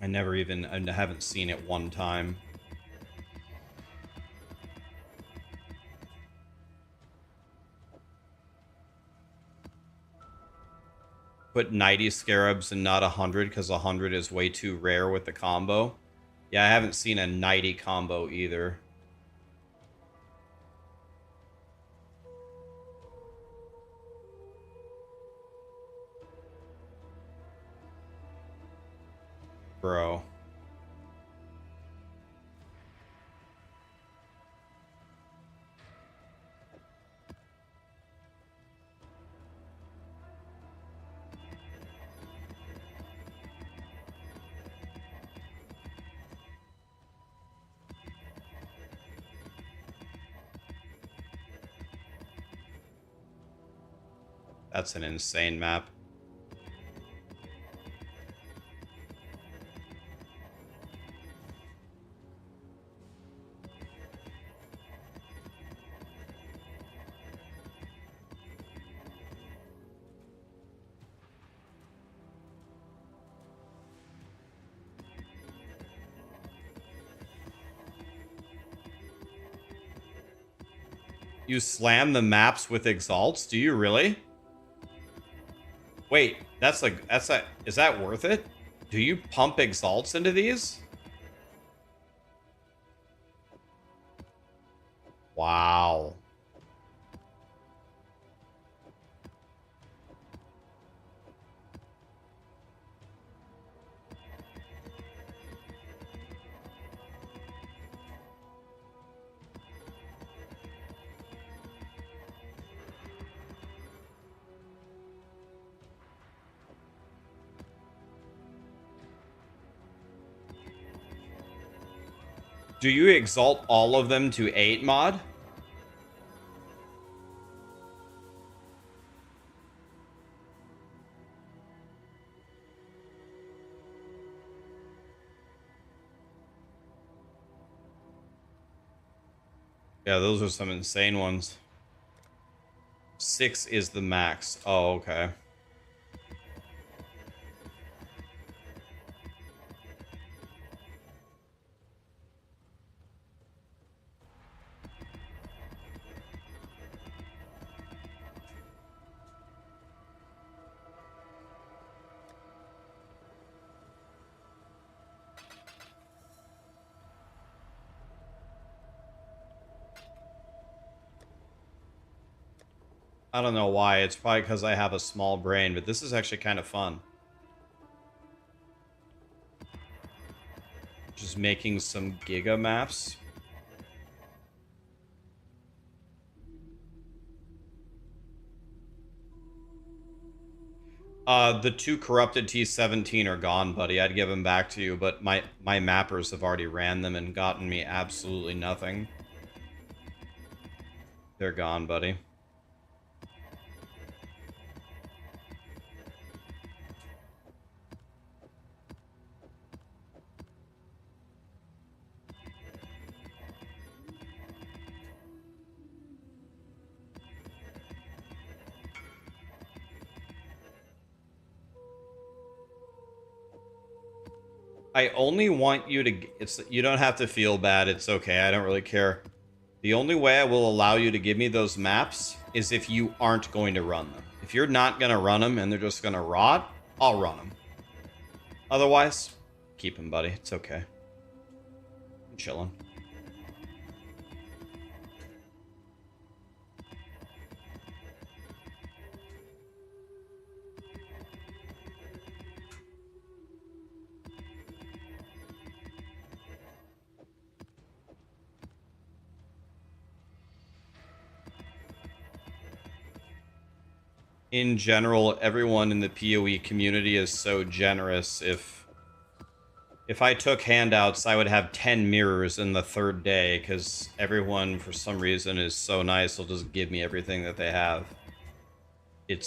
I haven't seen it one time. Put 90 scarabs and not 100 because 100 is way too rare with the combo. Yeah, I haven't seen a 90 combo either. Bro. That's an insane map. You slam the maps with exalts? Do you really? Wait, is that worth it? Do you pump exalts into these? Wow. Do you exalt all of them to 8 mod? Yeah, those are some insane ones. 6 is the max. Oh, okay. I don't know why. It's probably because I have a small brain, but this is actually kind of fun. Just making some giga maps. The 2 corrupted T17 are gone, buddy. I'd give them back to you, but my mappers have already ran them and gotten me absolutely nothing. They're gone, buddy. I only want you to... You don't have to feel bad. It's okay. I don't really care. The only way I will allow you to give me those maps is if you aren't going to run them. If you're not going to run them and they're just going to rot, I'll run them. Otherwise, keep them, buddy. It's okay. I'm chilling. In general, everyone in the PoE community is so generous. If I took handouts, I would have 10 mirrors in the 3rd day, because everyone, for some reason, is so nice. They'll just give me everything that they have. It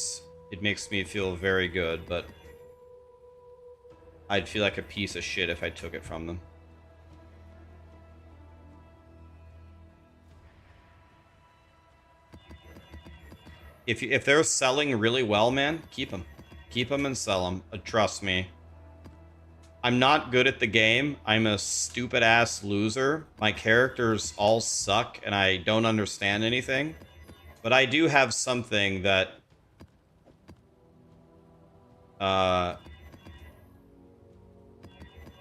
makes me feel very good, but I'd feel like a piece of shit if I took it from them. If they're selling really well, man, keep them. Keep them and sell them. Trust me. I'm not good at the game. I'm a stupid ass loser. My characters all suck and I don't understand anything. But I do have something that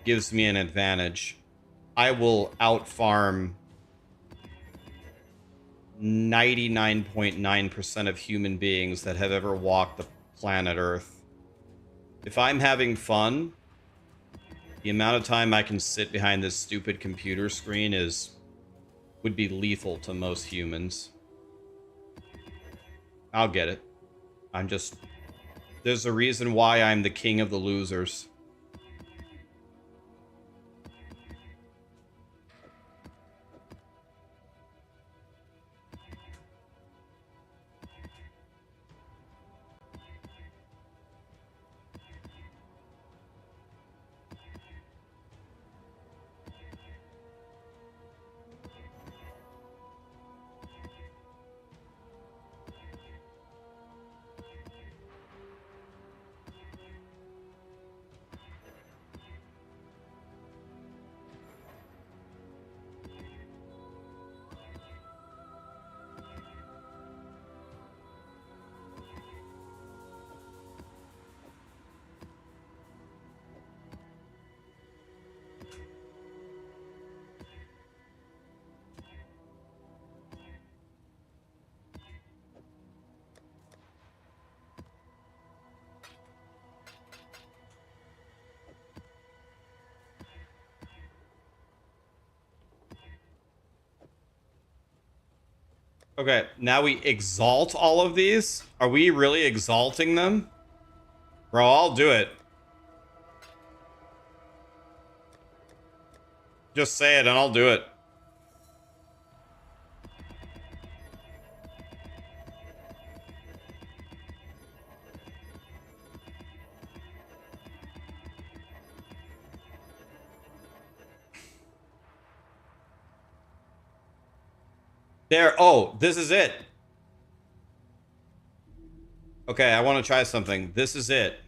gives me an advantage. I will outfarm 99.9% of human beings that have ever walked the planet Earth. If I'm having fun, the amount of time I can sit behind this stupid computer screen would be lethal to most humans. I'll get it. There's a reason why I'm the king of the losers. Okay, now we exalt all of these? Are we really exalting them? Bro, I'll do it. Just say it and I'll do it. There. Oh, this is it. Okay, I want to try something. This is it.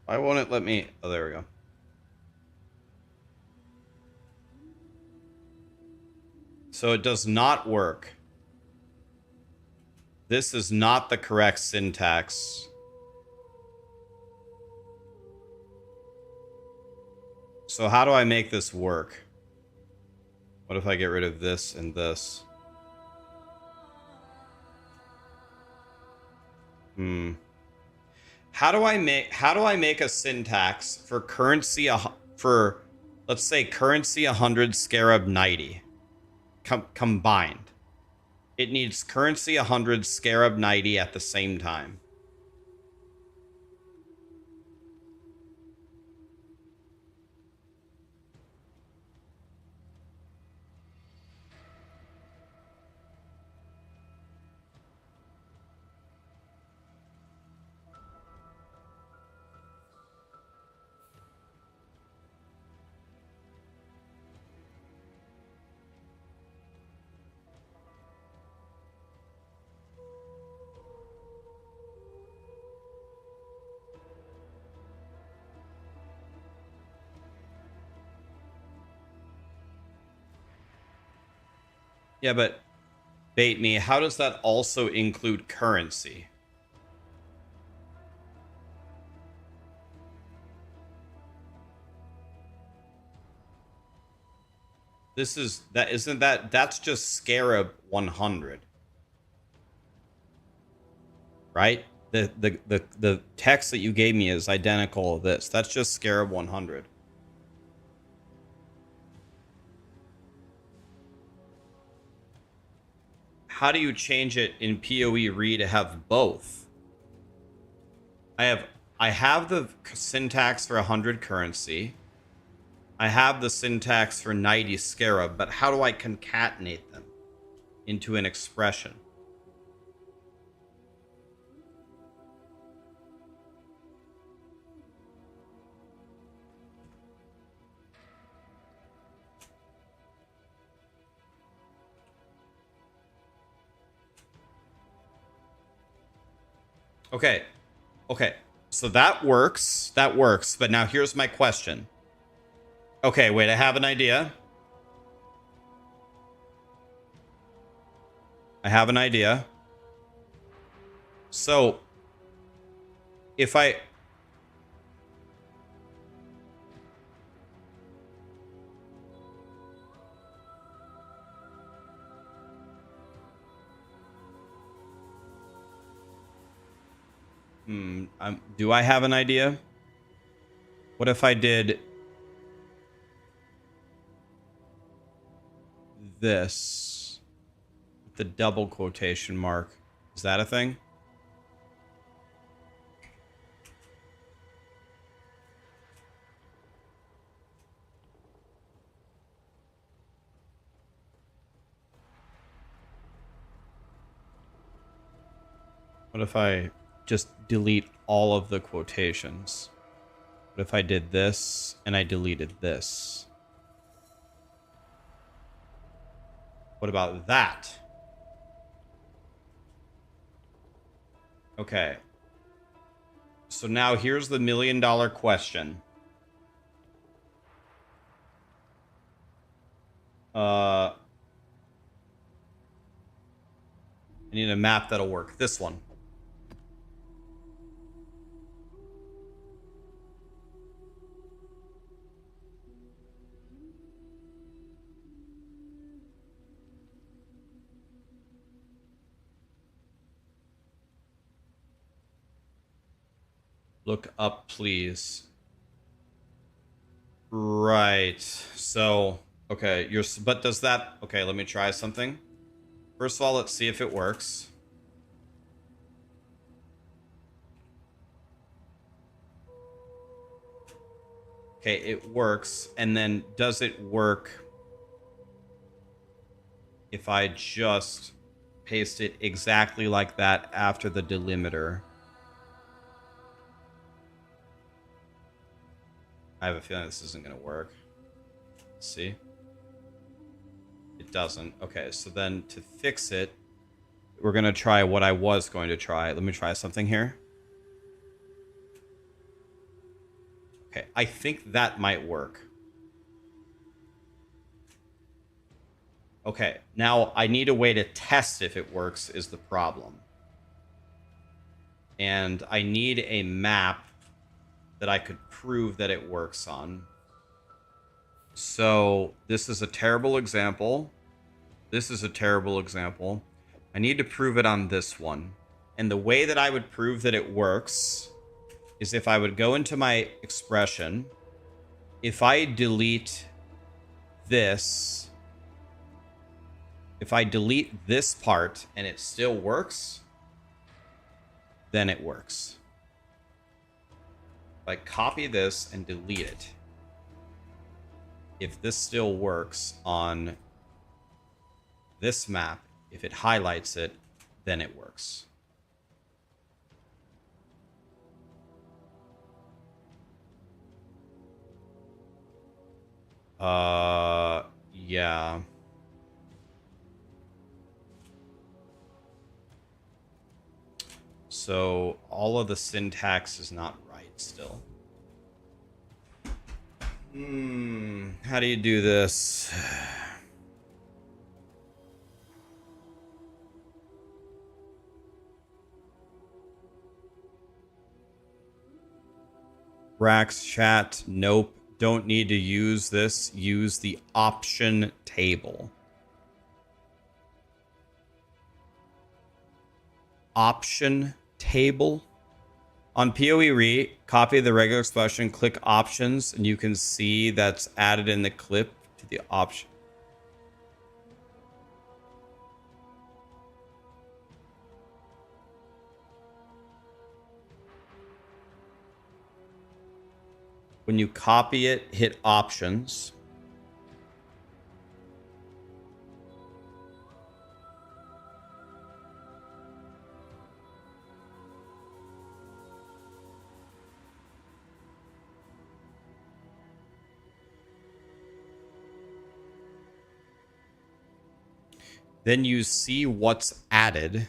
Why won't it let me? Oh, there we go. So it does not work. This is not the correct syntax. So how do I make this work? What if I get rid of this and this? How do I make a syntax for currency for, let's say, currency 100, scarab 90 combined? It needs currency 100, scarab 90 at the same time. Yeah, but bait me, how does that also include currency? That's just scarab 100. Right? The text that you gave me is identical to this. That's just scarab 100. How do you change it in POE to have both? I have the syntax for 100 currency. I have the syntax for Nighty Scarab, but how do I concatenate them into an expression? Okay. Okay. So that works. That works. But now here's my question. Okay, wait, I have an idea. I have an idea. So if I do I have an idea? What if I did this with the double quotation mark? Is that a thing? What if I just delete all of the quotations? What if I did this and I deleted this? What about that? Okay. So now here's the $1 million question. I need a map that'll work. This one. Look up, please. Right. So, okay, but does that... Okay, let me try something. First of all, let's see if it works. Okay, it works. And then does it work if I just paste it exactly like that after the delimiter? I have a feeling this isn't going to work. Let's see. It doesn't. Okay, so then to fix it, we're going to try what I was going to try. Let me try something here. Okay, I think that might work. Okay, now I need a way to test if it works is the problem. And I need a map that I could prove that it works on. So this is a terrible example. This is a terrible example. I need to prove it on this one. And the way that I would prove that it works is if I would go into my expression. If I delete this, if I delete this part and it still works, then it works. If I copy this and delete it, if this still works on this map, if it highlights it, then it works. Yeah. So all of the syntax is not right still. How do you do this? Rax chat, nope. Don't need to use this. Use the option table. Option table. On POE copy the regular expression, click options, and you can see that's added in the clip to the option. When you copy it, hit options. Then you see what's added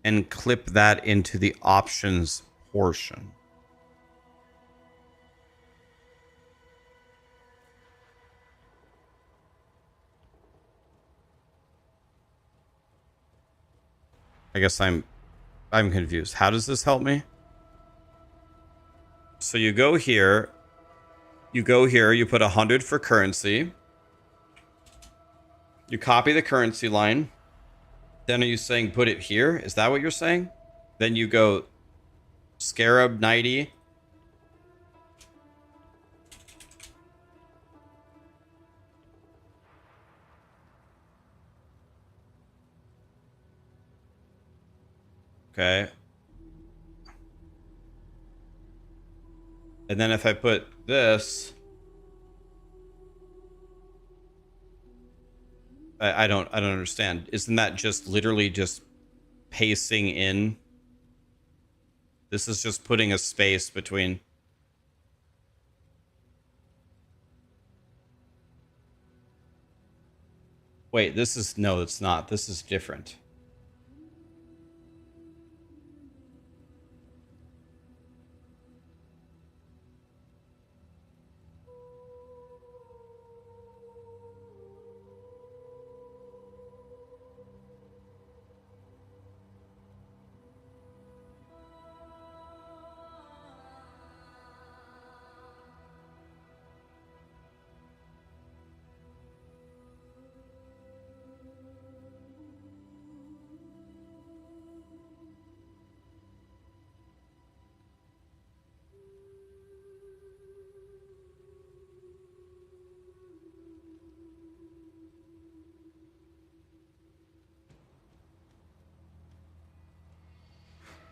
and clip that into the options portion. I guess I'm confused. How does this help me? So you go here, you put 100 for currency. You copy the currency line. Then are you saying put it here? Is that what you're saying? Then you go Scarab 90. Okay. And then if I put this, I don't understand. Isn't that just literally just pacing in? This is just putting a space between. Wait, this is, no, it's not. This is different.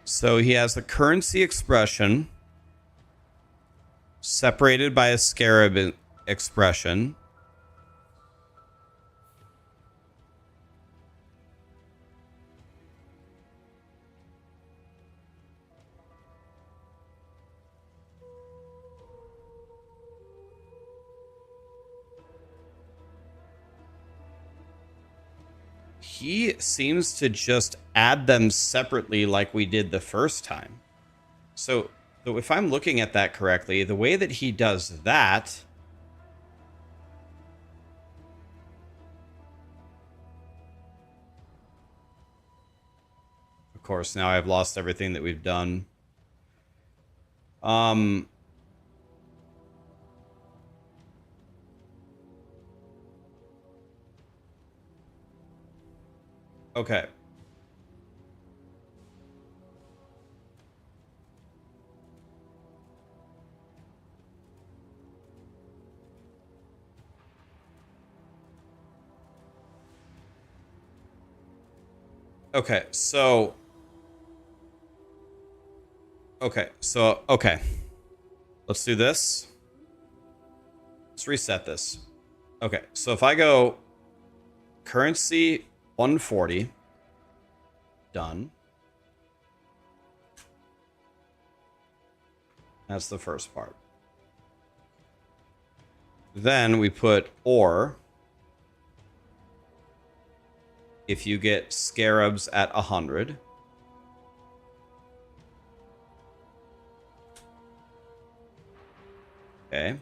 So he has the currency expression separated by a scarab expression. He seems to just add them separately like we did the first time. So if I'm looking at that correctly, the way that he does that... Of course, now I've lost everything that we've done. Okay. Okay, so... Okay. Let's do this. Let's reset this. Okay, so if I go currency 140, done. That's the first part. Then we put or if you get scarabs at 100. Okay.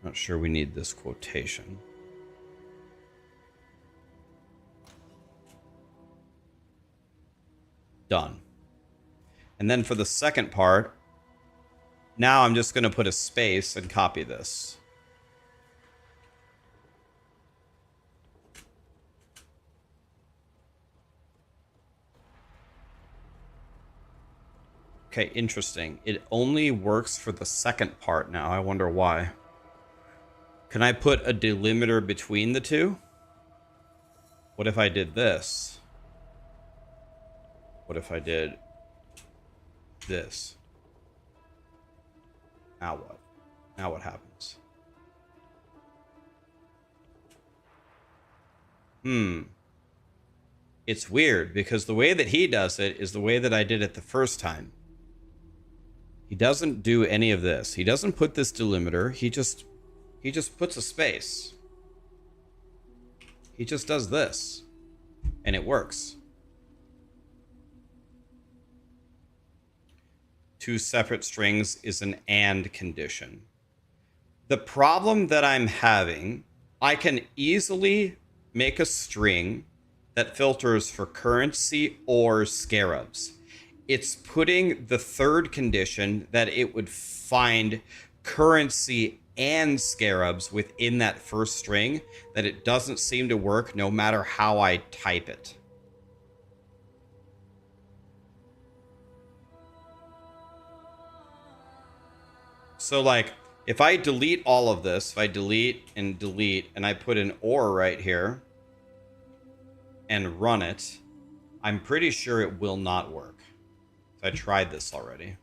Not sure we need this quotation. Done. And then for the second part, now I'm just going to put a space and copy this. Okay, interesting. It only works for the second part now. I wonder why. Can I put a delimiter between the two? What if I did this? What if I did this? Now what? Now what happens? It's weird because the way that he does it is the way that I did it the first time. He doesn't do any of this. He doesn't put this delimiter. He just puts a space. He just does this. And it works. Two separate strings is an and condition. The problem that I'm having, I can easily make a string that filters for currency or scarabs. It's putting the third condition that it would find currency and scarabs within that first string that it doesn't seem to work no matter how I type it. So like, if I delete all of this, if I delete, and I put an OR right here and run it, I'm pretty sure it will not work. I tried this already.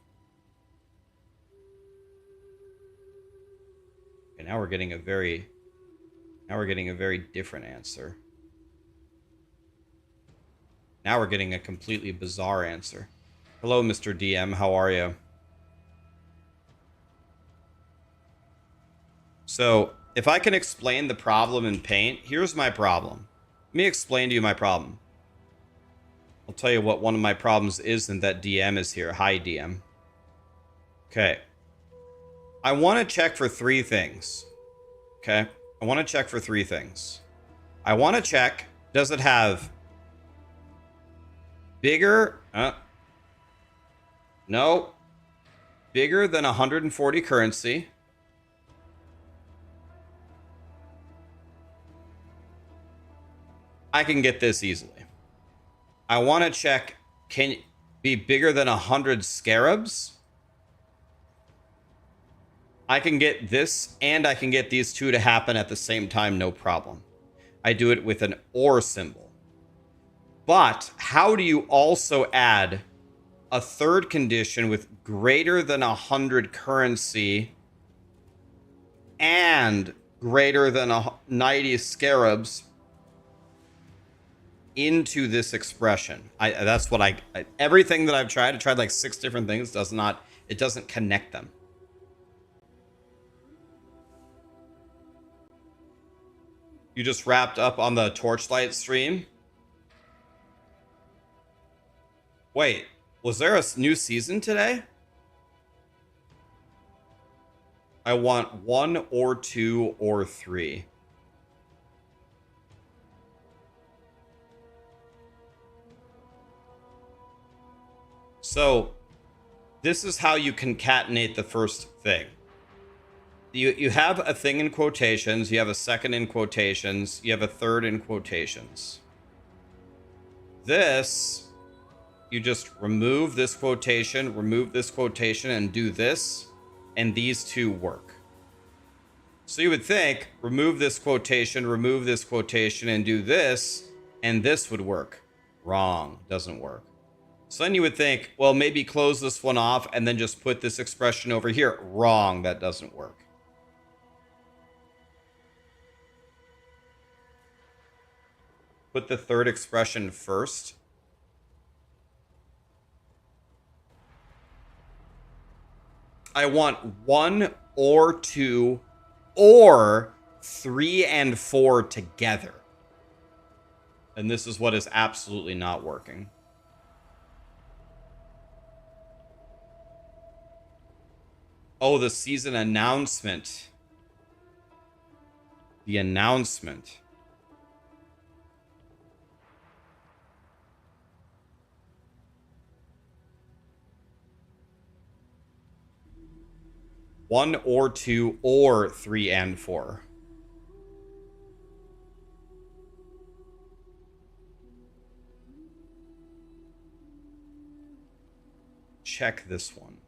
Okay, now we're getting a very different answer. Now we're getting a completely bizarre answer. Hello, Mr. DM, how are you? So, if I can explain the problem in Paint, here's my problem. Let me explain to you my problem. I'll tell you what one of my problems is, and that DM is here. Hi, DM. Okay. I want to check for three things. Okay? I want to check for three things. I want to check, does it have bigger... no. Bigger than 140 currency. I can get this easily. I want to check, can it be bigger than 100 scarabs? I can get this, and I can get these two to happen at the same time, no problem. I do it with an OR symbol. But how do you also add a third condition with greater than 100 currency and greater than 90 scarabs into this expression? That's what everything that I've tried like 6 different things, it doesn't connect them. You just wrapped up on the Torchlight stream? Wait, was there a new season today? I want 1 or 2 or 3. So, this is how you concatenate the first thing. You have a thing in quotations, you have a second in quotations, you have a third in quotations. This, you just remove this quotation, and do this, and these two work. So you would think, remove this quotation, and do this, and this would work. Wrong, doesn't work. So then you would think, well, maybe close this one off and then just put this expression over here. Wrong, that doesn't work. Put the third expression first. I want 1 or 2 or 3 and 4 together. And this is what is absolutely not working. Oh, the season announcement. The announcement. One or 2 or 3 and 4. check this one.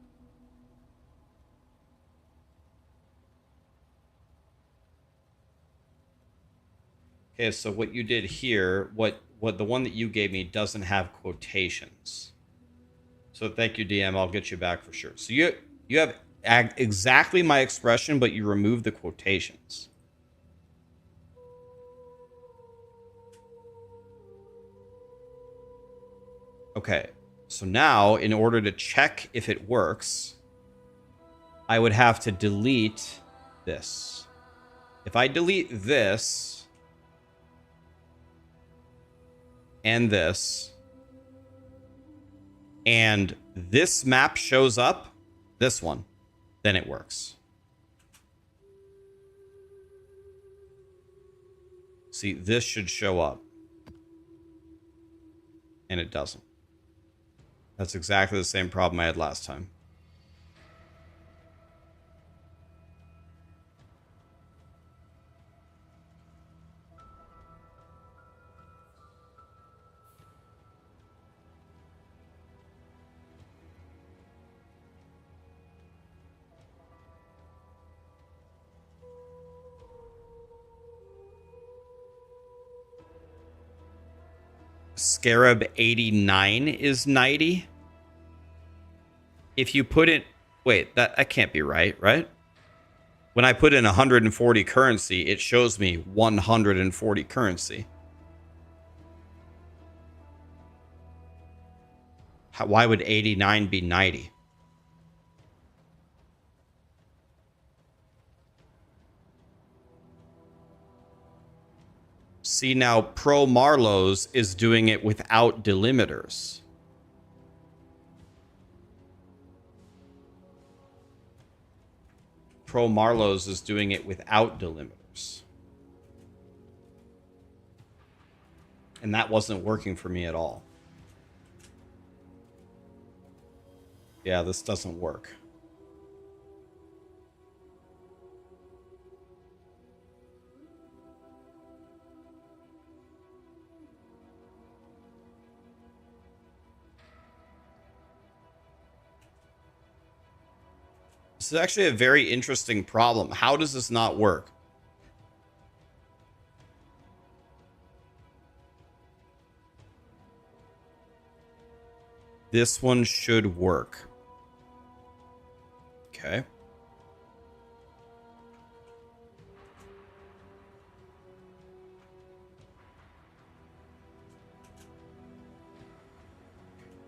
Okay, so what you did here, what the one that you gave me doesn't have quotations. So thank you, DM. I'll get you back for sure. So you have exactly my expression, but you remove the quotations. Okay, so now in order to check if it works, I would have to delete this. If I delete this and this, and this map shows up, this one, then it works. See, this should show up. And it doesn't. That's exactly the same problem I had last time. Scarab 89 is 90. If you put it... Wait, that can't be right, right? When I put in 140 currency, it shows me 140 currency. Why would 89 be 90? See, now Pro Marlowe's is doing it without delimiters. Pro Marlowe's is doing it without delimiters. And that wasn't working for me at all. Yeah, this doesn't work. This is actually a very interesting problem. How does this not work? This one should work. Okay.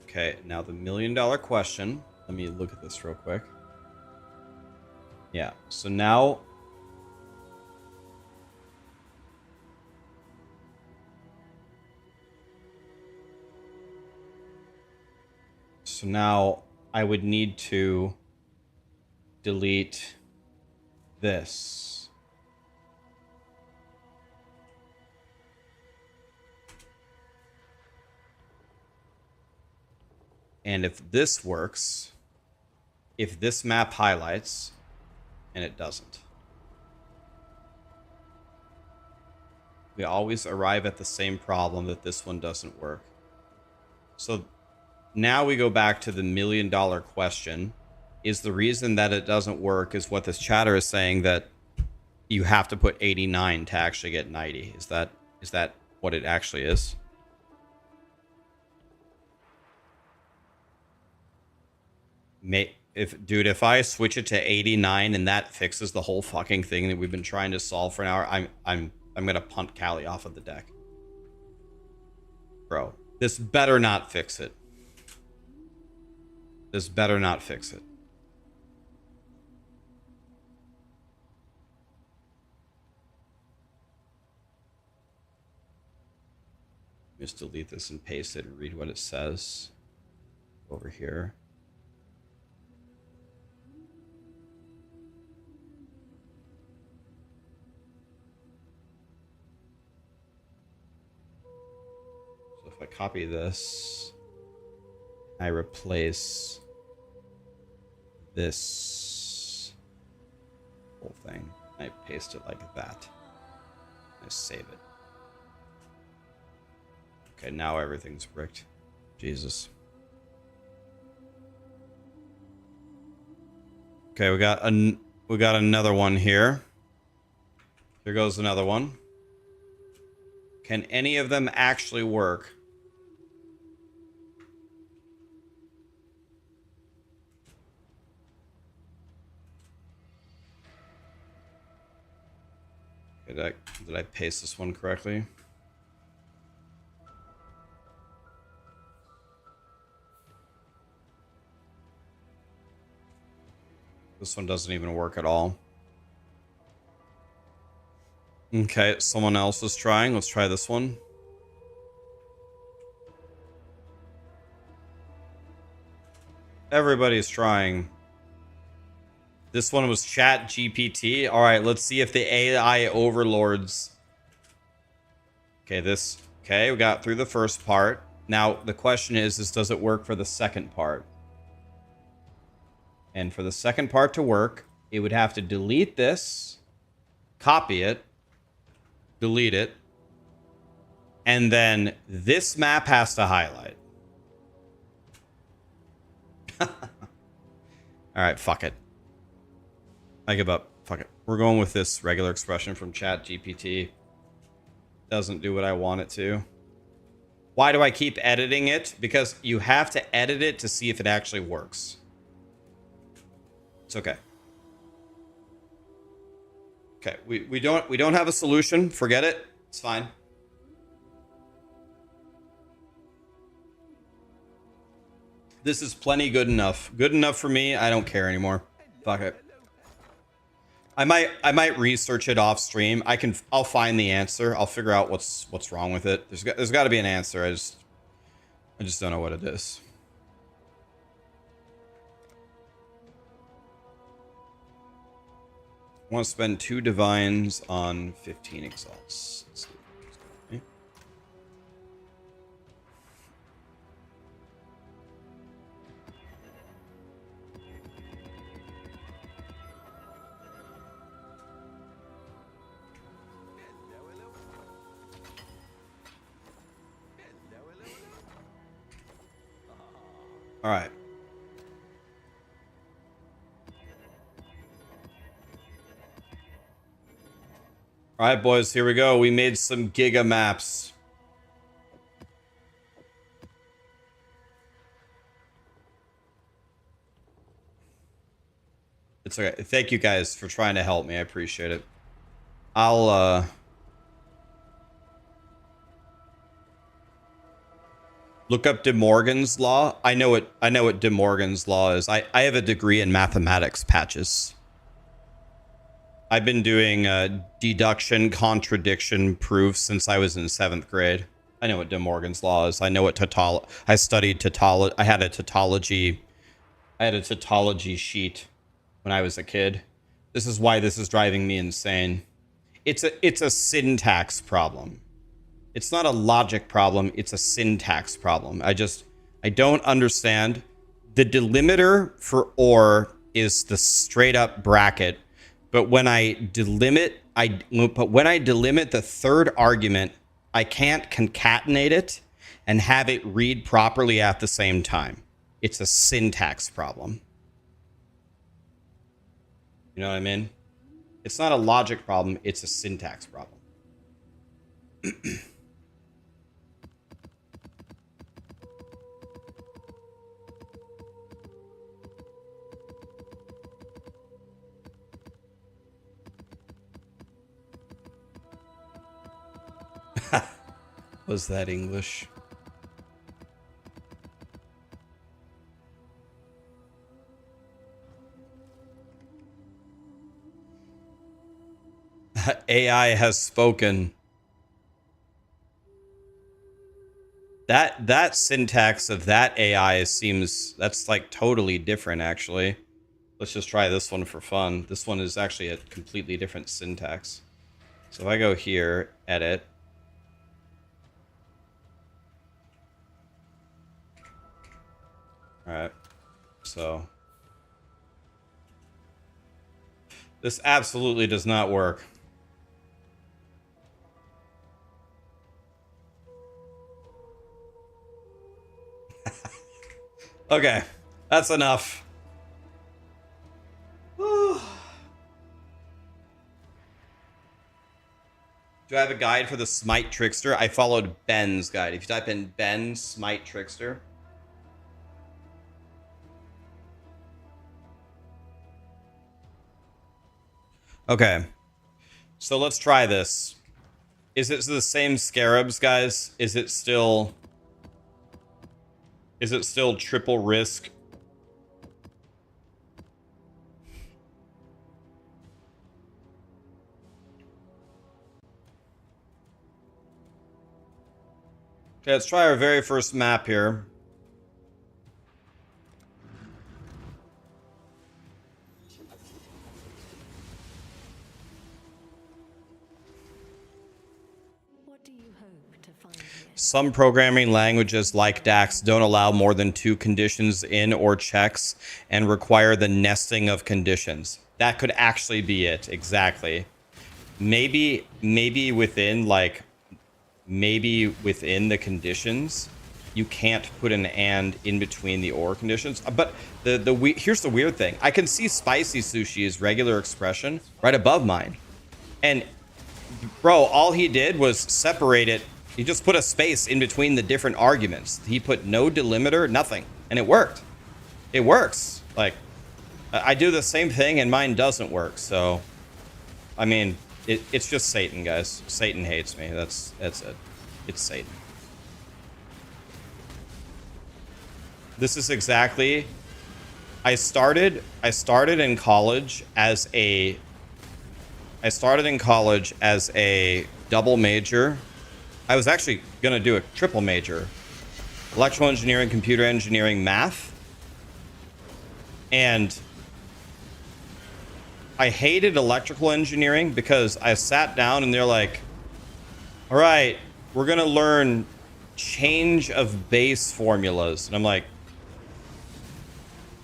Okay, now the $1 million question. Let me look at this real quick. Yeah, so now... So now I would need to delete this. And if this works, if this map highlights, and it doesn't. We always arrive at the same problem that this one doesn't work. So now we go back to the $1 million question. Is the reason that it doesn't work is what this chatter is saying, that you have to put 89 to actually get 90. Is that what it actually is? If I switch it to 89 and that fixes the whole fucking thing that we've been trying to solve for an hour, I'm gonna punt Callie off of the deck. Bro, this better not fix it. This better not fix it. Just delete this and paste it and read what it says over here. If I copy this, I replace this whole thing. I paste it like that. I save it. Okay, now everything's bricked. Jesus. Okay, we got another one here. Here goes another one. Can any of them actually work? Did I paste this one correctly? This one doesn't even work at all. Okay, someone else is trying. Let's try this one. Everybody's trying. This one was Chat GPT. All right, let's see if the AI overlords. Okay, we got through the first part. Now, the question is does it work for the second part? And for the second part to work, it would have to delete this, copy it, delete it, and then this map has to highlight. All right, fuck it. I give up. Fuck it. We're going with this regular expression from Chat GPT. Doesn't do what I want it to. Why do I keep editing it? Because you have to edit it to see if it actually works. It's okay. Okay, we don't have a solution. Forget it. It's fine. This is plenty good enough. Good enough for me. I don't care anymore. Fuck it. I might research it off stream. I'll find the answer. I'll figure out what's wrong with it. There's got to be an answer. I just don't know what it is. I want to spend 2 divines on 15 exalts. Let's see. Okay. All right. All right, boys, here we go. We made some giga maps. It's okay. Thank you guys for trying to help me. I appreciate it. I'll look up De Morgan's law. I know what De Morgan's law is. I have a degree in mathematics, Patches. I've been doing deduction contradiction proofs since I was in 7th grade. I know what De Morgan's law is. I know what I studied tautology. I had a tautology sheet when I was a kid. This is why this is driving me insane. It's a syntax problem. It's not a logic problem, it's a syntax problem. I don't understand. The delimiter for or is the straight up bracket, but when I delimit the third argument, I can't concatenate it and have it read properly at the same time. It's a syntax problem. You know what I mean? It's not a logic problem, it's a syntax problem. Was that English? AI has spoken. That syntax of that AI that's like totally different actually. Let's just try this one for fun. This one is actually a completely different syntax. So if I go here, edit. All right. So this absolutely does not work. Okay, that's enough. Do I have a guide for the Smite Trickster? I followed Ben's guide. If you type in Ben Smite Trickster. Okay. So let's try this. Is it the same scarabs, guys? Is it still triple risk? Okay, let's try our very first map here. What do you hope to find here? Some programming languages like DAX don't allow more than 2 conditions in or checks and require the nesting of conditions. That could actually be it. Exactly. Maybe within the conditions, you can't put an and in between the or conditions. But here's the weird thing. I can see spicy sushi as regular expression right above mine. And bro, all he did was separate it. He just put a space in between the different arguments. He put no delimiter, nothing. And it worked. It works. Like, I do the same thing and mine doesn't work. So, I mean, it's just Satan, guys. Satan hates me. That's it. It's Satan. This is exactly... I started in college as a double major. I was actually going to do a triple major. Electrical engineering, computer engineering, math. And I hated electrical engineering because I sat down and they're like, all right, we're going to learn change of base formulas. And I'm like,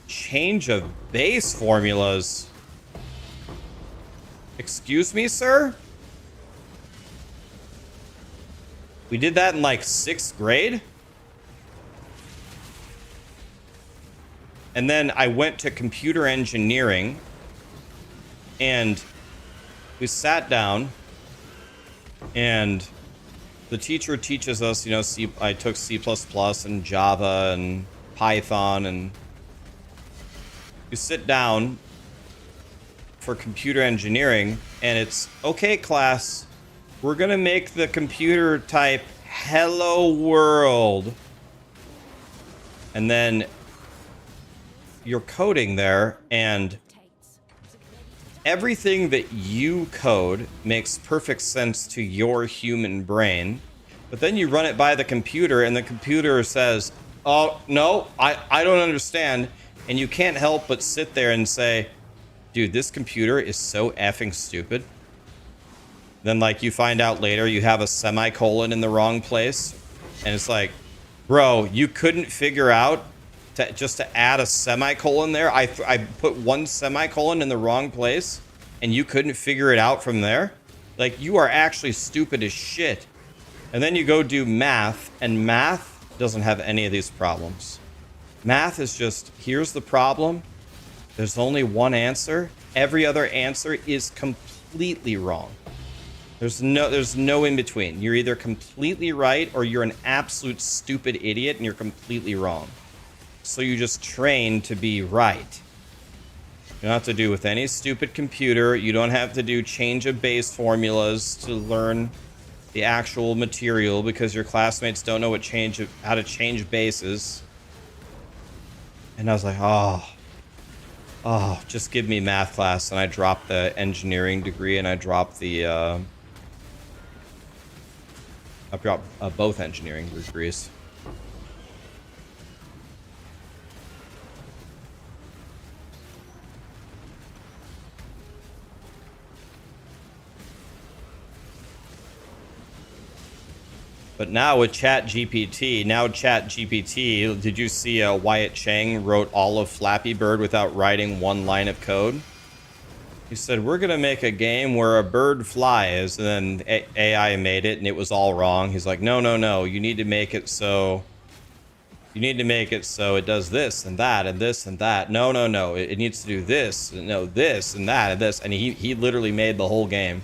change of base formulas? Excuse me, sir? We did that in like 6th grade? And then I went to computer engineering and we sat down and the teacher teaches us, you know, I took C++ and Java and Python, and you sit down for computer engineering and it's, okay, class, we're going to make the computer type hello world. And then you're coding there and everything that you code makes perfect sense to your human brain. But then you run it by the computer and the computer says, oh, no, I don't understand. And you can't help but sit there and say, dude, this computer is so effing stupid. Then, like, you find out later you have a semicolon in the wrong place. And it's like, bro, you couldn't figure out to add a semicolon there. I put one semicolon in the wrong place and you couldn't figure it out from there. Like, you are actually stupid as shit. And then you go do math, and math doesn't have any of these problems. Math is just, here's the problem. There's only one answer. Every other answer is completely wrong. There's no in between. You're either completely right or you're an absolute stupid idiot and you're completely wrong. So you just train to be right. You don't have to do with any stupid computer. You don't have to do change of base formulas to learn the actual material because your classmates don't know how to change bases. And I was like, oh, just give me math class. And I dropped the engineering degree and I dropped the, I dropped both engineering degrees. But now with ChatGPT, did you see Wyatt Chang wrote all of Flappy Bird without writing one line of code? He said, we're going to make a game where a bird flies, and then AI made it, and it was all wrong. He's like, no, you need to make it so it does this and that and this and that. No, it needs to do this, no, this and that and this. And he literally made the whole game.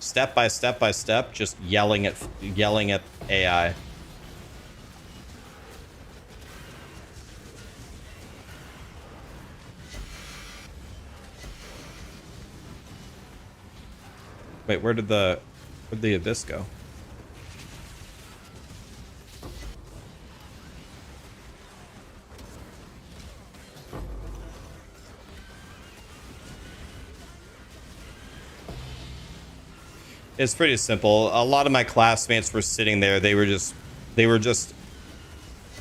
step by step by step, just yelling at AI. Wait, where'd the abyss go? It's pretty simple. A lot of my classmates were sitting there. They were just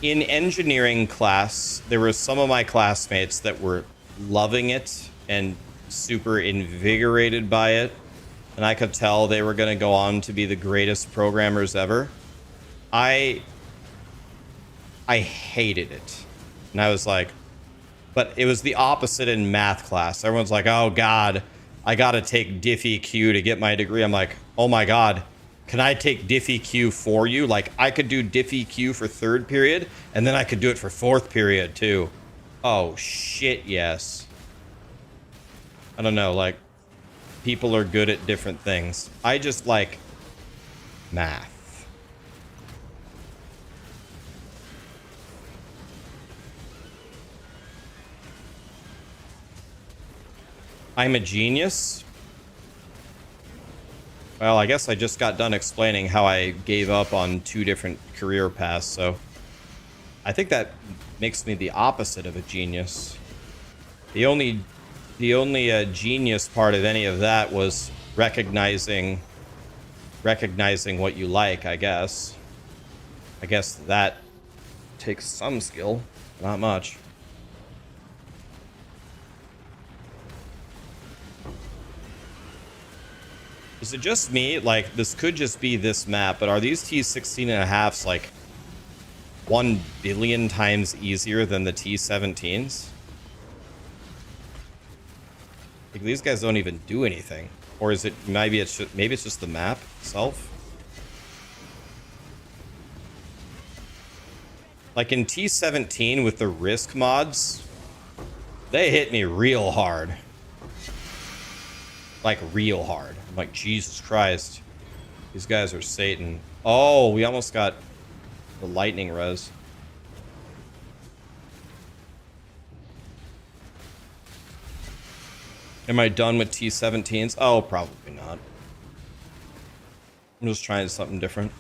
in engineering class. There were some of my classmates that were loving it and super invigorated by it. And I could tell they were going to go on to be the greatest programmers ever. I hated it. And I was like, but it was the opposite in math class. Everyone's like, oh God, I got to take DiffEq to get my degree. I'm like, oh my God, can I take DiffEq for you? Like, I could do DiffEq for 3rd period, and then I could do it for 4th period too. Oh shit, yes. I don't know, like, people are good at different things. I just like math. I'm a genius. Well, I guess I just got done explaining how I gave up on 2 different career paths, so I think that makes me the opposite of a genius. The only genius part of any of that was recognizing what you like, I guess. I guess that takes some skill, not much. Is it just me? Like, this could just be this map, but are these T16.5s like 1 billion times easier than the T17s? Like, these guys don't even do anything. Or is it, maybe it's just the map itself? Like in T17 with the risk mods, they hit me real hard. Like real hard. I'm like, Jesus Christ. These guys are Satan. Oh, we almost got the lightning res. Am I done with T17s? Oh, probably not. I'm just trying something different.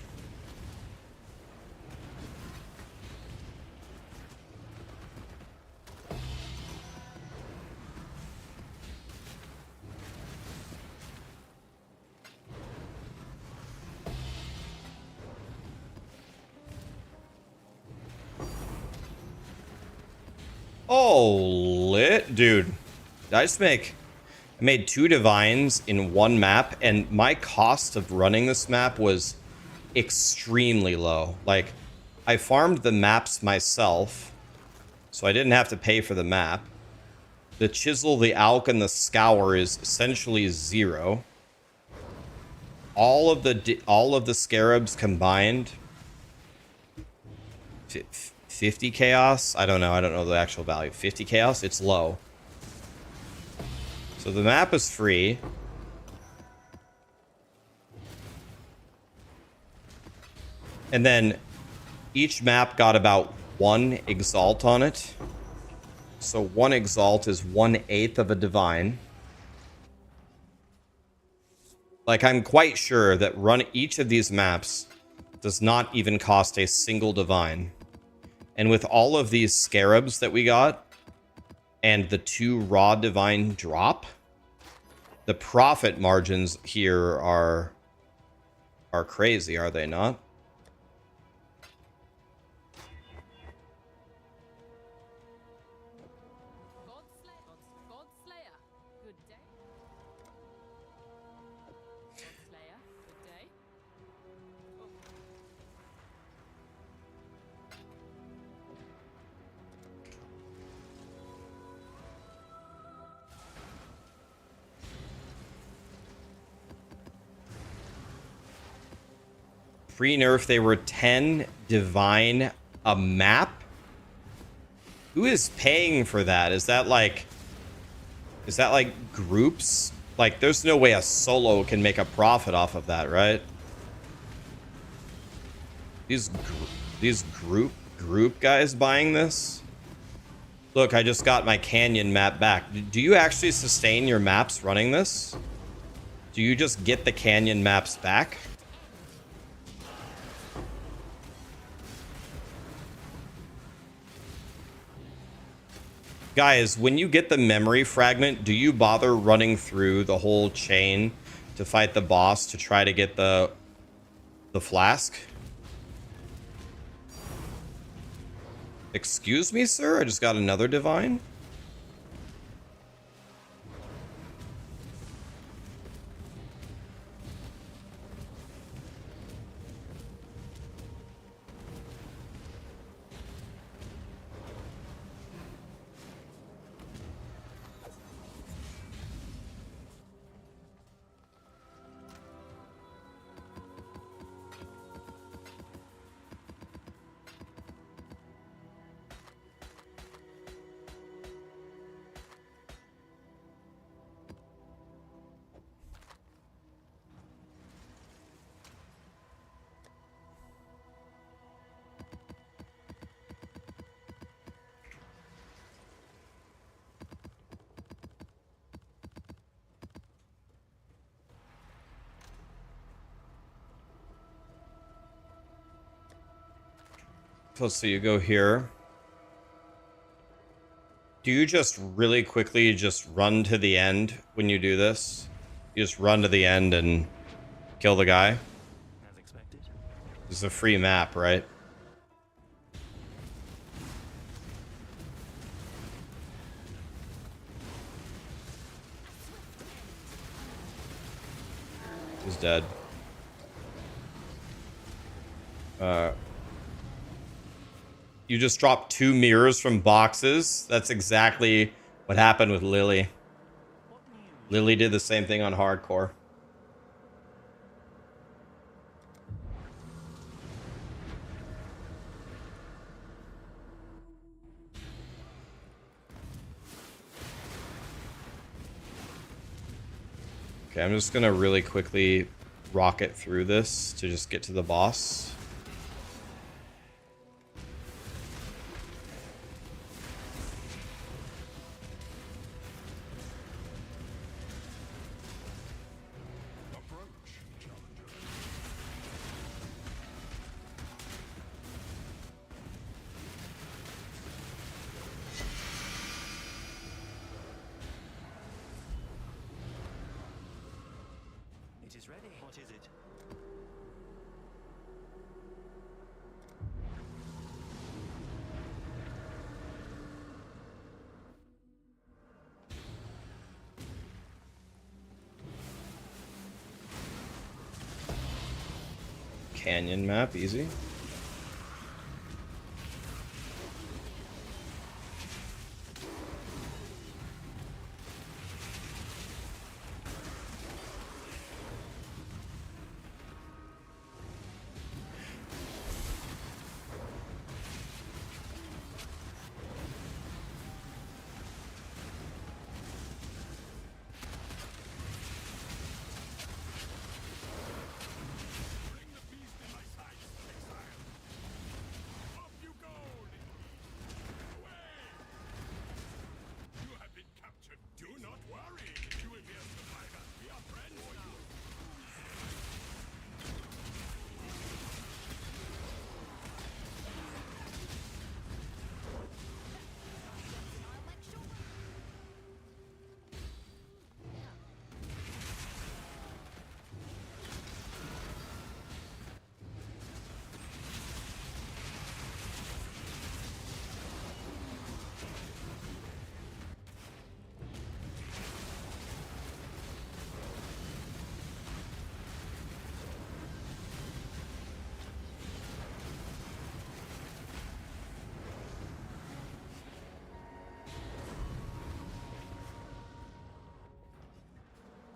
Oh, lit. Dude, did I just make... I made 2 divines in 1 map, and my cost of running this map was extremely low. Like, I farmed the maps myself, so I didn't have to pay for the map. The chisel, the alch, and the scour is essentially 0. All of the scarabs combined, 50 chaos. I don't know the actual value. 50 chaos. It's low. So the map is free. And then each map got about 1 exalt on it. So 1 exalt is 1/8 of a divine. Like, I'm quite sure that each of these maps does not even cost a single divine. And with all of these scarabs that we got, and the 2 raw divine drop, the profit margins here are crazy, are they not? Godslayer, good day. Godslayer, good day. Pre-nerf, they were 10 divine a map. Who is paying for that? Is that like groups Like, there's no way a solo can make a profit off of that, right? These group guys buying this? Look, I just got my canyon map back. Do you actually sustain your maps running this? Do you just get the canyon maps back? Guys, when you get the memory fragment, do you bother running through the whole chain to fight the boss to try to get the flask? Excuse me, sir? I just got another divine? So you go here. Do you just really quickly just run to the end when you do this? You just run to the end and kill the guy? As expected. This is a free map, right? He's dead. You just dropped 2 mirrors from boxes. That's exactly what happened with Lily. Lily did the same thing on hardcore. Okay, I'm just gonna really quickly rocket through this to just get to the boss. It is ready. What is it? Canyon map, easy.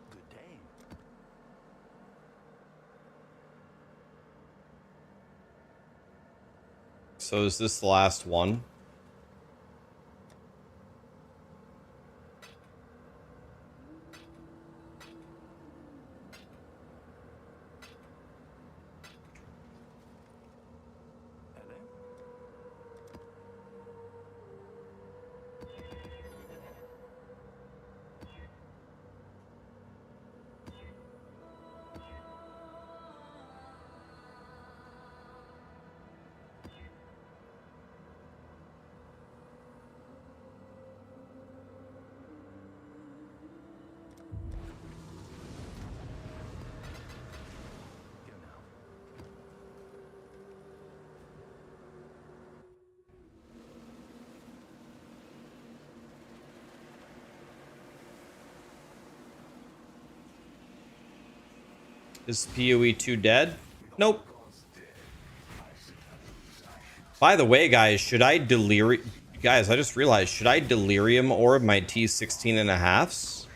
Good day. So is this the last one? Is POE2 dead? Nope. By the way, guys, should I delirium... Guys, I just realized, should I delirium orb my T16 and a halves?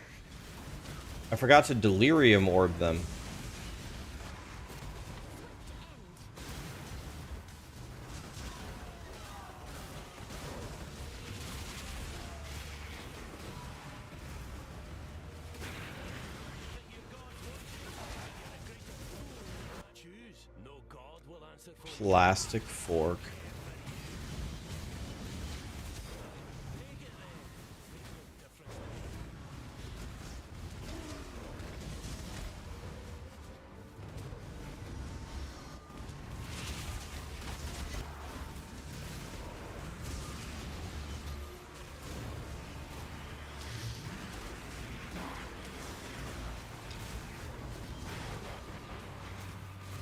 I forgot to delirium orb them. Choose. No god will answer for Plastic fork.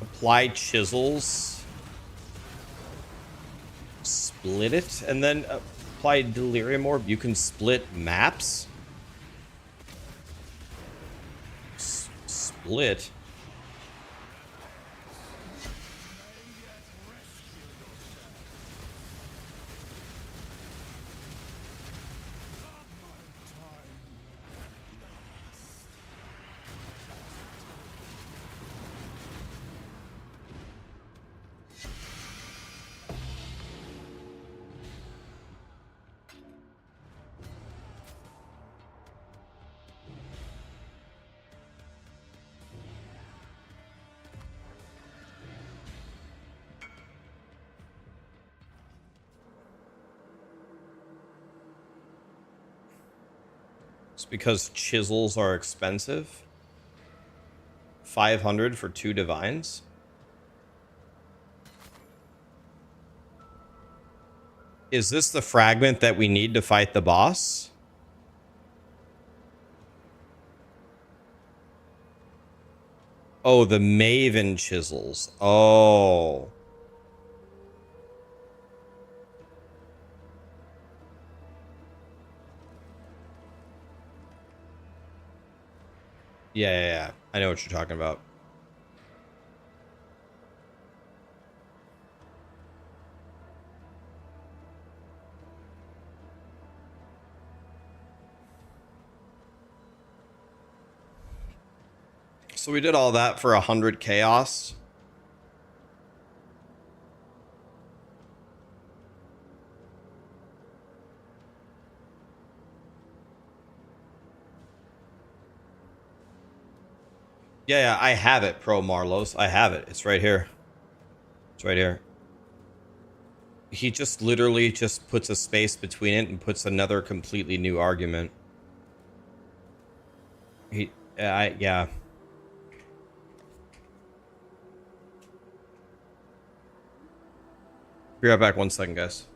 Apply chisels. Split it, and then apply delirium orb. You can split maps. Split. It's because chisels are expensive. 500 for 2 divines. Is this the fragment that we need to fight the boss? Oh, the Maven chisels. Oh. Yeah. I know what you're talking about. So we did all that for 100 chaos. Yeah, I have it, Pro Marlos. I have it. It's right here. It's right here. He just literally just puts a space between it and puts another completely new argument. Yeah. Be right back 1 second, guys.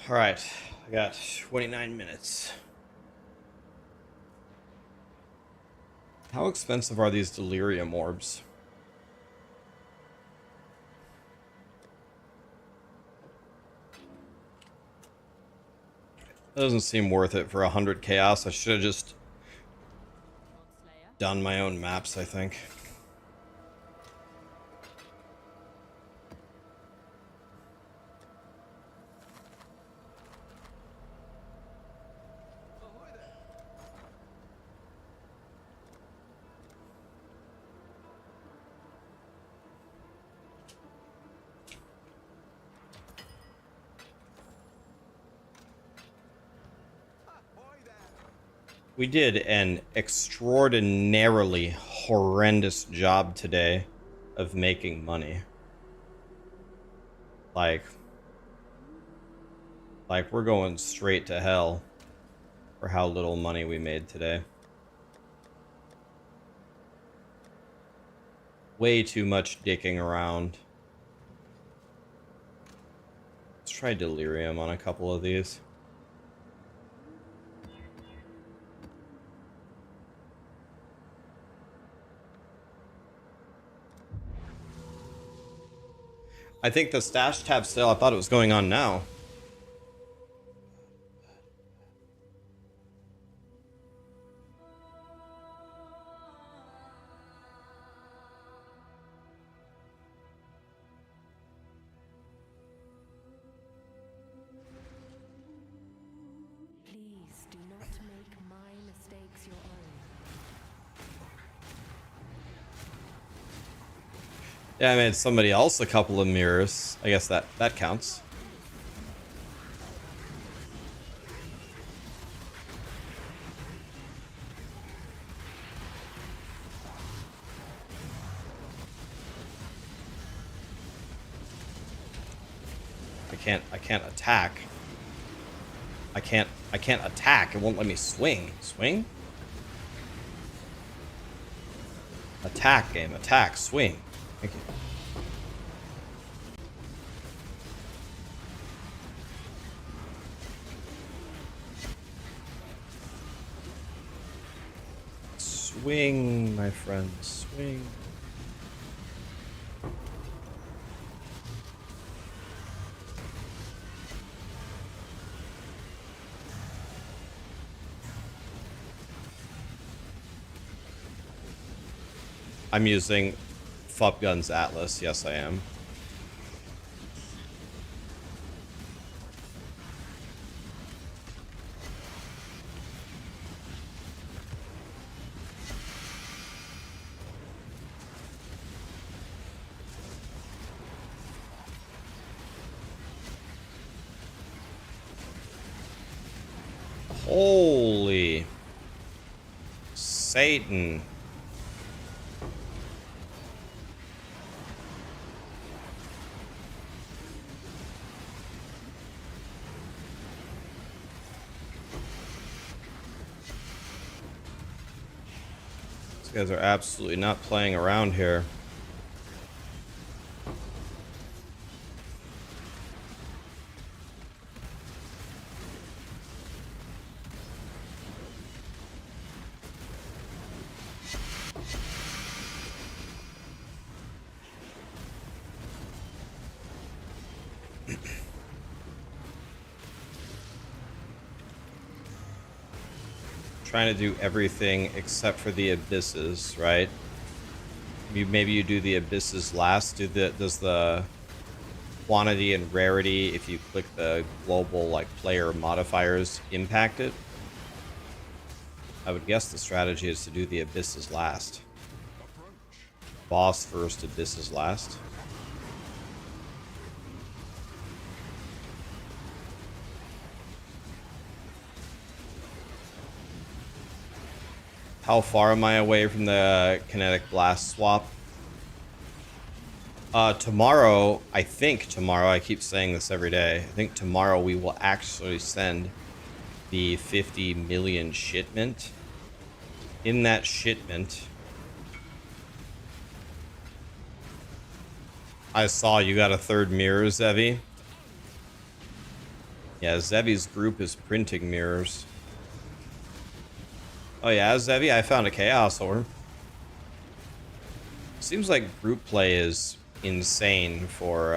All right, I got 29 minutes. How expensive are these delirium orbs? That doesn't seem worth it for 100 chaos. I should have just done my own maps, I think. We did an extraordinarily horrendous job today of making money. Like we're going straight to hell for how little money we made today. Way too much dicking around. Let's try delirium on a couple of these. I think the stash tab sale, I thought it was going on now. Please do not make my mistakes your own. Yeah, I made somebody else a couple of mirrors. I guess that counts. I can't attack. I can't attack. It won't let me swing. Swing? Attack, game. Attack. Swing. Thank you. Swing, my friend. Swing. I'm using Fupgun's Atlas. Yes, I am. Holy Satan. These guys are absolutely not playing around here. Trying to do everything except for the abysses, right? Maybe you do the abysses last. Does the quantity and rarity, if you click the global like player modifiers, impact it? I would guess the strategy is to do the abysses last. Boss first, abysses last. How far am I away from the kinetic blast swap? Tomorrow, I keep saying this every day, I think tomorrow we will actually send the 50 million shipment. In that shipment, I saw you got a third mirror, Zevi. Yeah, Zevi's group is printing mirrors. Oh yeah, Zevi, I found a Chaos Orb. Seems like group play is insane for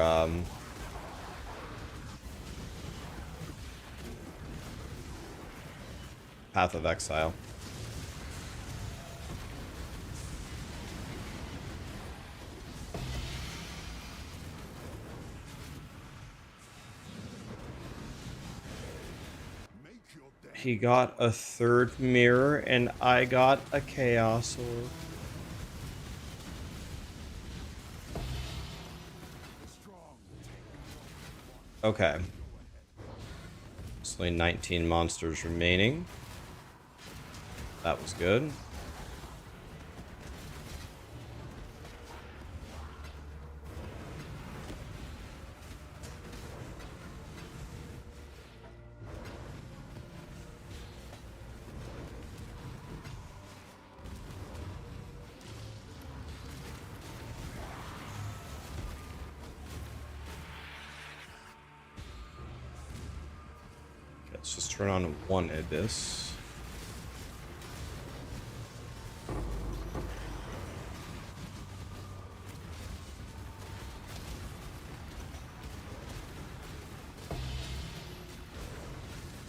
Path of Exile. Make your death He got a third mirror and I got a Chaos Orb. strong. Okay. There's only 19 monsters remaining. That was good. Let's just turn on one Abyss.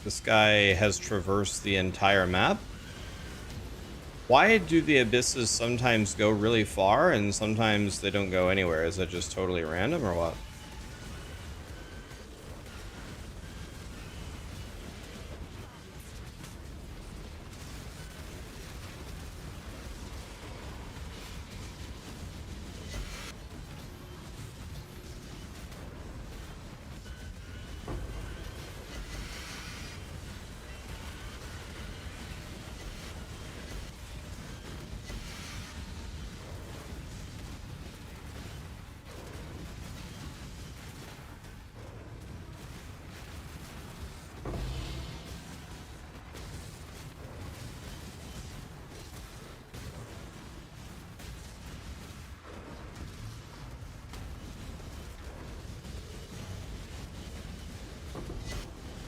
This guy has traversed the entire map. Why do the abysses sometimes go really far and sometimes they don't go anywhere? Is that just totally random or what?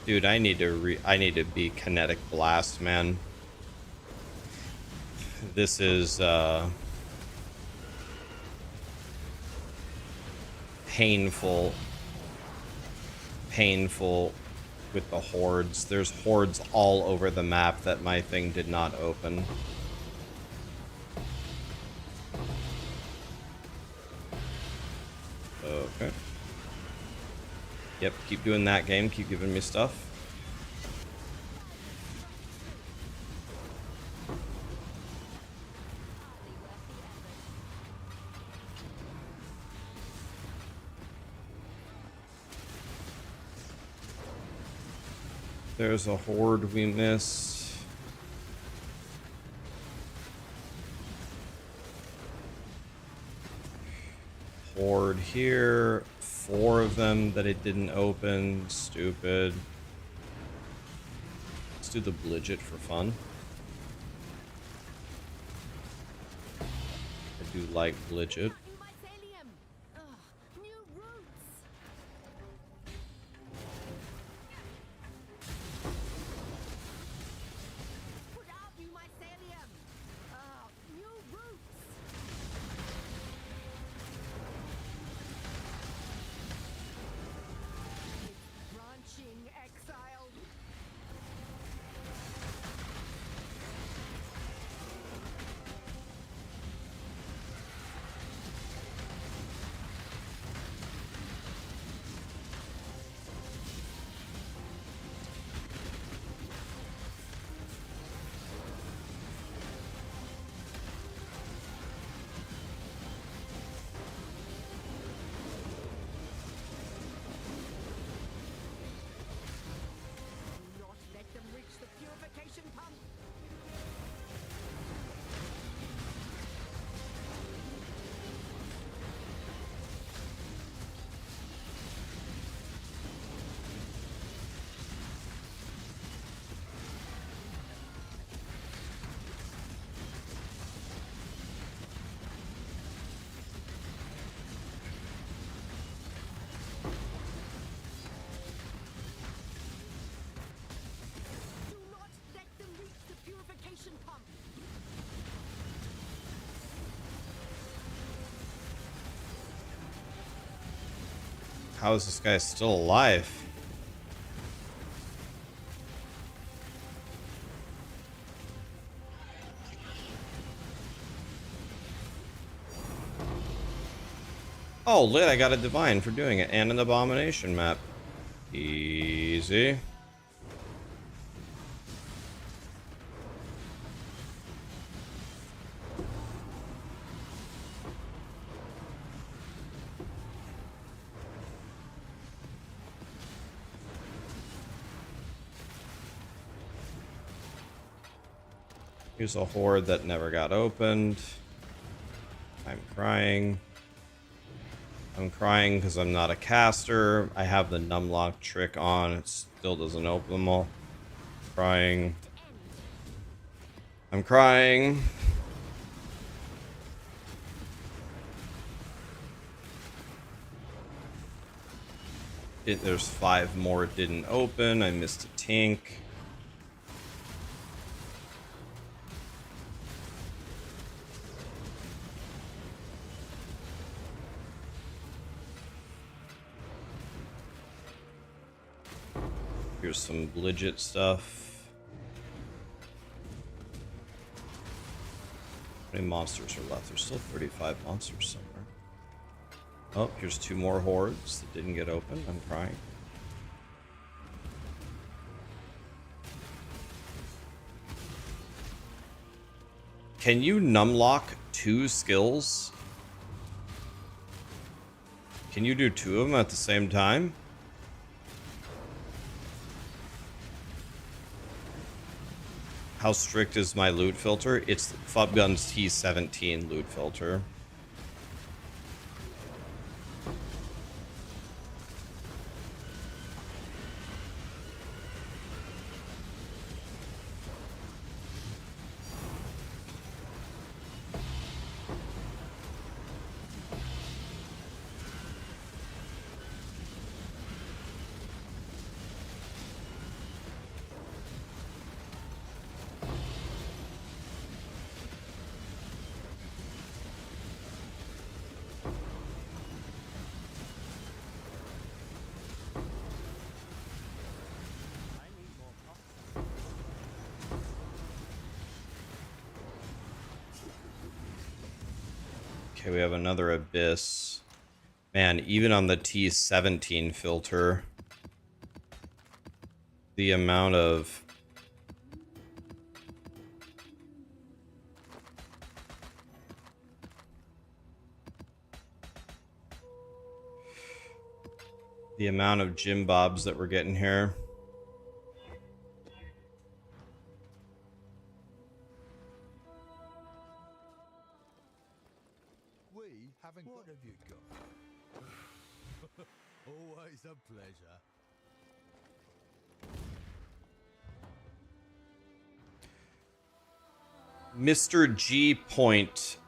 Dude, I need to be Kinetic Blast, man. This is painful with the hordes. There's hordes all over the map that my thing did not open. Okay. Yep, keep doing that game. Keep giving me stuff. There's a horde we missed. Horde here. 4 of them that it didn't open. Stupid. Let's do the Blidget for fun. I do like Blidget. In mycelium. Ugh, new roots. Put out new mycelium. New roots. It's branching exile. How is this guy still alive? Oh, lit, I got a divine for doing it, and an abomination map. Easy. Here's a horde that never got opened. I'm crying. I'm crying because I'm not a caster. I have the numlock trick on. It still doesn't open them all. Crying. I'm crying. There's 5 more it didn't open. I missed a tink. Here's some legit stuff. How many monsters are left? There's still 35 monsters somewhere. Oh, here's 2 more hordes that didn't get open. I'm crying. Can you numlock 2 skills? Can you do 2 of them at the same time? How strict is my loot filter? It's Fubgun's T17 loot filter. Okay, we have another abyss. Man, even on the T17 filter, the amount of Jim Bobs that we're getting here. What have you got? Always a pleasure. Mr. G Point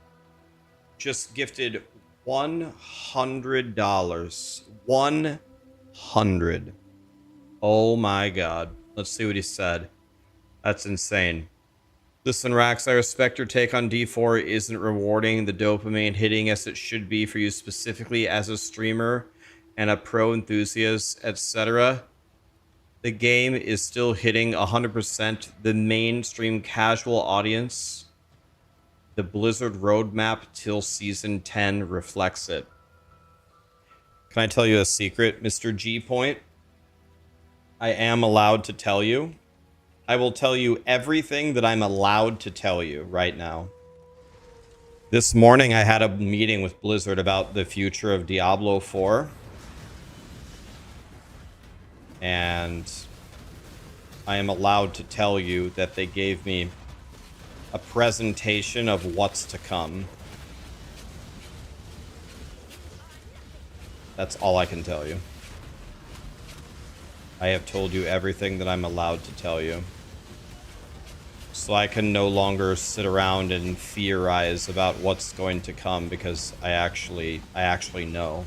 just gifted $100. 100. Oh my god. Let's see what he said. That's insane. Listen, Rax, I respect your take on D4 isn't rewarding the dopamine hitting as it should be for you specifically as a streamer and a pro enthusiast, etc. The game is still hitting 100% the mainstream casual audience. The Blizzard roadmap till Season 10 reflects it. Can I tell you a secret, Mr. G Point? I am allowed to tell you. I will tell you everything that I'm allowed to tell you right now. This morning I had a meeting with Blizzard about the future of Diablo 4. And I am allowed to tell you that they gave me a presentation of what's to come. That's all I can tell you. I have told you everything that I'm allowed to tell you. So I can no longer sit around and theorize about what's going to come because I actually know.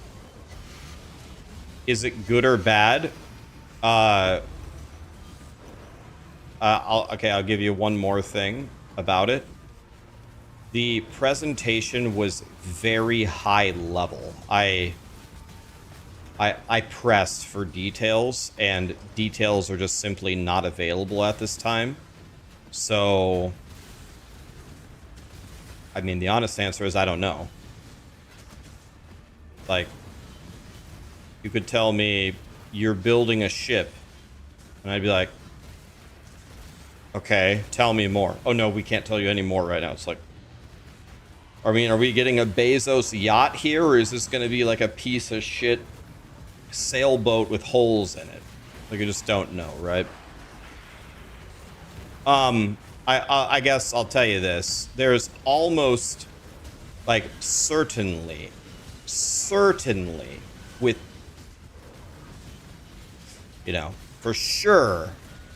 Is it good or bad? I'll give you one more thing about it. The presentation was very high level. I pressed for details, and details are just simply not available at this time. So, I mean, the honest answer is I don't know. Like, you could tell me you're building a ship, and I'd be like, okay, tell me more. Oh no, we can't tell you any more right now. It's like, I mean, are we getting a Bezos yacht here, or is this going to be like a piece of shit sailboat with holes in it? Like, I just don't know, right? I guess I'll tell you this. There's almost, like, certainly, with, you know, for sure,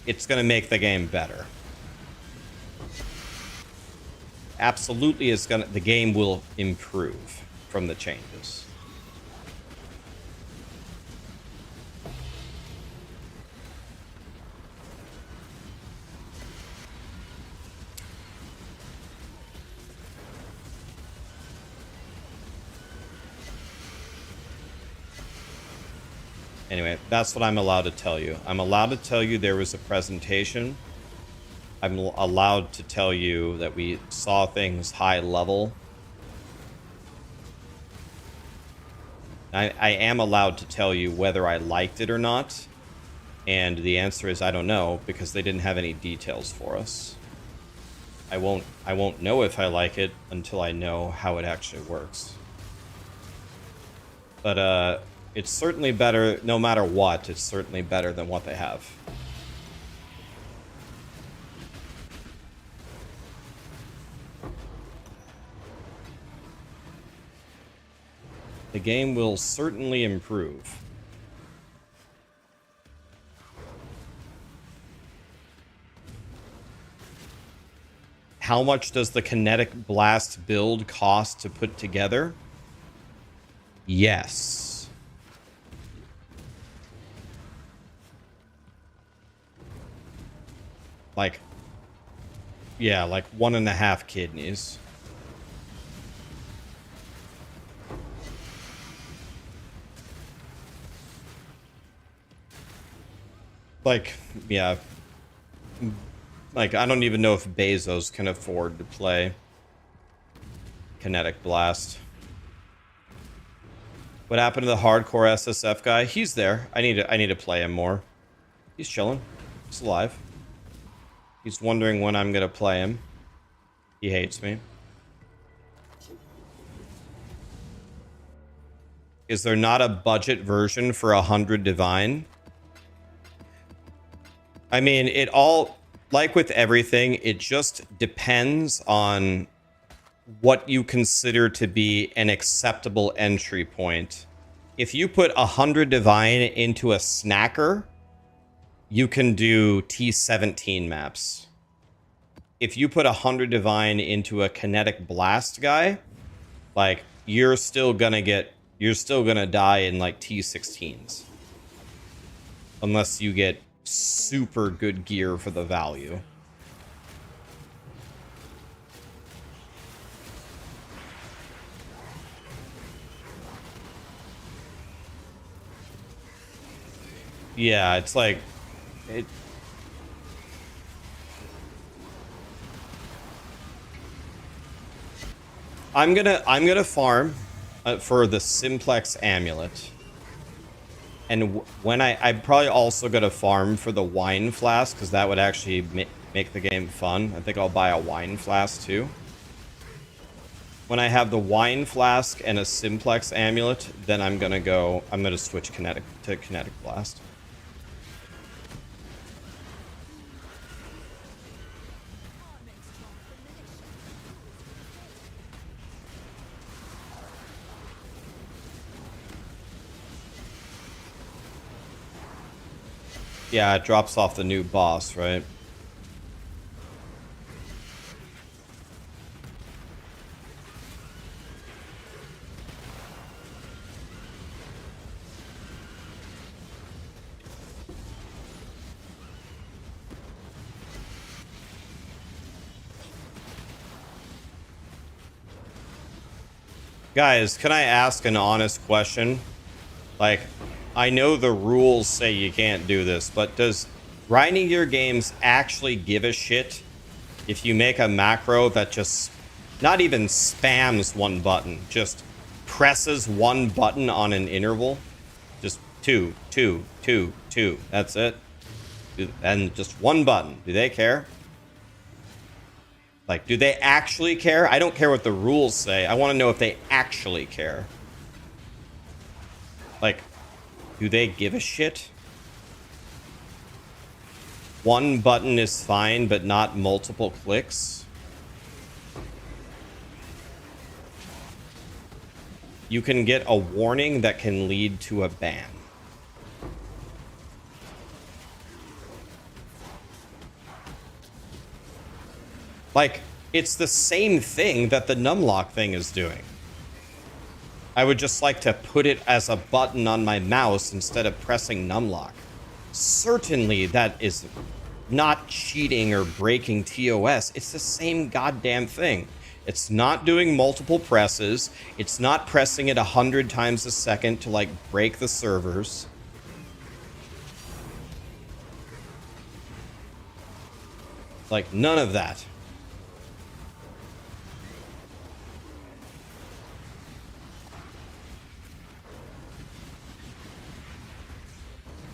it's going to make the game better. Absolutely, the game will improve from the changes. Anyway, that's what I'm allowed to tell you. I'm allowed to tell you there was a presentation. I'm allowed to tell you that we saw things high level. I am allowed to tell you whether I liked it or not. And the answer is I don't know, because they didn't have any details for us. I won't know if I like it until I know how it actually works. But it's certainly better, no matter what, it's certainly better than what they have. The game will certainly improve. How much does the Kinetic Blast build cost to put together? Yes. Like, yeah, like 1.5 kidneys. Like, yeah. Like, I don't even know if Bezos can afford to play Kinetic Blast. What happened to the hardcore SSF guy? He's there. I need to play him more. He's chilling. He's alive. He's wondering when I'm gonna play him. He hates me. Is there not a budget version for 100 Divine? I mean, it all, like with everything, it just depends on what you consider to be an acceptable entry point. If you put 100 Divine into a snacker, you can do T17 maps. If you put 100 Divine into a Kinetic Blast guy, like, you're still gonna die in like T16s. Unless you get super good gear for the value. Yeah, it's like I'm gonna farm for the Simplex Amulet. And when I'm probably also going to farm for the wine flask, because that would actually make the game fun. I think I'll buy a wine flask too. When I have the wine flask and a Simplex Amulet, then I'm going to switch Kinetic to Kinetic Blast. Yeah, it drops off the new boss, right? Guys, can I ask an honest question? Like, I know the rules say you can't do this, but does grinding your games actually give a shit if you make a macro that just not even spams one button, just presses one button on an interval? Just two, two, two, two. That's it. And just one button. Do they care? Like, do they actually care? I don't care what the rules say. I want to know if they actually care. Like, do they give a shit? One button is fine, but not multiple clicks. You can get a warning that can lead to a ban. Like, it's the same thing that the numlock thing is doing. I would just like to put it as a button on my mouse instead of pressing numlock. Certainly that is not cheating or breaking TOS. It's the same goddamn thing. It's not doing multiple presses. It's not pressing it 100 times a second to, like, break the servers. Like, none of that.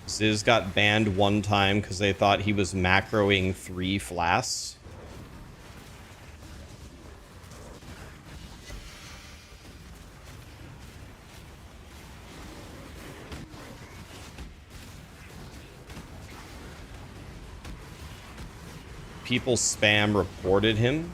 Ziz got banned one time because they thought he was macroing 3 flasks. People spam reported him.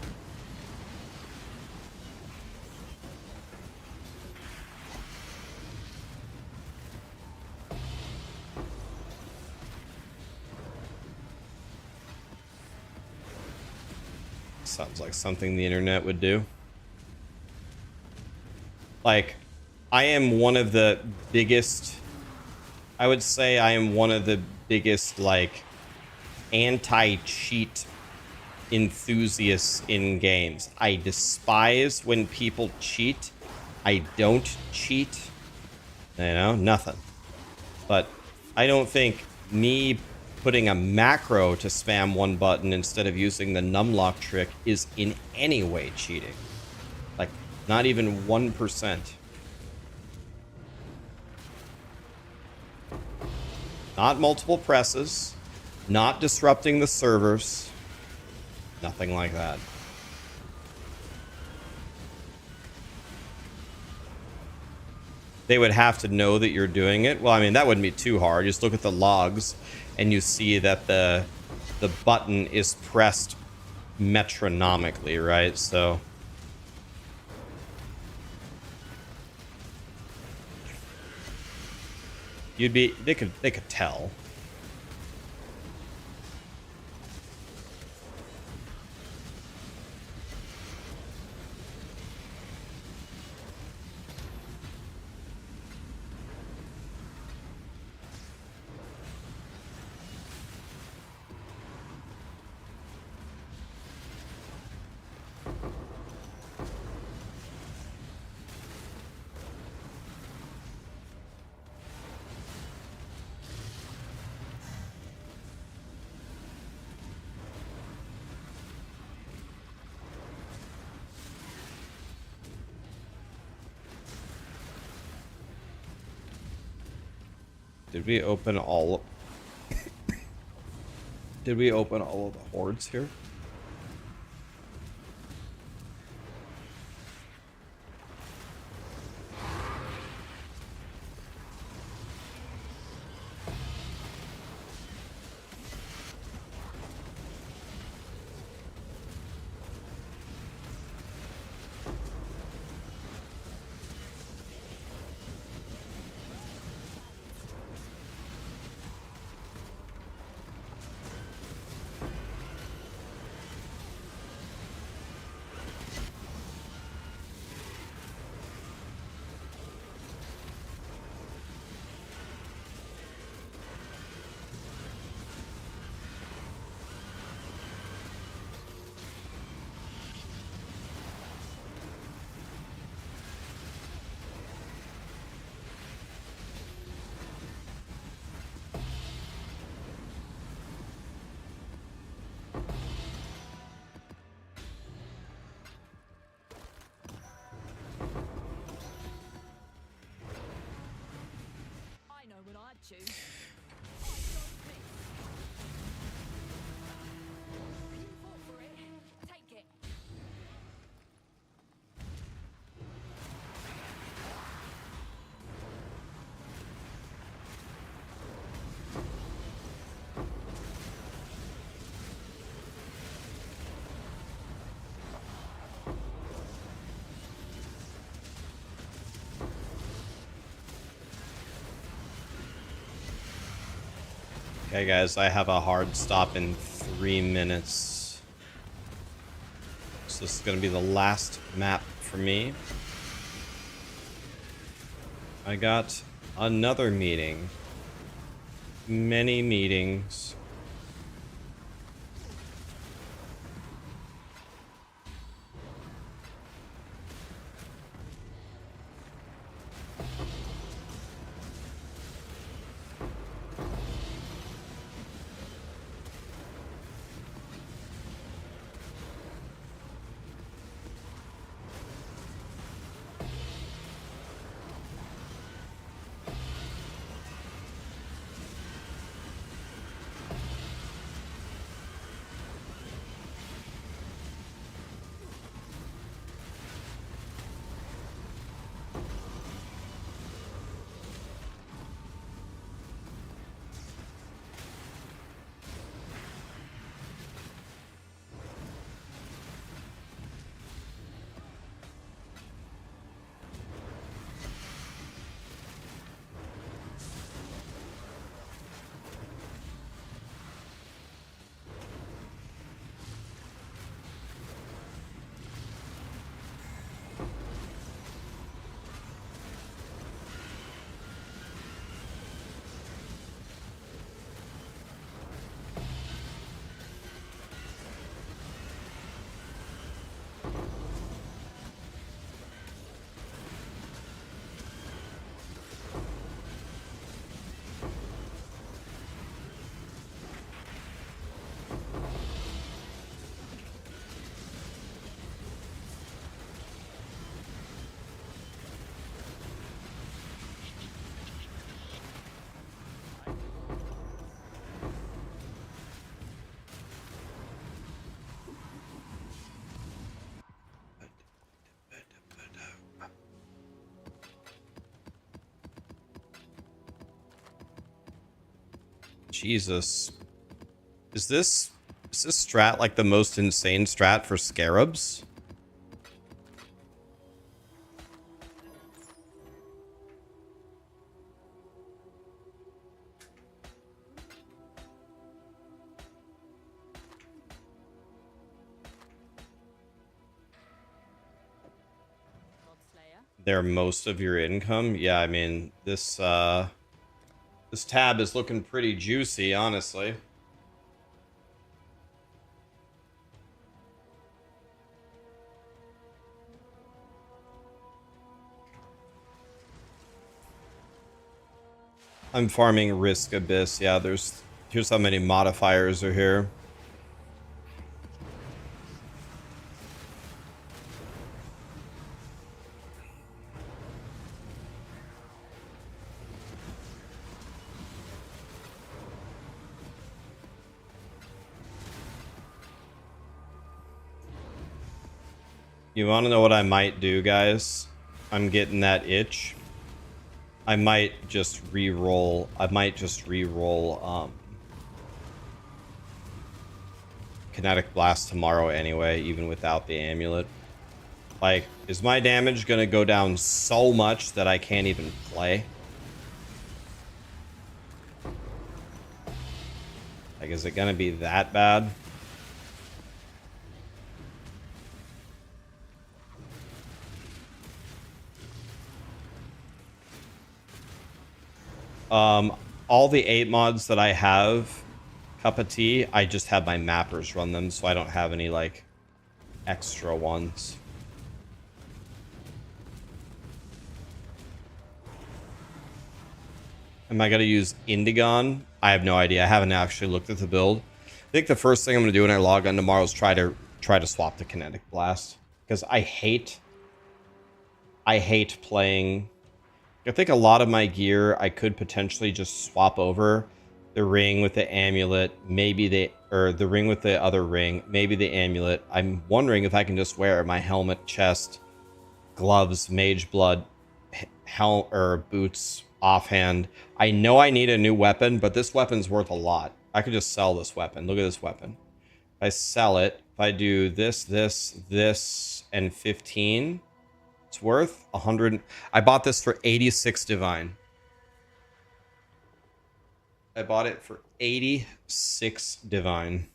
Sounds like something the internet would do. Like, I am one of the biggest, I would say I am one of the biggest, like, anti-cheat enthusiasts in games. I despise when people cheat. I don't cheat. You know, nothing. But I don't think me putting a macro to spam one button instead of using the numlock trick is in any way cheating. Like, not even 1%. Not multiple presses. Not disrupting the servers. Nothing like that. They would have to know that you're doing it. Well, I mean, that wouldn't be too hard. Just look at the logs and you see that the button is pressed metronomically, right? So they could tell. Did we open all Did we open all of the hordes here? you. Fight your peace. You fought for it. Take it. Okay, guys, I have a hard stop in 3 minutes. So this is going to be the last map for me. I got another meeting. Many meetings. Jesus. Is this strat like the most insane strat for scarabs? They're most of your income? Yeah, I mean, this tab is looking pretty juicy, honestly. I'm farming Risk Abyss. Yeah, here's how many modifiers are here. You want to know what I might do, guys? I'm getting that itch. I might just re-roll. Kinetic Blast tomorrow anyway, even without the amulet. Like, is my damage gonna go down so much that I can't even play? Like, is it gonna be that bad? All the 8 mods that I have, cup of tea, I just have my mappers run them, so I don't have any, like, extra ones. Am I gonna use Indigon? I have no idea. I haven't actually looked at the build. I think the first thing I'm gonna do when I log on tomorrow is try to swap the Kinetic Blast. Because I hate playing I think a lot of my gear I could potentially just swap over. The ring with the amulet, maybe the ring with the other ring, maybe the amulet. I'm wondering if I can just wear my helmet, chest, gloves, mage blood, boots offhand. I know I need a new weapon, but this weapon's worth a lot. I could just sell this weapon. Look at this weapon. If I sell it, if I do this, and 15, it's worth 100. I bought this for 86 divine. I bought it for 86 divine.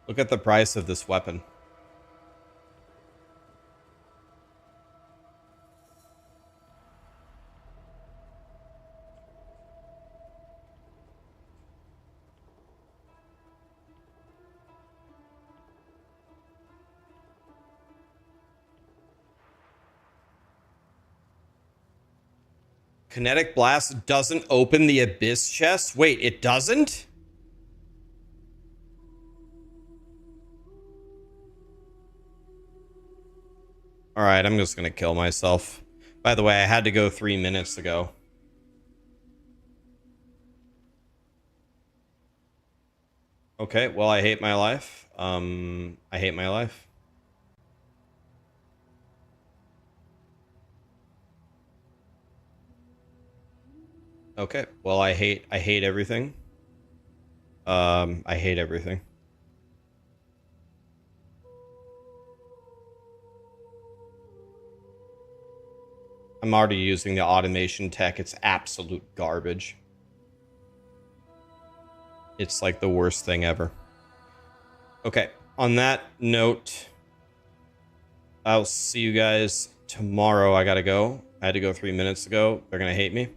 Look at the price of this weapon. Kinetic Blast doesn't open the Abyss chest? Wait, it doesn't? Alright, I'm just gonna kill myself. By the way, I had to go 3 minutes ago. Okay, well, I hate my life. I hate my life. Okay, well, I hate everything. I hate everything. I'm already using the automation tech. It's absolute garbage. It's like the worst thing ever. Okay, on that note, I'll see you guys tomorrow. I gotta go. I had to go 3 minutes ago. They're gonna hate me.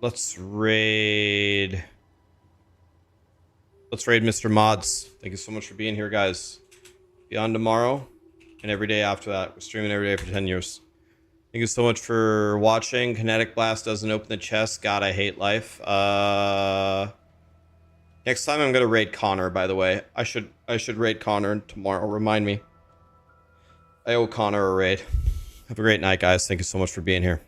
Let's raid Mr. Mods. Thank you so much for being here, guys. Be on tomorrow and every day after that. We're streaming every day for 10 years. Thank you so much for watching. Kinetic Blast doesn't open the chest. God, I hate life. Next time I'm gonna raid Connor, by the way. I should raid Connor tomorrow. Remind me. I owe Connor a raid. Have a great night, guys. Thank you so much for being here.